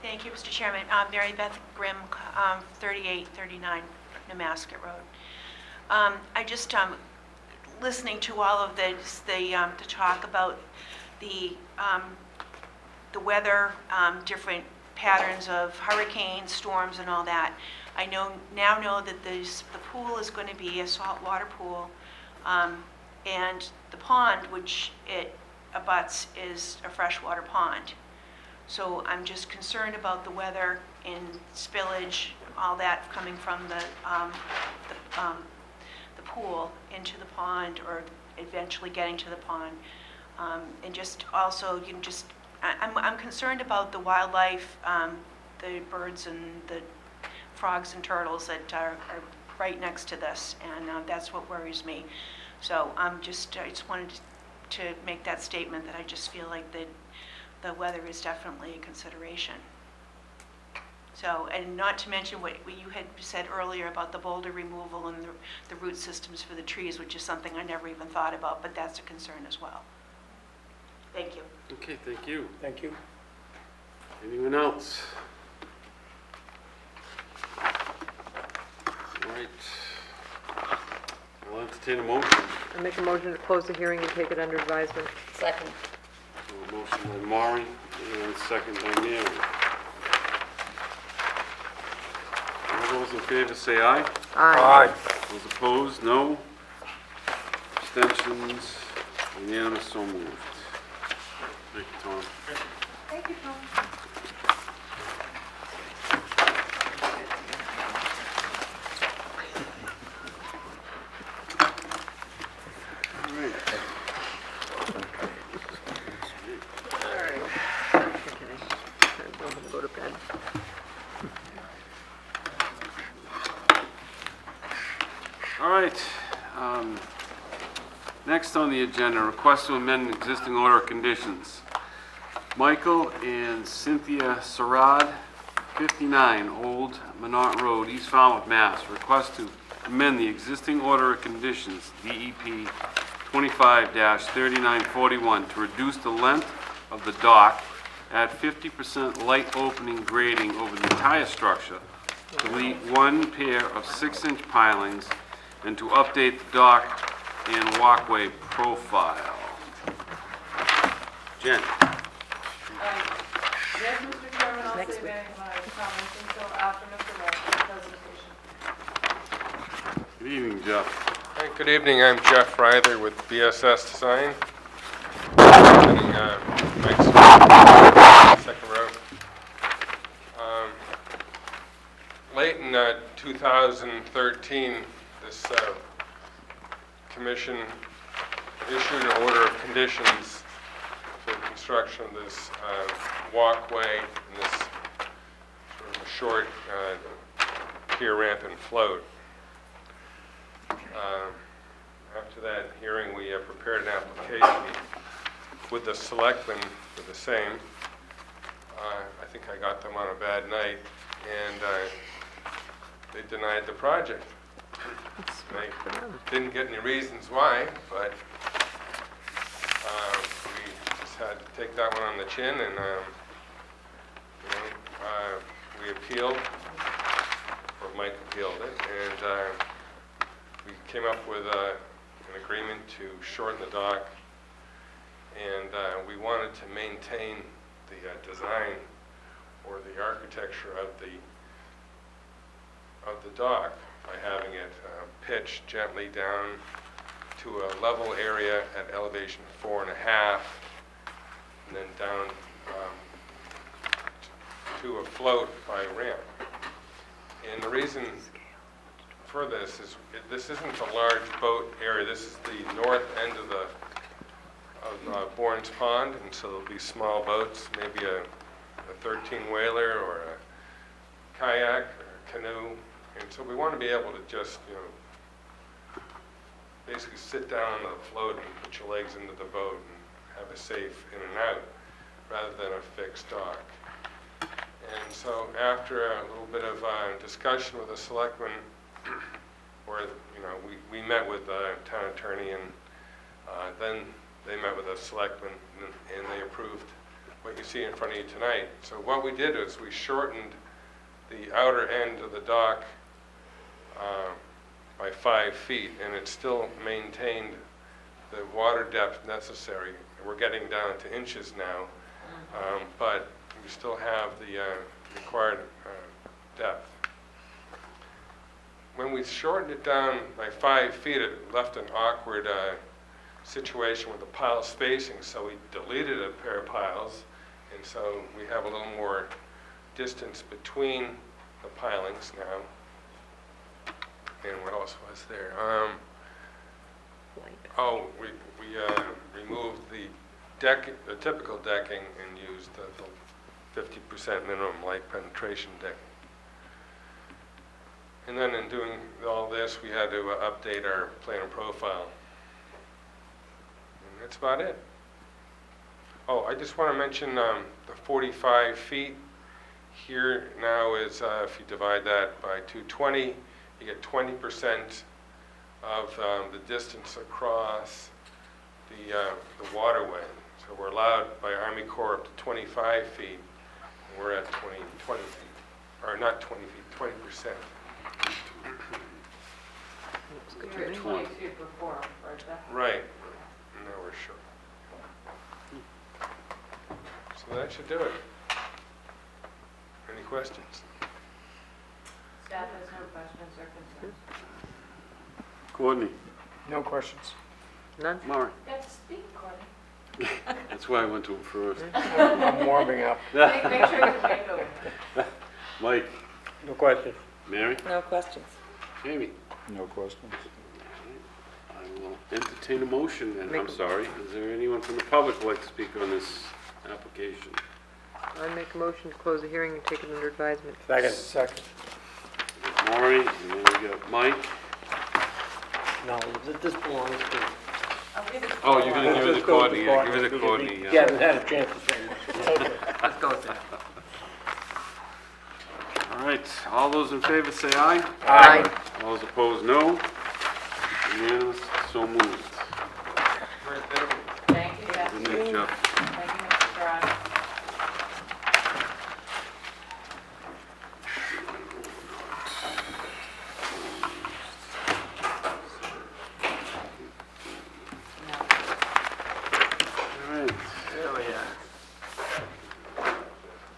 Thank you, Mr. Chairman. Mary Beth Grimm, 3839 Nemasket Road. I just, listening to all of this, the talk about the weather, different patterns of hurricanes, storms, and all that. I now know that the pool is going to be a saltwater pool, and the pond, which it abuts, is a freshwater pond. So I'm just concerned about the weather and spillage, all that coming from the pool into the pond, or eventually getting to the pond. And just also, I'm concerned about the wildlife, the birds and the frogs and turtles that are right next to this, and that's what worries me. So I just wanted to make that statement, that I just feel like the weather is definitely a consideration. So, and not to mention what you had said earlier about the boulder removal and the root systems for the trees, which is something I never even thought about, but that's a concern as well. Thank you. Okay, thank you. Thank you. Anyone else? All right. I'll entertain a motion. I make a motion to close the hearing and take it under advisement. Second. A motion by Maury and second by Mary. All those in favor say aye. Aye. Those opposed, no. Abstentions, unanimous, so moved. Thank you, Tom. Thank you, Tom. All right. Go to bed. Next on the agenda, request to amend an existing order of conditions. Michael and Cynthia Sarad, 59 Old Minot Road, East Falmouth, Mass. Request to amend the existing order of conditions, DEP 25-3941, to reduce the length of the dock, add 50% light opening grading over the entire structure, delete one pair of 6-inch pilings, and to update the dock and walkway profile. Jen? Yes, Mr. Chairman, I'll save any of my comments until after Mr. Wright's presentation. Good evening, Jeff. Hi, good evening. I'm Jeff Ryther with BSS Design. Representing, Mike's second row. Late in 2013, this commission issued an order of conditions for the construction of this walkway and this sort of a short pier ramp and float. After that hearing, we prepared an application with the selectmen for the same. I think I got them on a bad night, and they denied the project. They didn't get any reasons why, but we just had to take that one on the chin, and we appealed, or Mike appealed it, and we came up with an agreement to shorten the dock, and we wanted to maintain the design or the architecture of the dock by having it pitched gently down to a level area at elevation 4.5, and then down to a float by ramp. And the reason for this is this isn't a large boat area. This is the north end of Bourne's Pond, and so there'll be small boats, maybe a 13-whaler or a kayak or a canoe. And so we want to be able to just, basically sit down on the float and put your legs into the boat and have a safe in and out, rather than a fixed dock. And so after a little bit of discussion with the selectmen, where we met with the town attorney, and then they met with the selectmen, and they approved what you see in front of you tonight. So what we did is we shortened the outer end of the dock by 5 feet, and it still maintained the water depth necessary. We're getting down to inches now, but we still have the required depth. When we shortened it down by 5 feet, it left an awkward situation with the pile spacing, so we deleted a pair of piles, and so we have a little more distance between the pilings now. And what else was there? We removed the typical decking and used the 50% minimum light penetration decking. And then in doing all this, we had to update our plan and profile. And that's about it. Oh, I just want to mention the 45 feet here now is, if you divide that by 220, you get 20% of the distance across the waterway. So we're allowed by Army Corps up to 25 feet, and we're at 20 feet, or not 20 feet, 20%. You're at 22 before, right, Jeff? Right. Now we're short. So that should do it. Any questions? Staff has no questions or concerns. Courtney? No questions. None? Maury? Get to speak, Courtney. That's why I went to him first. I'm warming up. Make sure you take over. Mike? No questions. Mary? No questions. Jamie? No questions. I will entertain a motion, and I'm sorry, is there anyone from the public who would like to speak on this application? I make a motion to close the hearing and take it under advisement. Second. Maury, and then we got Mike. No, this belongs to I'll give it to Oh, you're gonna give it to Courtney, yeah, give it to Courtney, He yeah. hasn't had a chance to say much. Okay, let's go with that. All right, all those in favor say aye. Aye. All those opposed, no. Unanimous, so moved. Thank you, Jeff. Good night, Jeff. Thank you, Mr. Durant. All right.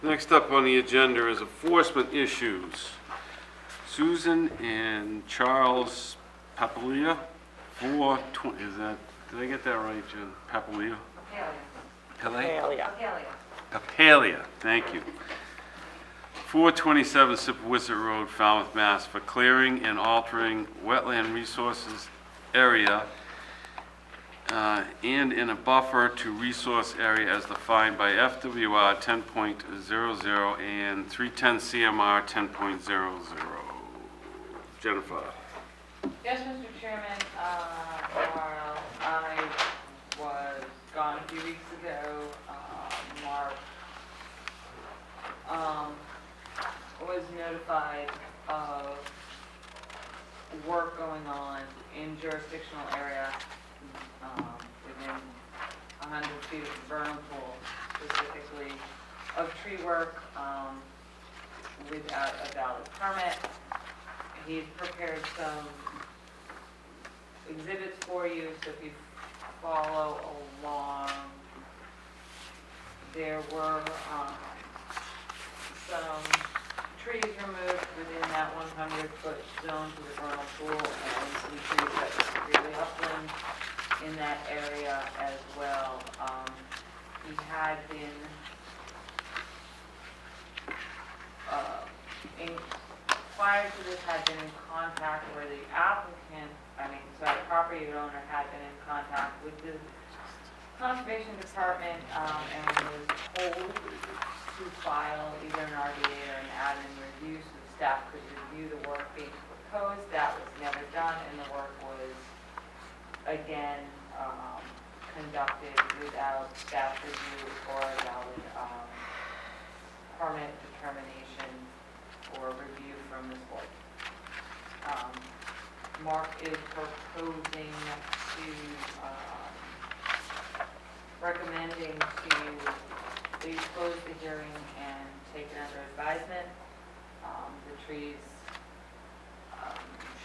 Next up on the agenda is enforcement issues. Susan and Charles Papalia, 420, is that, did I get that right, Jen? Papalia? Amelia. Papalia, thank you. 427 Sipawissa Road, Falmouth, Mass. For clearing and altering wetland resources area and in a buffer to resource area as defined by FWR 10.00 and 310 CMR 10.00. Jennifer. Yes, Mr. Chairman, Laurel, I was gone a few weeks ago. Mark was notified of work going on in jurisdictional area within 100 feet of the vernal pool, specifically of tree work without a valid permit. He's prepared some exhibits for you, so if you follow along, there were some trees removed within that 100-foot zone to the vernal pool, and some trees that were severely upland in that area as well. He had been prior to this, had been in contact where the applicant, property owner had been in contact with the Conservation Department and was told to file either an RDA or an admin review so the staff could review the work being proposed. That was never done, and the work was, again, conducted without staff review or a valid permit determination or review from this board. Mark is proposing to, recommending to please close the hearing and take it under advisement. The trees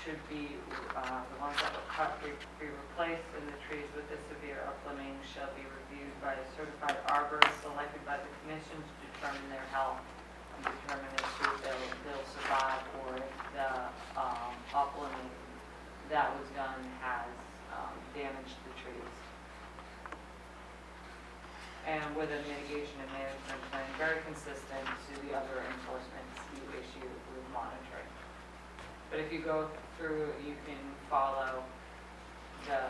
should be, the ones that were cut be replaced, and the trees with the severe uplanding shall be reviewed by a certified arborist selected by the commission to determine their health and determine if they'll survive or if the uplanding that was done has damaged the trees. And with a mitigation and management plan very consistent to the other enforcements you issue with monitoring. But if you go through, you can follow the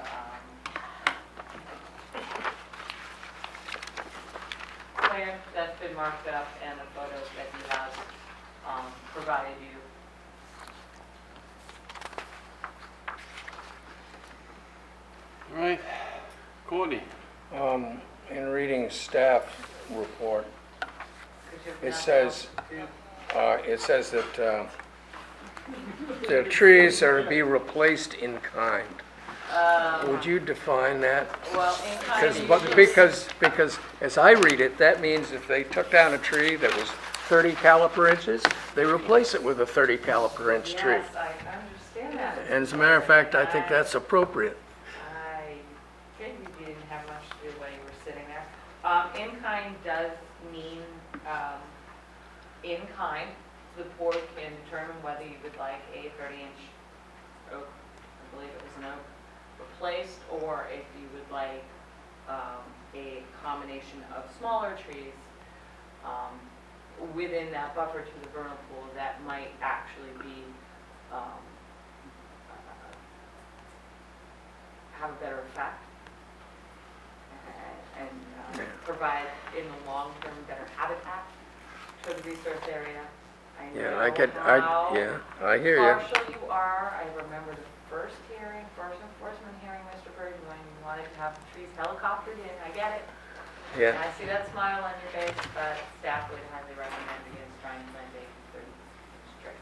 plan that's been marked up and the photos that he has provided you. All right, Courtney. In reading staff report, it says that the trees are to be replaced in kind. Would you define that? Well, in kind Because as I read it, that means if they took down a tree that was 30 caliper inches, they replace it with a 30 caliper inch tree. Yes, I understand that. And as a matter of fact, I think that's appropriate. I figured you didn't have much to do while you were sitting there. In kind does mean in kind. The board can determine whether you would like a 30-inch oak, I believe it was an oak, replaced, or if you would like a combination of smaller trees within that buffer to the vernal pool that might actually be have a better effect and provide in the long term better habitat for the resource area. I Yeah, know I hear you. how partial you are. I remember the first enforcement hearing, Mr. Purdy, when you wanted to have the trees helicoptered in, I get it. Yeah. And I see that smile on your face, but staff would highly recommend against trying to plant a 30-inch tree.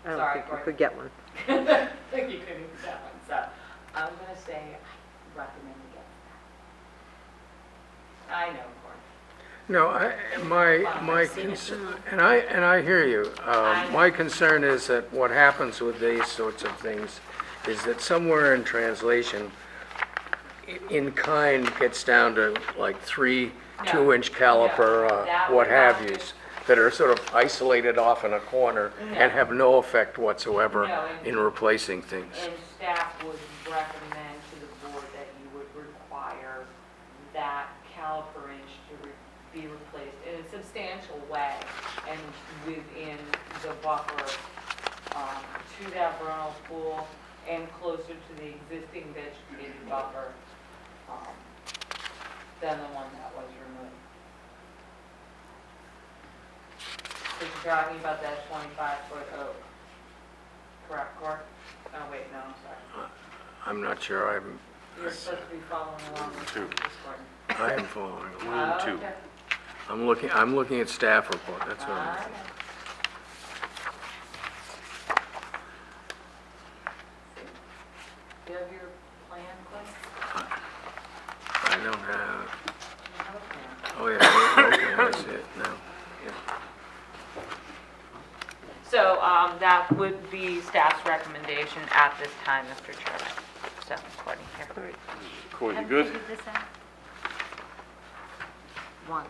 I don't Sorry, think you Courtney. could get one. I think you couldn't get that one, so I'm gonna say I recommend against that. I know, Courtney. No, my concern, and I hear you. My concern is that what happens with these sorts of things is that somewhere in translation, in kind gets down to like 3 2-inch caliper, what have yous, that are sort of isolated off in a corner and have no effect whatsoever in replacing things. And staff would recommend to the board that you would require that caliper inch to be replaced in a substantial way and within the buffer to that vernal pool and closer to the existing vegetated buffer than the one that was removed. So you're talking about that 25-foot oak, correct, Court? Oh, wait, no, I'm sorry. I'm not sure You're supposed to be following along with this, Gordon. I am following. One and two. Okay. I'm looking at staff report, that's what I'm looking at. Do you have your plan, Cliff? I don't have, You have a plan. oh yeah, okay, I see it now. So that would be staff's recommendation at this time, Mr. Chairman. So, according here. Court, you good? One.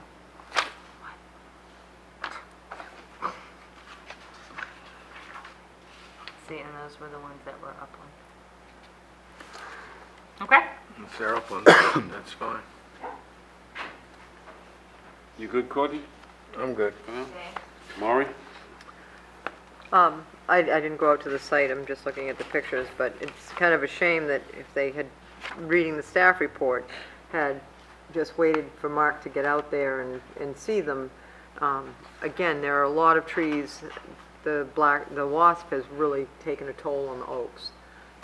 See, and those were the ones that were upland. Okay? If they're upland, that's fine. You good, Courtney? I'm good. Maury? I didn't go out to the site, I'm just looking at the pictures, but it's kind of a shame that if they had, reading the staff report, had just waited for Mark to get out there and see them. Again, there are a lot of trees, the wasp has really taken a toll on the oaks.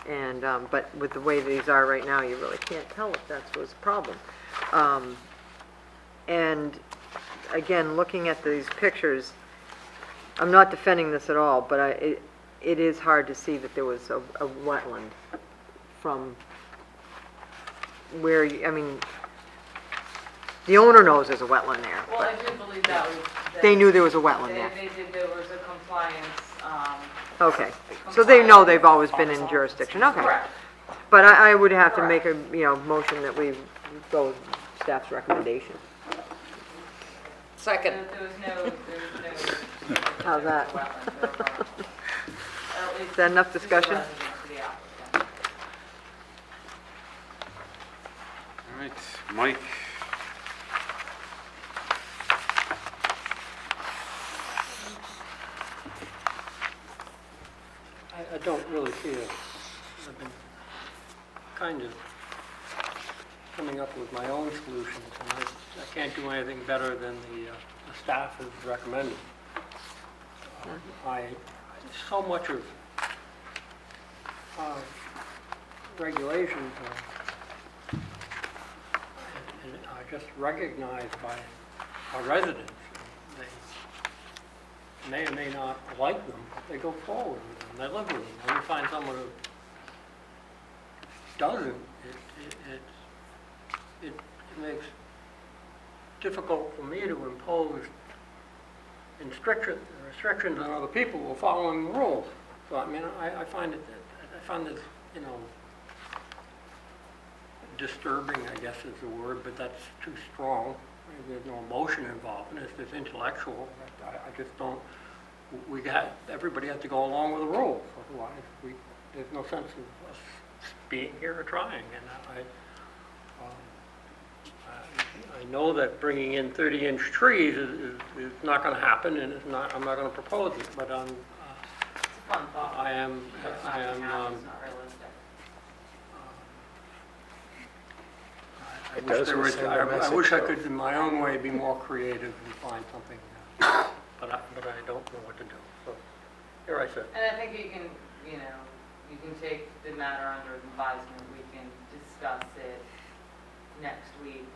And, but with the way these are right now, you really can't tell if that's what's the problem. And again, looking at these pictures, I'm not defending this at all, but it is hard to see that there was a wetland from where, I mean, the owner knows there's a wetland there. Well, I do believe that was. They knew there was a wetland there. There was a compliance. Okay, so they know they've always been in jurisdiction, okay. Correct. But I would have to make a, motion that we go with staff's recommendation. Second. There was no. How's that? Wetlands or wetlands. Is that enough discussion? Residents to the applicant. All right, Mike? I don't really see it. I've been kind of coming up with my own solutions, and I can't do anything better than the staff has recommended. So much of regulations are just recognized by our residents. They may or may not like them, but they go forward with them, they live with them. When you find someone who doesn't, it makes it difficult for me to impose restrictions on other people who are following the rules. So I mean, I find this, disturbing, I guess is the word, but that's too strong. There's no emotion involved in it. It's intellectual. I just don't. Everybody has to go along with the rules. Otherwise, there's no sense of us being here or trying. And I know that bringing in 30-inch trees is not going to happen, and I'm not going to propose it. But It's a fun thought. I am. It's not realistic. I wish I could, in my own way, be more creative and find something, but I don't know what to do. So here I sit. And I think you can, you can take the matter under advisement, we can discuss it next week,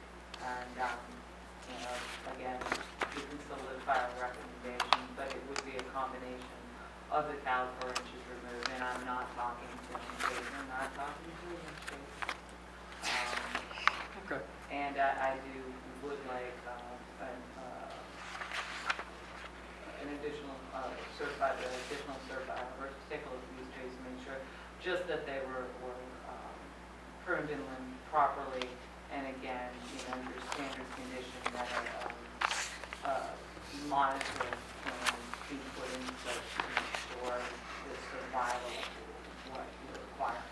and, you know, again, we can solidify our recommendation, but it would be a combination of the caliper inches removed, and I'm not talking to I'm not talking to Okay. and I would like an additional certified, or take a look at these trees and make sure just that they were pruned inland properly, and again, you know, your standard condition that monitored can be put in place to make sure the survival of what you require.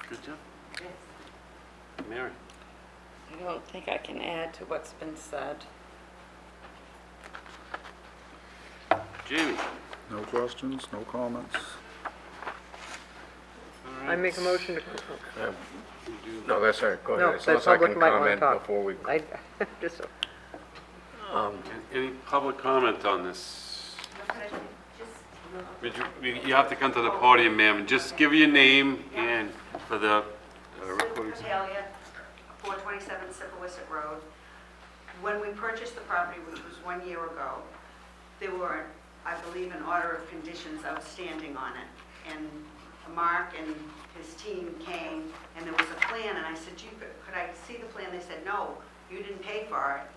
Good job. Yes. Mary? I don't think I can add to what's been said. Jamie? No questions, no comments? All I right. make a motion to, No, that's all right, go no, ahead. As the long as I public can might want to comment talk. before we, Just so. Any public comment on this? You have to come to the podium, ma'am, and just give your name and for the recording. Natalia, 427 Sipawissett Road. When we purchased the property, which was 1 year ago, there were, I believe, an order of conditions outstanding on it. And Mark and his team came, and there was a plan, and I said, could I see the plan? They said, no, you didn't pay for it.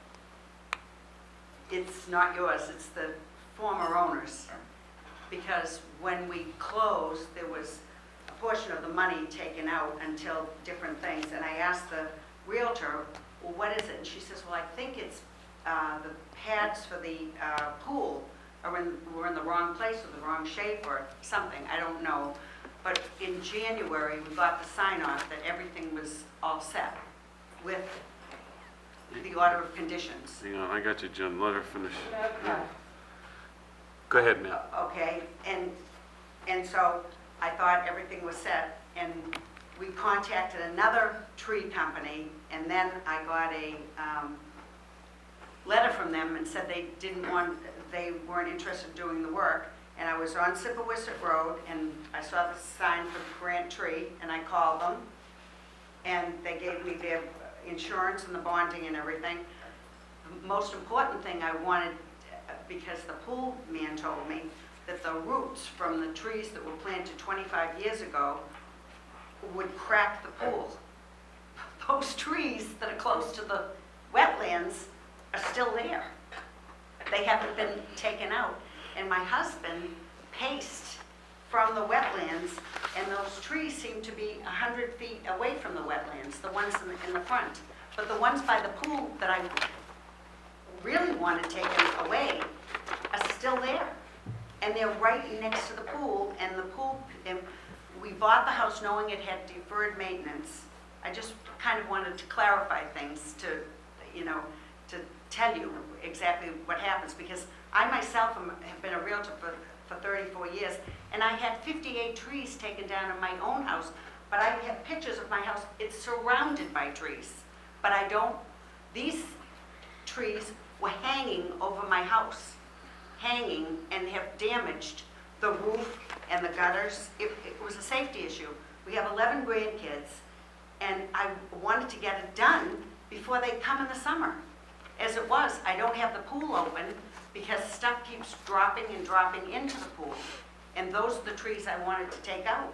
It's not yours, it's the former owner's. Because when we closed, there was a portion of the money taken out until different things. And I asked the realtor, well, what is it? And she says, well, I think it's the pads for the pool were in the wrong place or the wrong shape or something. I don't know. But in January, we got the sign off that everything was all set with the order of conditions. Hang on, I got you, Jim. Let her finish. Go ahead, ma'am. Okay, and so I thought everything was set, and we contacted another tree company, and then I got a letter from them and said they weren't interested in doing the work. And I was on Sipawissett Road, and I saw the sign for Grant Tree, and I called them, and they gave me their insurance and the bonding and everything. The most important thing I wanted, because the pool man told me that the roots from the trees that were planted 25 years ago would crack the pool. Those trees that are close to the wetlands are still there. They haven't been taken out. And my husband paced from the wetlands, and those trees seem to be 100 feet away from the wetlands, the ones in the front. But the ones by the pool that I really wanted taken away are still there. And they're right next to the pool, and we bought the house knowing it had deferred maintenance. I just kind of wanted to clarify things to tell you exactly what happens, because I myself have been a realtor for 34 years, and I had 58 trees taken down in my own house, but I have pictures of my house. It's surrounded by trees, but these trees were hanging over my house, and have damaged the roof and the gutters. It was a safety issue. We have 11 grandkids, and I wanted to get it done before they come in the summer. As it was, I don't have the pool open because stuff keeps dropping and dropping into the pool. And those are the trees I wanted to take out.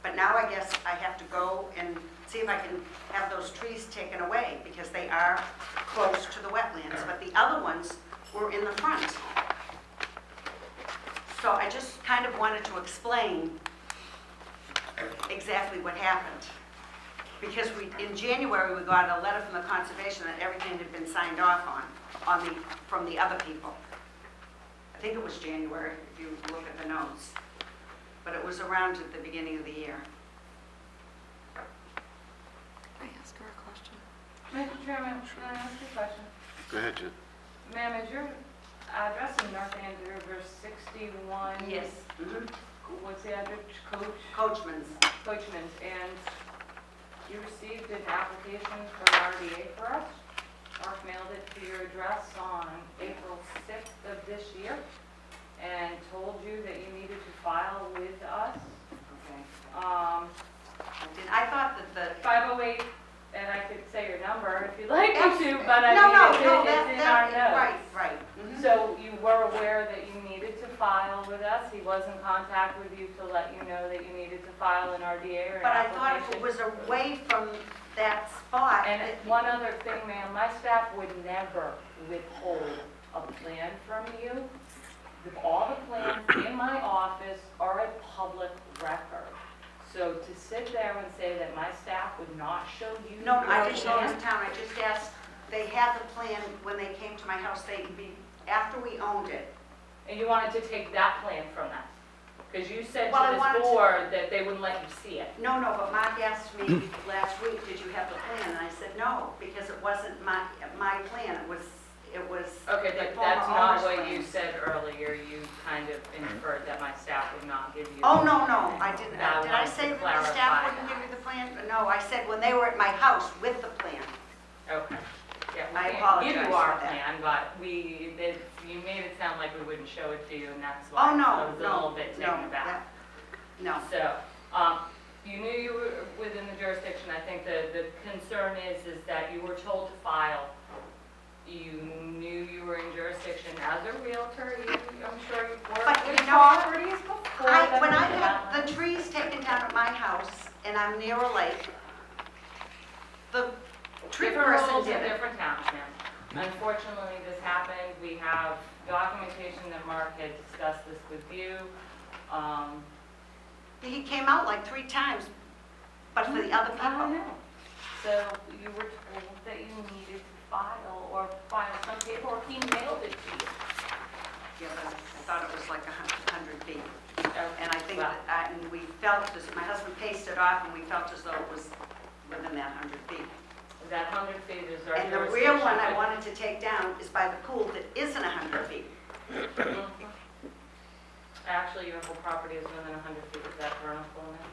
But now I guess I have to go and see if I can have those trees taken away, because they are close to the wetlands. But the other ones were in the front. So I just kind of wanted to explain exactly what happened. Because in January, we got a letter from the conservation that everything had been signed off from the other people. I think it was January, if you look at the notes. But it was around at the beginning of the year. Can I ask her a question? Mr. Chairman, can I ask you a question? Go ahead, Jim. Ma'am, is your address in North Andover 61? Yes. Mm-hmm. What's the address? Coachman's. Coachman's. And you received an application for an RDA for us. Mark mailed it to your address on April 6th of this year. and told you that you needed to file with us. Okay. I thought that the... 508, and I could say your number if you'd like me to, but I No, mean, no, it's in our notes. Right. So you were aware that you needed to file with us? He was in contact with you to let you know that you needed to file an RDA or an But I application? thought if it was away from that spot... And one other thing, ma'am, my staff would never withhold a plan from you. All the plans in my office are a public record. So to sit there and say that my staff would not show you... No, I didn't go plan- to town, I just asked, they had the plan when they came to my house, after we owned it. And you wanted to take that plan from us? Because you said Well, I to wanted this to- board that they wouldn't let you see it. No, but Mark asked me last week, did you have the plan? And I said, no, because it wasn't my plan, it was Okay, the but former that's not owner's what plan. you said earlier. You kind of inferred that my staff would not give you... Oh, no, I didn't. I Did I wanted to say that the clarify staff wouldn't that. give you the plan? No, I said when they were at my house with the plan. Okay. Yeah, I we can't apologize give you for our that. plan, but you made it sound like we wouldn't show it to you, and that's why Oh, no, I was a little bit taken aback. No. So, you knew you were within the jurisdiction. I think the concern is that you were told to file. You knew you were in jurisdiction as a realtor. I'm sure you've worked But with you know, properties before. when I had the trees taken down at my house, and I'm near a lake, the tree Different person rules in did it. different towns, ma'am. Unfortunately, this happened. We have documentation that Mark had discussed this with you. He came out like 3 times, but for the other I people. know. So you were told that you needed to file some paperwork. He mailed it to you. Yeah, but I thought it was like 100 feet. Okay. And I think, Well, and we felt, my husband paced it off, and we felt as though it was within that 100 feet. that 100 feet is our And the jurisdiction. real one I wanted to take down is by the pool that isn't 100 feet. Actually, your whole property is within 100 feet of that vernal pool now.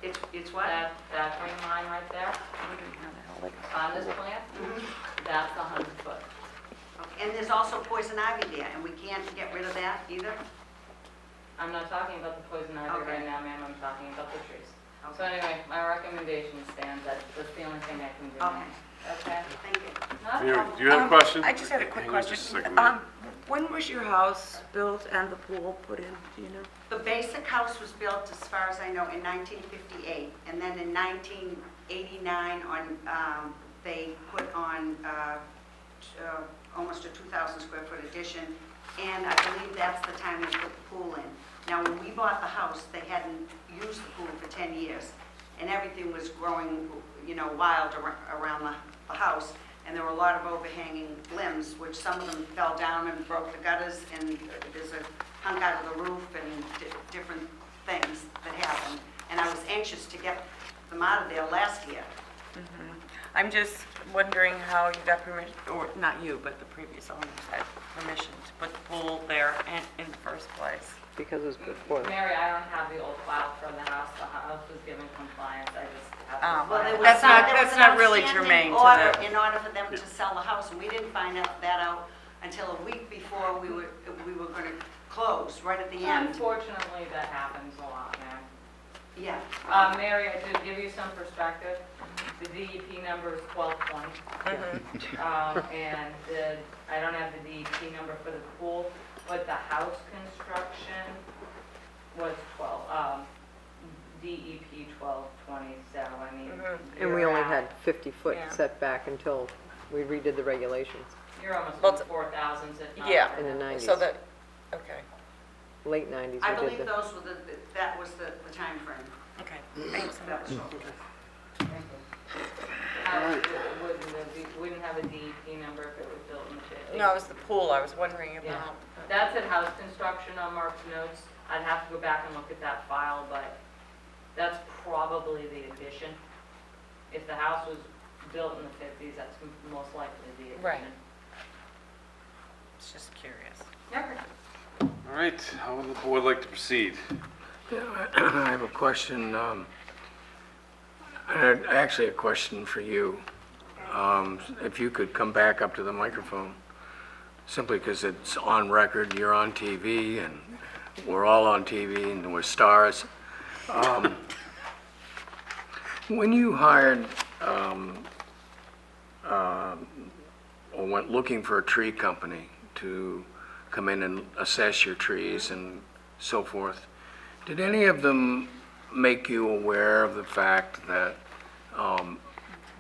It's what? That green line right there, on this plan, that's 100 foot. And there's also poison ivy there, and we can't get rid of that either? I'm not talking about the poison ivy Okay. right now, ma'am, I'm talking about the trees. So anyway, my recommendation stands, that's the only thing I can do. Okay. Okay? Thank you. Not a Mary, problem. do you have a question? I just had a quick Hang on question. just a second, ma'am. When was your house built and the pool put in, do you know? The basic house was built, as far as I know, in 1958, and then in 1989, they put on almost a 2,000 square foot addition, and I believe that's the time they put the pool in. Now, when we bought the house, they hadn't used the pool for 10 years, and everything was growing, wild around the house, and there were a lot of overhanging limbs, which some of them fell down and broke the gutters, and there's a hunk out of the roof and different things that happened. And I was anxious to get them out of there last year. I'm just wondering how you got permission, or not you, but the previous owners had permission to put the pool there in the first place. Because it was before. Mary, I don't have the old file from the house was given compliance, I just have Oh, the Well, file. there was That's an not really outstanding germane to order the- in order for them to sell the house, and we didn't find that out until a week before we were going to close, right at the end. Unfortunately, that happens a lot, ma'am. Yeah. Mary, to give you some perspective, the DEP number is 1220. And I don't have the DEP number for the pool, but the house construction was DEP 1220, so I mean. And we you're only at- had 50-foot Yeah. setback until we redid the regulations, You're almost Well, in 4,000s if not. Yeah. in the 90s. So that, okay, Late 90s I we believe did the... those were that was the timeframe. okay, thanks. That was Wouldn't have a DEP number if it was built in the 50s. No, it was the pool I was wondering Yeah, about. that's at house construction on Mark's notes. I'd have to go back and look at that file, but that's probably the addition. If the house was built in the 50s, that's most likely the addition. Right. It's just curious. All right, how would the board like to proceed? Yeah, I have a question, actually a question for you. If you could come back up to the microphone. simply because it's on record, you're on TV, and we're all on TV, and we're stars. When you hired, or went looking for a tree company to come in and assess your trees and so forth, did any of them make you aware of the fact that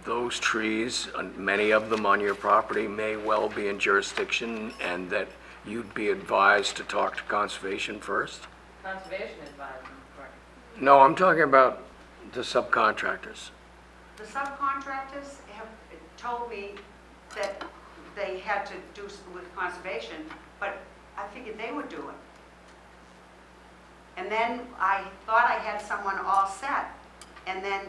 those trees, many of them on your property, may well be in jurisdiction, and that you'd be advised to talk to conservation first? Conservation advised them, correct? No, I'm talking about the subcontractors. The subcontractors have told me that they had to do with conservation, but I figured they would do it. And then I thought I had someone all set, and then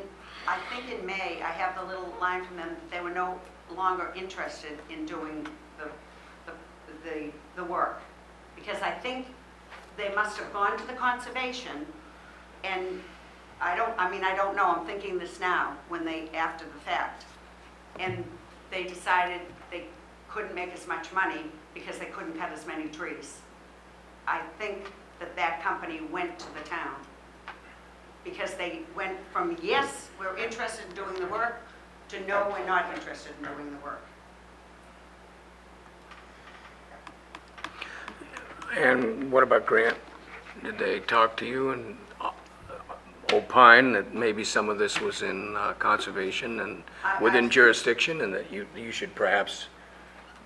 I think in May, I have the little line from them, they were no longer interested in doing the work. Because I think they must have gone to the conservation, and I don't know, I'm thinking this now, after the fact. And they decided they couldn't make as much money because they couldn't cut as many trees. I think that company went to the town. Because they went from, yes, we're interested in doing the work, to no, we're not interested in doing the work. And what about Grant? Did they talk to you and opine that maybe some of this was in conservation and within jurisdiction, and that you should perhaps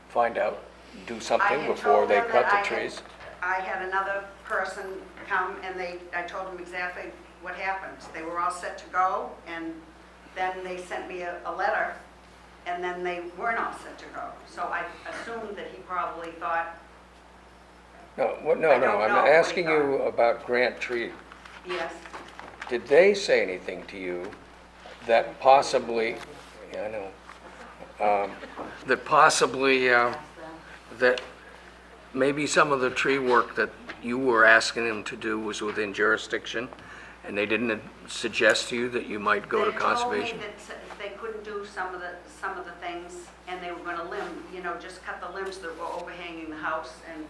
find out, do something before they cut the trees? I had another person come, and I told them exactly what happened. They were all set to go, and then they sent me a letter, and then they weren't all set to go. So I assumed that he probably thought... No, I'm asking you about Grant Tree. Yes. Did they say anything to you that possibly, yeah, I know, that possibly, that maybe some of the tree work that you were asking them to do was within jurisdiction, and they didn't suggest to you that you might go to conservation? They told me that they couldn't do some of the things, and they were going to just cut the limbs that were overhanging the house and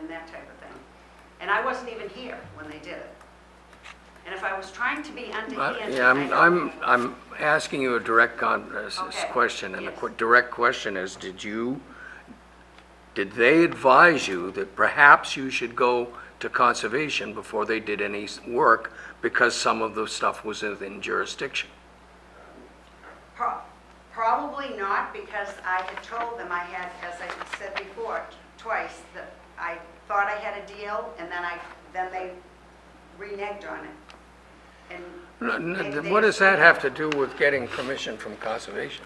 that type of thing. And I wasn't even here when they did it. And if I was trying to be underhanded... Yeah, I'm asking you a direct question, and the direct question is, did they advise you that perhaps you should go to conservation before they did any work because some of the stuff was within jurisdiction? Probably not, because I had told them I had, as I said before, twice, that I thought I had a deal, and then they reneged on it. And what does that have to do with getting permission from conservation?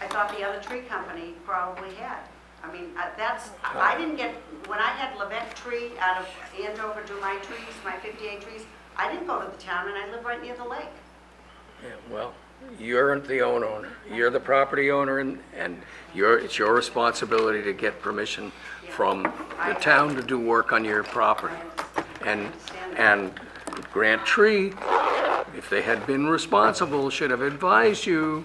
I thought the other tree company probably had. I mean, I didn't get, when I had Levant Tree out of Andover do my trees, my 58 trees, I didn't go to the town, and I live right near the lake. Yeah, well, you're the owner, you're the property owner, and it's your responsibility to get permission from the town to do work on your property. And Grant Tree, if they had been responsible, should have advised you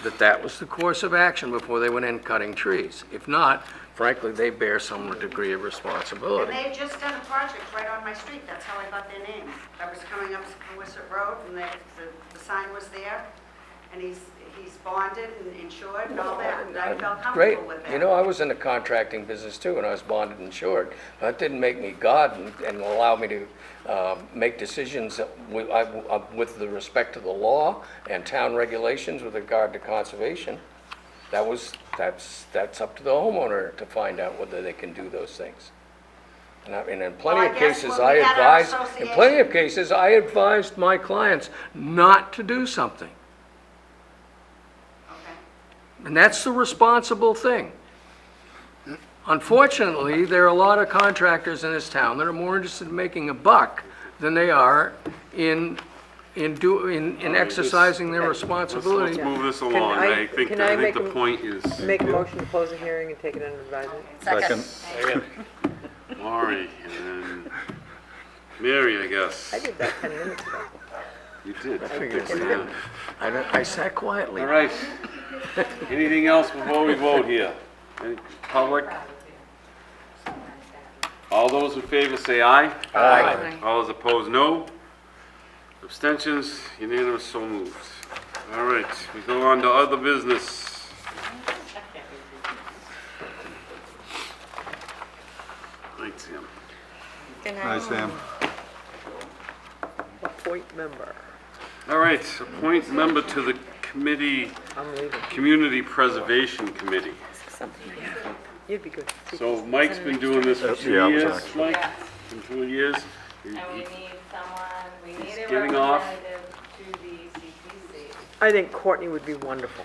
that that was the course of action before they went in cutting trees. If not, frankly, they bear some degree of responsibility. And they had just done a project right on my street. That's how I got their name. I was coming up Falmouth Road, and the sign was there, and he's bonded and insured and all that, and I felt comfortable with that. Great. You know, I was in the contracting business too, and I was bonded and insured. That didn't make me God and allow me to make decisions with the respect to the law and town regulations with regard to conservation. That's up to the homeowner to find out whether they can do those things. And in plenty of cases, I advised my clients not to do something. And that's the responsible thing. Unfortunately, there are a lot of contractors in this town that are more interested in making a buck than they are in exercising their responsibility. Let's move this along. I think the point is... Make a motion to close the hearing and take it under advisement. Second. Laurie, and then Mary, I guess. I did that 10 minutes ago. You did. I figured I sat quietly. All right. Anything else before we vote here? Any public? All those in favor say aye. Aye. All those opposed, no. Abstentions, unanimous, so moved. All right, we go on to other business. Right, Sam. Hi, Sam. Appoint member. All right, appoint member to the committee, I'm leaving. Community Preservation Committee. You'd be good. So Mike's been doing this for 2 Yeah, I was years, actually- Mike? In 2 years? And we need someone, we need a getting off. representative to the CPC. I think Courtney would be wonderful.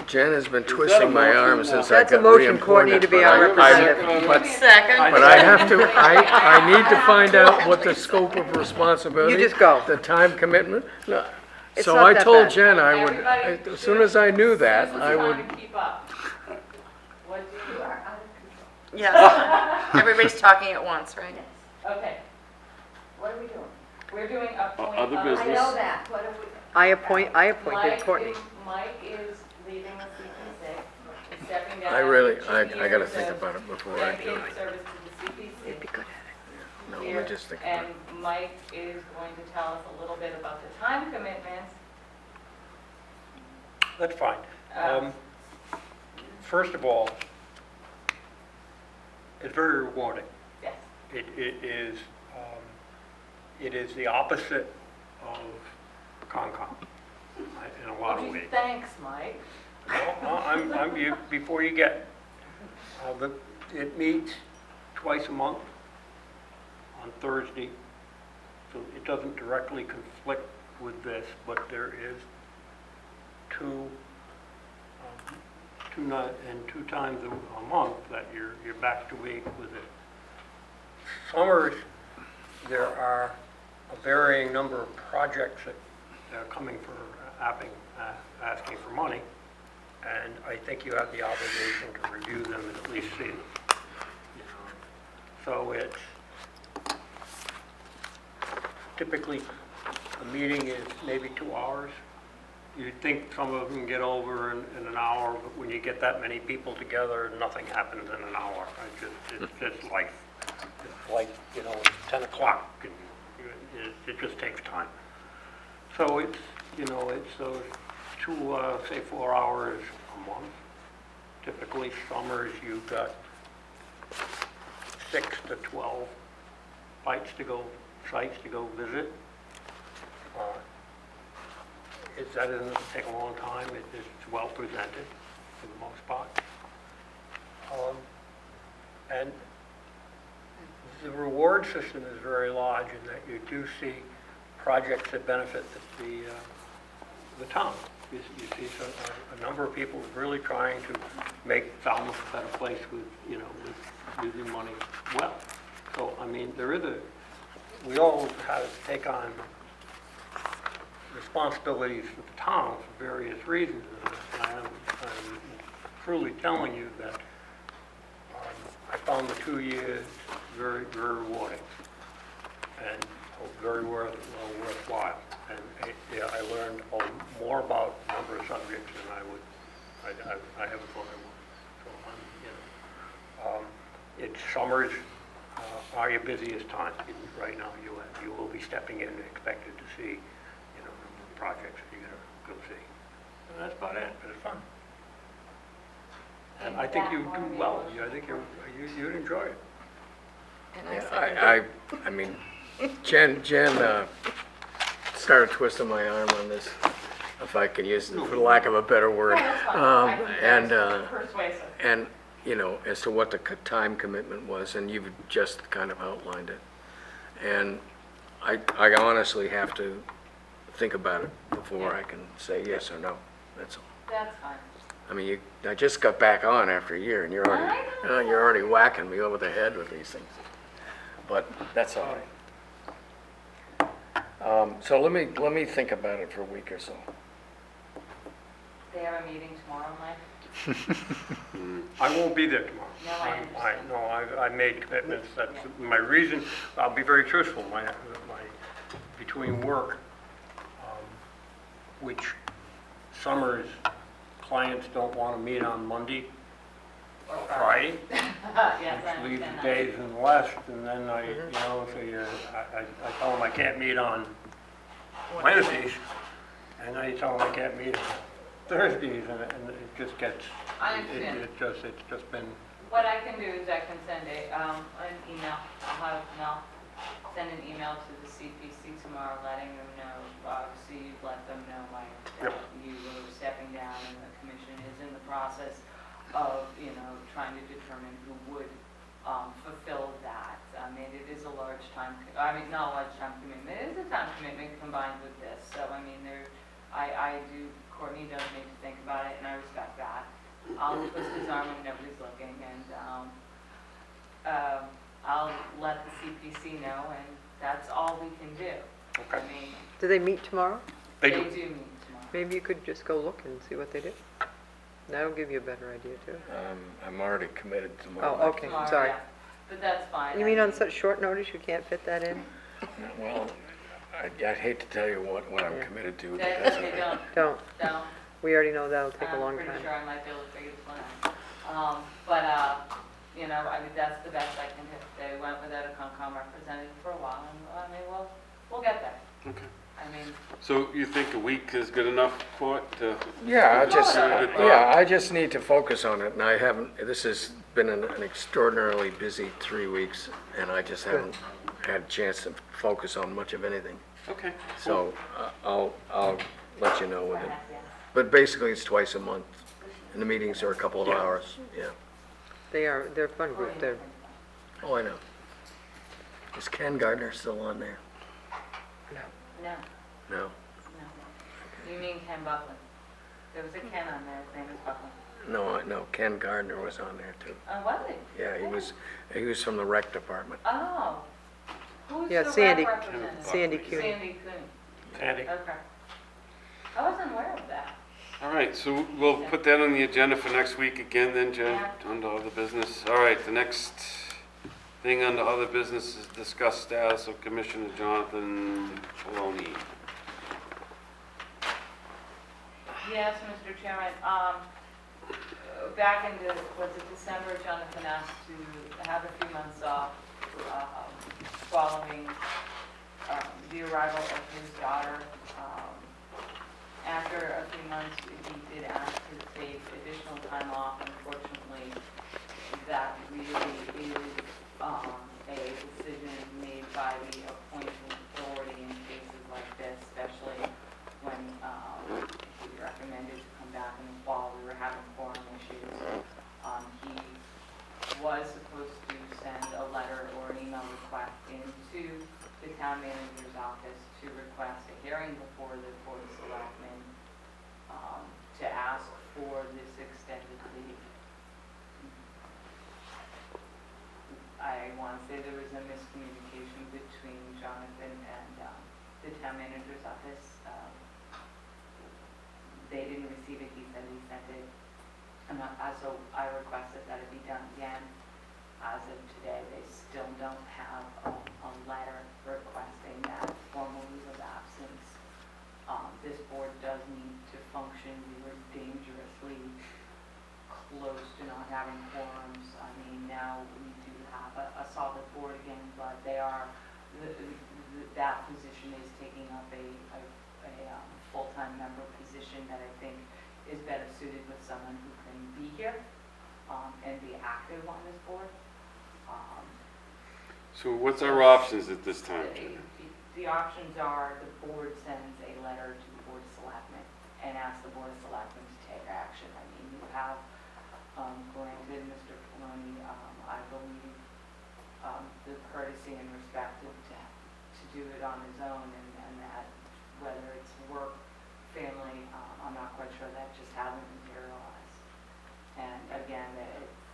Jen has been that a twisting my motion arm now? since I That's a got motion, Courtney, reappointed. to be but our I- representative. But Second. I have to, I need to find out what the scope of responsibility. You just go. The time commitment. No. It's So not I that told bad. Jen I would, Everybody, as soon as I knew that, Susan's I would. trying to keep up. What do you are? Yes. Everybody's talking at once, right? Okay. What are we doing? We're doing appoint. Other business. that, what if we? I appointed Courtney. Mike is leaving the CPC, he's stepping down. I really, after 2 I gotta years think of about it before I do dedicated it. service to the CPC. You'd be good at No, here, let me just think about And it. Mike is going to tell us a little bit about the time commitments. That's fine. First of all, it's very rewarding. Yes. It is the opposite of Concom in a lot of ways. Thanks, Mike. Before you get, it meets twice a month on Thursday, so it doesn't directly conflict with this, but there is two times a month that you're back to week with it. Summers, there are a varying number of projects that are coming for asking for money, and I think you have the obligation to review them and at least see them. You know. So it's typically, a meeting is maybe 2 hours. You'd think some of them get over in an hour, but when you get that many people together, nothing happens in an hour. It's just life. It's like, it's 10 o'clock, and it just takes time. So it's, it's those 4 hours a month. Typically, summers, you've got 6 to 12 sites to go visit. That doesn't take a long time. It's well presented for the most part. And the reward system is very large in that you do see projects that benefit the town. You see a number of people really trying to make Falmouth a better place with using money well. So, I mean, we all have to take on responsibilities for the town for various reasons. And I'm truly telling you that I found the 2 years very, very rewarding and very worthwhile. And I learned more about a number of subjects than I ever thought I would. So it's summers are your busiest time. Right now, you will be stepping in and expected to see projects that you're going to go see. And that's about it, but it's fun. And I think you do well. I think you'd enjoy it. Yeah, I mean, Jen started twisting my arm on this, if I could use it, for lack of a better word. Persuasive. And, as to what the time commitment was, and you've just kind of outlined it. And I honestly have to think about it before I can say yes or no, that's all. That's fine. I mean, I just got back on after a year, and you're already whacking me over the head with these things. But that's all right. So let me think about it for a week or so. They have a meeting tomorrow, Mike? I won't be there tomorrow. No, I I made commitments. That's my reason. I'll be very truthful. My between work, which summers clients don't want to meet on Monday Or Friday. Yes, I Actually, the understand that. days in the west, and then I, you know, so I tell them I can't meet on Wednesdays, and then I tell them I can't meet on Thursdays, and it just gets, I understand. it's just been, What I can do is I can send an email, I'll have Mel send an email to the CPC tomorrow, letting them know, obviously you've let them know that you were stepping down and the commission is in the process of, trying to determine who would fulfill that. I mean, it is a large time, not a large time commitment, it is a time commitment combined with this. So, I mean, Courtney does need to think about it, and I respect that. I'll twist his arm when nobody's looking, and I'll let the CPC know, and that's all we can do. Okay. I mean, Do they meet tomorrow? they do meet tomorrow. Maybe you could just go look and see what they do. That'll give you a better idea, too. I'm already committed tomorrow. Oh, okay, Tomorrow, sorry. yeah. But that's fine. You mean on such short notice you can't fit that in? Well, I'd hate to tell you what I'm committed to. That's okay, don't. Don't. We already know that'll take a long I'm time. pretty sure I might be able to figure this one out. That's the best I can do. They went without a Concom representative for a while, and we'll get there. Okay. I mean, So you think a week is good enough for it to? Yeah, Yeah. I just need to focus on it, and I haven't, this has been an extraordinarily busy 3 weeks, and I just haven't had a chance to focus on much of anything. Okay. So I'll let you know with it. But basically, it's twice a month, and the meetings are a couple of hours, yeah. They're a fun group. They're, Oh, I know. Is Ken Gardner still on there? no, No? no. You mean Ken Buckland? There was a Ken on there, his name is Buckland. No, Ken Gardner was on there too. Was he? Yeah, he was from the rec department. Oh. Who's Yeah, the Sandy- rep representative? Sandy Cooney. Sandy Cooney. Sandy. Okay. I wasn't aware of that. All right, so we'll put that on the agenda for next week again then, Jen, Yeah. under other business. All right, the next thing under other business is discuss status of Commissioner Jonathan Maloney. Yes, Mr. Chairman. Back in December, Jonathan asked to have a few months off following the arrival of his daughter. After a few months, he did ask to take additional time off. Unfortunately, that really is a decision made by the appointing authority in cases like this, especially when he recommended to come back in the fall. We were having quorum issues. He was supposed to send a letter or an email request into the town manager's office to request a hearing before the Board of Selectmen to ask for this extended leave. I want to say there was a miscommunication between Jonathan and the town manager's office. They didn't receive it, he said he sent it. So I requested that it be done again. As of today, they still don't have a letter requesting that formal leave of absence. This board does need to function. We were dangerously close to not having quorums. I mean, now we do have a solid board again, but they are, that position is taking up a full-time member position that I think is better suited with someone who can be here and be active on this board. So what's our options at this time, Jen? The options are the board sends a letter to the Board of Selectmen and asks the Board of Selectmen to take action. I mean, you have granted Mr. Maloney, I believe, the courtesy and respect to do it on his own, and that whether it's work, family, I'm not quite sure, that just hasn't materialized. And again,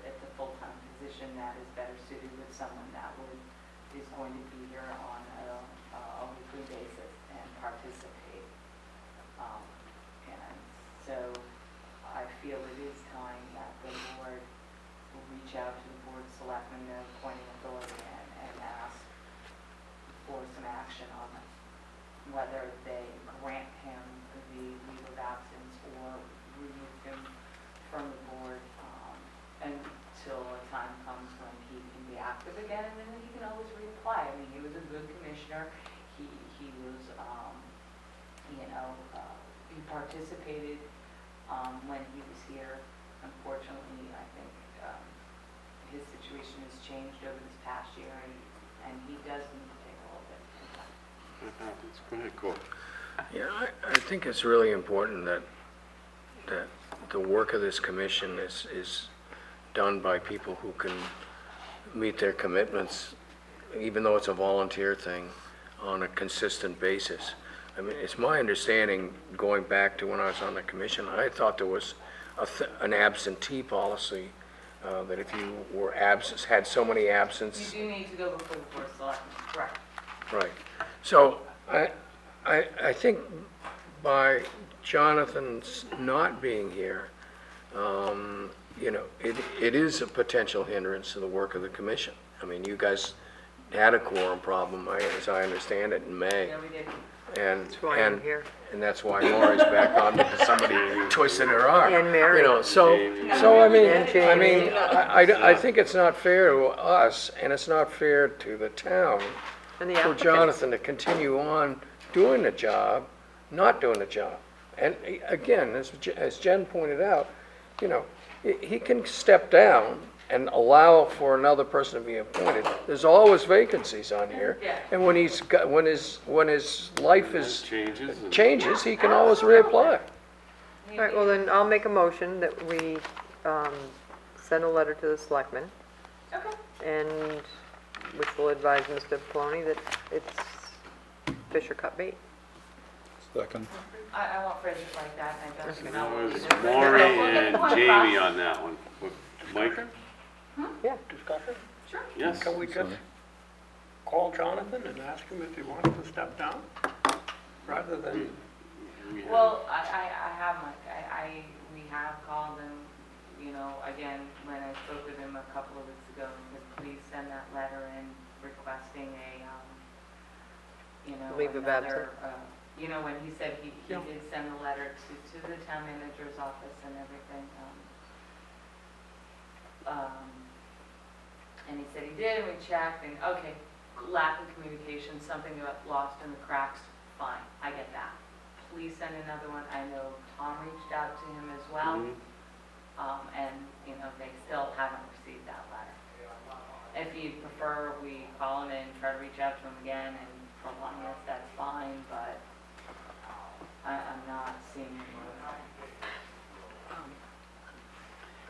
it's a full-time position that is better suited with someone that is going to be here on a weekly basis and participate. And so I feel it is time that the board will reach out to the Board of Selectmen, the appointing authority, and ask for some action on it, whether they grant him the leave of absence or remove him from the board. And till a time comes when he can be active again, and then he can always reapply. I mean, he was a good commissioner. He was, he participated when he was here. Unfortunately, I think his situation has changed over this past year, and he does need to take a little bit of time. That happens. Go ahead, Court. Yeah, I think it's really important that the work of this commission is done by people who can meet their commitments, even though it's a volunteer thing, on a consistent basis. I mean, it's my understanding, going back to when I was on the commission, I thought there was an absentee policy, that if you were had so many absences. You do need to go before the Board of Selectmen, correct? Right. So I think by Jonathan's not being here, it is a potential hindrance to the work of the commission. I mean, you guys had a quorum problem, as I understand it, in May. Yeah, we did. And, That's why I'm here. and that's why Lori's back on, because somebody twisted her arm. And Mary. So I mean, And I think it's not fair to us, and it's not fair to the town And the for applicant. Jonathan to continue on doing the job, not doing the job. And again, as Jen pointed out, he can step down and allow for another person to be appointed. There's always vacancies on here. Yeah. And when his life changes, he can always reapply. All right, well then, I'll make a motion that we send a letter to the selectmen, Okay. and which will advise Mr. Poloni that it's fish or cut bait. Second. I want phrases like that, and I don't That know. was Maury and Jamie on that one. Mike? Yeah. Discussion? Sure. Yes. Can we just call Jonathan and ask him if he wants to step down, rather than? Well, I have, we have called him, again, when I spoke with him a couple of weeks ago, he said, please send that letter in requesting Leave of another, when he said he did send the letter to the town manager's office and everything. And he said he did, and we checked, and okay, lack of communication, something got lost in the cracks, fine, I get that. Please send another one. I know Tom reached out to him as well, and, they still haven't received that letter. If you prefer, we call him and try to reach out to him again and prolong this, that's fine, but I'm not seeing anything.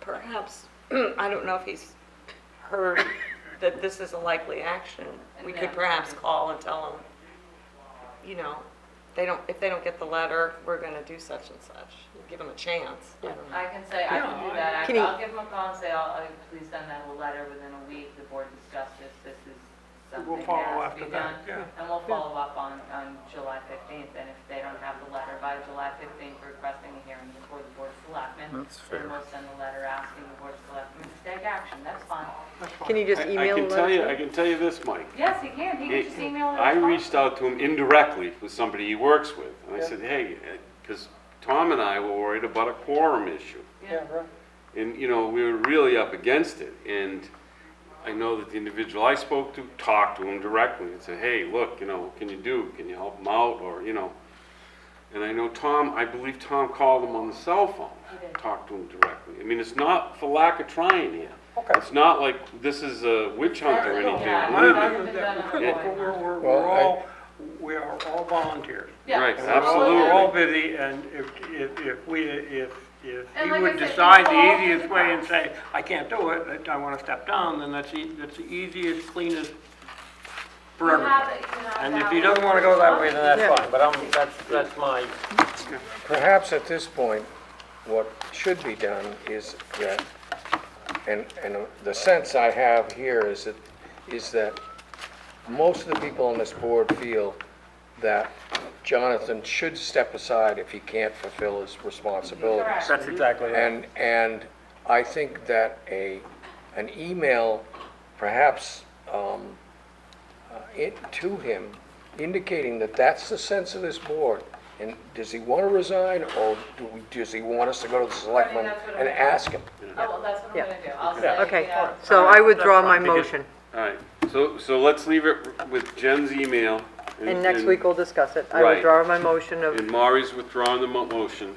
Perhaps, I don't know if he's heard that this is a likely action. We could perhaps call and tell him, if they don't get the letter, we're going to do such and such. Give them a chance. I don't know. I can say, I can do that. Can I'll give him a call and say, please send that letter within a week. The board discussed this. This is something We'll that follow has to be after done. that, yeah. And we'll follow up on July 15th. And if they don't have the letter by July 15th requesting a hearing before the board of selectmen, That's fair. then we'll send a letter asking the board of selectmen to take action. That's fine. Can you just email the letter? I can tell you this, Mike. Yes, he can. He can just email it. I reached out to him indirectly with somebody he works with, and I said, hey, because Tom and I were worried about a quorum issue. Yeah, right. And, we were really up against it, and I know that the individual I spoke to talked to him directly and said, hey, look, what can you do? Can you help him out, or, And I know I believe Tom called him on the cell phone, talked to him directly. I mean, it's not for lack of trying here. Okay. It's not like this is a witch hunt or anything. We are all volunteers. Yeah. Right, And absolutely. We're all busy, and if And he like would I said, decide it's the all easiest in the way and cracks. say, I can't do it, I want to step down, then that's the easiest, cleanest for You everybody. have it, And if that he doesn't want to go that way, then that's Yeah. fine, but that's my, Perhaps at this point, what should be done is that, and the sense I have here is that most of the people on this board feel that Jonathan should step aside if he can't fulfill his responsibilities. Correct. that's exactly right. And I think that an email, perhaps to him, indicating that that's the sense of this board, And does he want to resign, or does he want us to go to the selectmen that's what I'm and gonna ask him? Oh, well, that's what I'm Yeah. gonna do. I'll Yeah. say, Okay, you know, so I withdraw my Because- motion, All right, so let's leave it with Jen's email. and next week we'll discuss it. I Right. withdraw my motion of, And Maury's withdrawing the motion.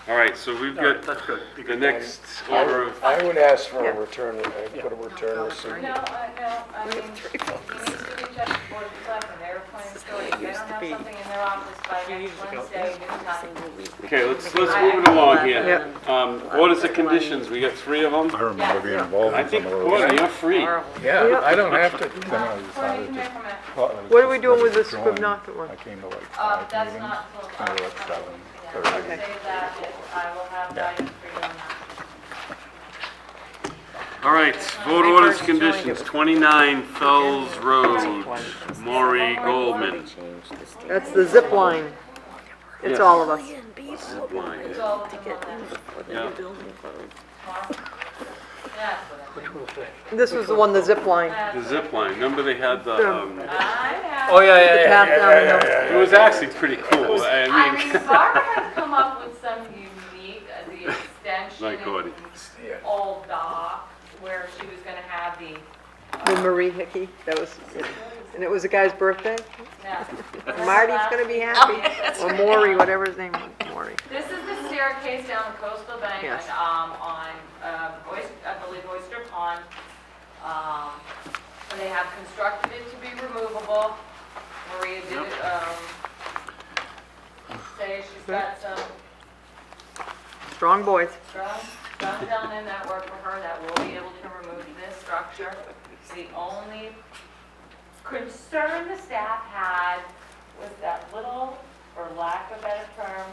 All right, so we've got That's good. the next order of, I would ask for Yeah. a return, put a return receipt. No, I mean, he needs to reach out to the board of selectmen, they're planning story. If they don't have something in their office by next Wednesday, noontime. okay, let's move it along here. Yep. Orders of conditions, we got 3 of them. I remember being involved I in think, some of those. Gordon, you're free. Yeah, I don't have to. Then I decided Come just, from it. well, I was What are we just doing with never this joined. Scribnocket one? I came to like That's 5 meetings, not till, kind of like 7, yeah, 30. I'll save that, I will have guidance for you on that. All right, vote orders conditions, 29 Fells Road, Maury Goldman. that's the zip line. It's Yes. all of us. Zip line, It's all of them on that. yeah. That's what Which one's that? This was the one, the zip line. The zip line, remember they had the, I have. Oh, yeah, yeah, The yeah, path yeah, down yeah, the hill. yeah, yeah. it was actually pretty cool, I I mean, mean. Barbara has come up with some unique, the extension Like Gordy. and old dock, where she was gonna have the, With Marie Hickey, that was, and it was a guy's birthday. yeah. Marty's gonna be happy, or Maury, whatever his name was, Maury. This is the staircase down the coastal bank Yes. on, I believe Oyster Pond. And they have constructed it to be removable. Maria did it, say she's got some Strong boys. strong gentlemen that work for her that will be able to remove this structure. The only concern the staff had was that little, for lack of a better term,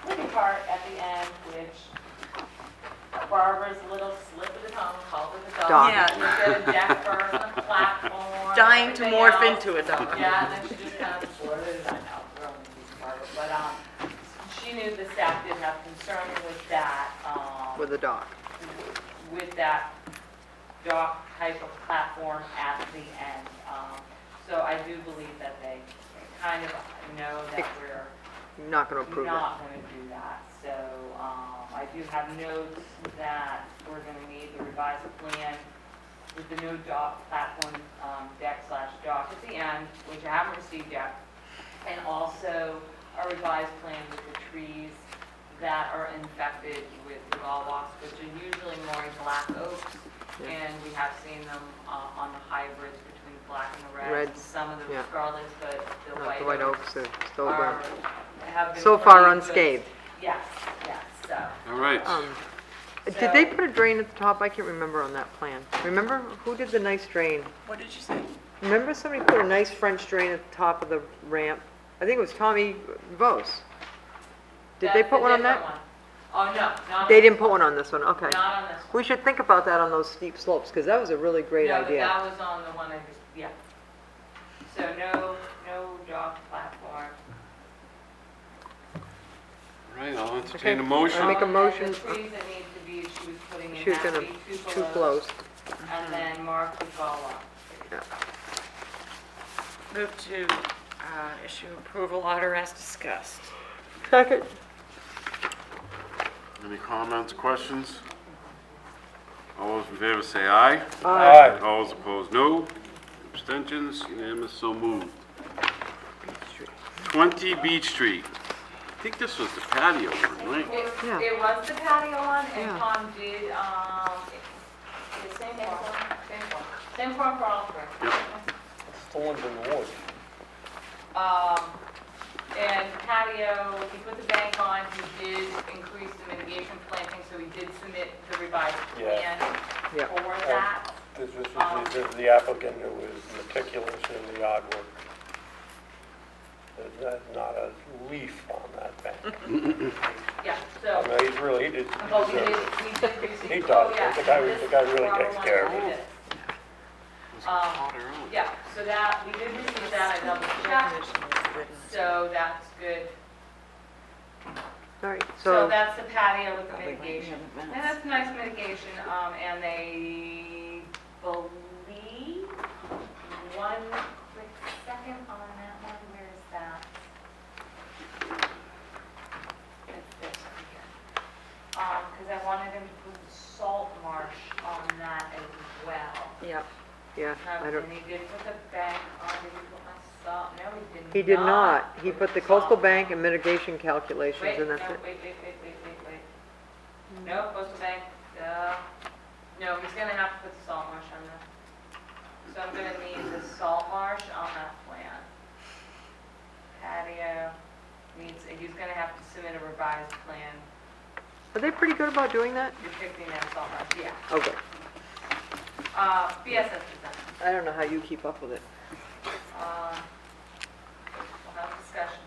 wooden part at the end, which Barbara's little slip of the tongue called it a dog. Dog. Instead of deck first on the platform. Dying to everything morph else. into a dog. Yeah, and then she just kind of blurted it out, throwing a piece of Barbara. But, she knew the staff did have concern with that, With a dog. with that dock type of platform at the end. So I do believe that they kind of know that we're Not gonna approve it. not going to do that. So I do have notes that we're going to need the revised plan with the no dock platform, deck/dock at the end, which I haven't received yet, and also a revised plan with the trees that are infected with wall wasps, which are usually more in black oaks, and we have seen them on the hybrids between the black and the reds, Reds, some of the yeah. scarlets, but the Not white the white oaks oaks are still are, burnt. have been So far pretty good. unscathed. Yes, so. All right, Did they put a drain at the top? I can't remember on that plan. Remember, who did the nice drain? What did you say? Remember somebody put a nice French drain at the top of the ramp? I think it was Tommy Vos. Did they That's put a one on different that? one. Oh, no, not. They on didn't this put one on this one, okay. Not on this one. We should think about that on those steep slopes, because that was a really great No, but idea. that was on the one I just, yeah. So no dock platform. all right, I'll entertain a Okay. motion. I make a motion. The trees that need to be, she was putting in She was have to gonna, be too close. And then Mark would follow up. Yeah. Move to issue approval order as discussed. Second. Any comments, questions? All those in favor say aye. Aye. All those opposed, no. Abstentions, unanimous, so moved. 20 Beach Street. I think this was the patio one, right? Yeah. It was the patio one, and Yeah. Tom did, the same form for all three. Yep. It's the ones in the woods. And patio, he put the bank on, he did increase the mitigation planting, so he did submit the revised plan Yeah. for that. This is the applicant who was meticulous in the yard work. There's not a leaf on that bank. Yeah, so, I mean, he's really, he did, but we did receive. He does. Oh, yeah, The guy this really former takes one care of we it. did. Yeah, so that, we did receive that, I double checked, so that's good. All right, So so, that's the patio with the mitigation. And that's nice mitigation, and they believe, one quick second on that one, where is that? Yeah, I don't, And he did put the bank on, did he put my salt? No, he did not. he did not. He put the coastal salt bank on. and mitigation calculations, Wait, and no, that's it. wait. No, coastal bank, no, he's gonna have to put the salt marsh on there. So I'm gonna need the salt marsh on that plan. Patio needs, he's gonna have to submit a revised plan Are they pretty good about doing that? depicting that salt marsh, yeah. Okay. BSS design. I don't know how you keep up with it. We'll have discussion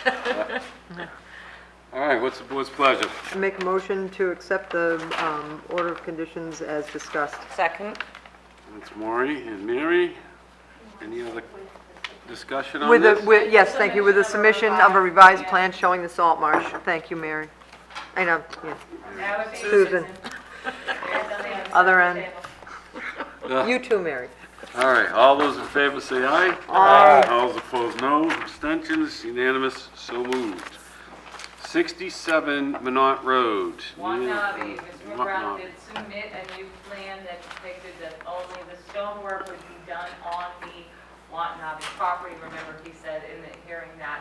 after. All right, what's the board's pleasure? I make a motion to accept the order of conditions as discussed. Second? That's Maury and Mary. Any other discussion on With this? yes, thank you, with the submission of a revised plan showing the salt marsh. Thank you, Mary. I know, yeah. That would be Susan. Other end. Yeah. You too, Mary. All right, all those in favor say aye. Aye. All those opposed, no. Abstentions, unanimous, so moved. 67 Minot Road. Watanabe, Mr. McGrath Watanabe. did submit a new plan that depicted that only the stonework would be done on the Watanabe property. Remember, he said in the hearing that,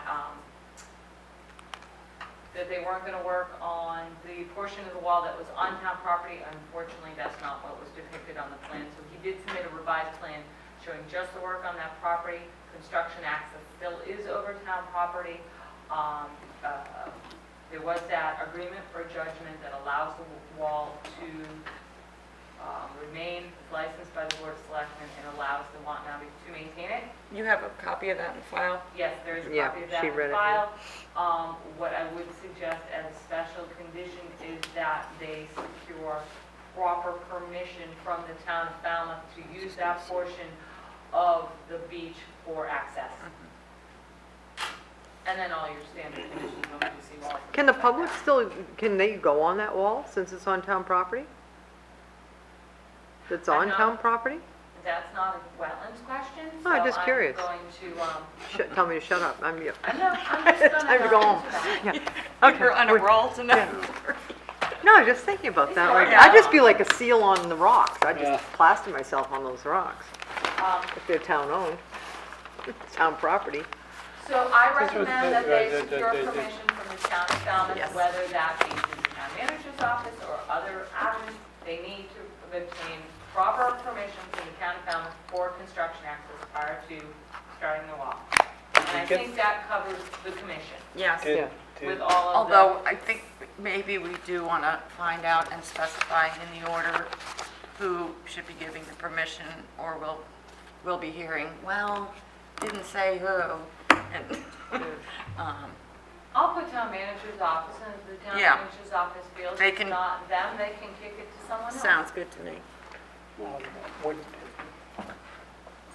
that they weren't gonna work on the portion of the wall that was on town property. Unfortunately, that's not what was depicted on the plan. So he did submit a revised plan showing just the work on that property. Construction access still is over town property. There was that agreement for judgment that allows the wall to remain licensed by the Board of Selectmen and allows the Watanabe to maintain it. You have a copy of that in file? Yes, there is a Yeah, copy of that she in read it, file. What I would suggest as a special condition is that they secure proper permission from the town of Falmouth to use that portion of the beach for access. And then all your standard conditions, emergency walls. and Can the things like public that. still, can they go on that wall since it's on town property? It's on town property? That's not a wetlands question, Oh, I'm just curious. I'm going to, Tell me to shut up. I'm, I'm just gonna time to go home. into that. Yeah. Okay. You're on a We're- roll tonight. No, I'm just thinking about that. Like, Yeah. I'd just be like a seal on the rocks. I'd Yeah. just plaster myself on those rocks if they're town-owned, town property. So I recommend that they secure permission from the town of Falmouth, Yes. whether that be through the town manager's office or other avenues. They need to obtain proper permission from the town of Falmouth for construction access prior to starting the wall. And I think that covers the commission Yes. Yeah. with all of the. Although I think maybe we do want to find out and specify in the order who should be giving the permission, or we'll be hearing, well, didn't say who. And, I'll put town manager's office, and if the town Yeah. manager's office feels They it's can- not them, they can kick it to someone else. Sounds good to me.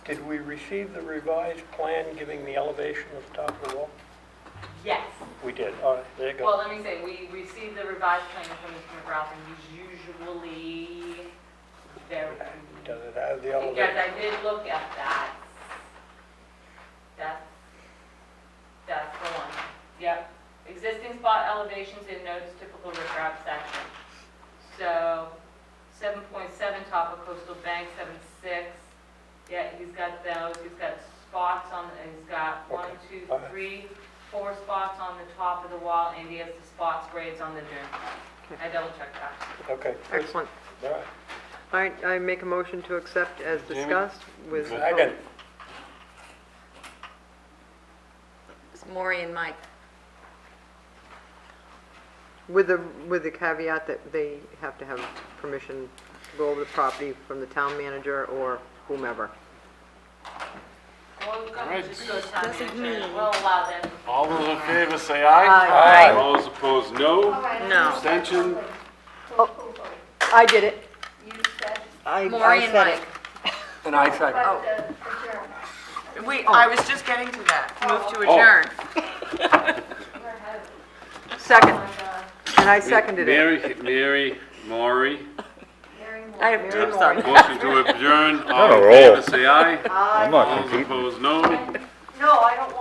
Did we receive the revised plan giving the elevation of the top of the wall? Yes. We did, all right, there you Well, go. let me say, we received the revised plan from Mr. McGrath, and he's usually very, Does it have the because elevation? I did look at that. That's the one. Yep. Existing spot elevations in notice typical riprap section. So 7.7 top of coastal bank, 7.6. Yeah, he's got those. He's got spots on, he's got one, Okay. two, All right. three, 4 spots on the top of the wall, and he has the spots grades on the dune. I double checked that. Okay. Excellent. All right. All right, I make a motion to accept as discussed with. Second. It's Maury and Mike. With the caveat that they have to have permission to go over the property from the town manager or whomever. Well, we're going Right. to just go to town Doesn't manager, and mean- we'll allow them. All those in favor say aye. Aye. Aye. All those opposed, no. No. Abstention, I did it. You said, I Maury and said it. Mike. And I second. but adjourn. I was just getting to that. Move to Oh. adjourn. You're ahead of it. Second, Oh, my God. and I seconded it. Mary, Maury. Very much. I have Mary tips Maury. on. Motion to adjourn. All On a in roll. favor say aye. I'm All not those competing. opposed, no. No, I don't want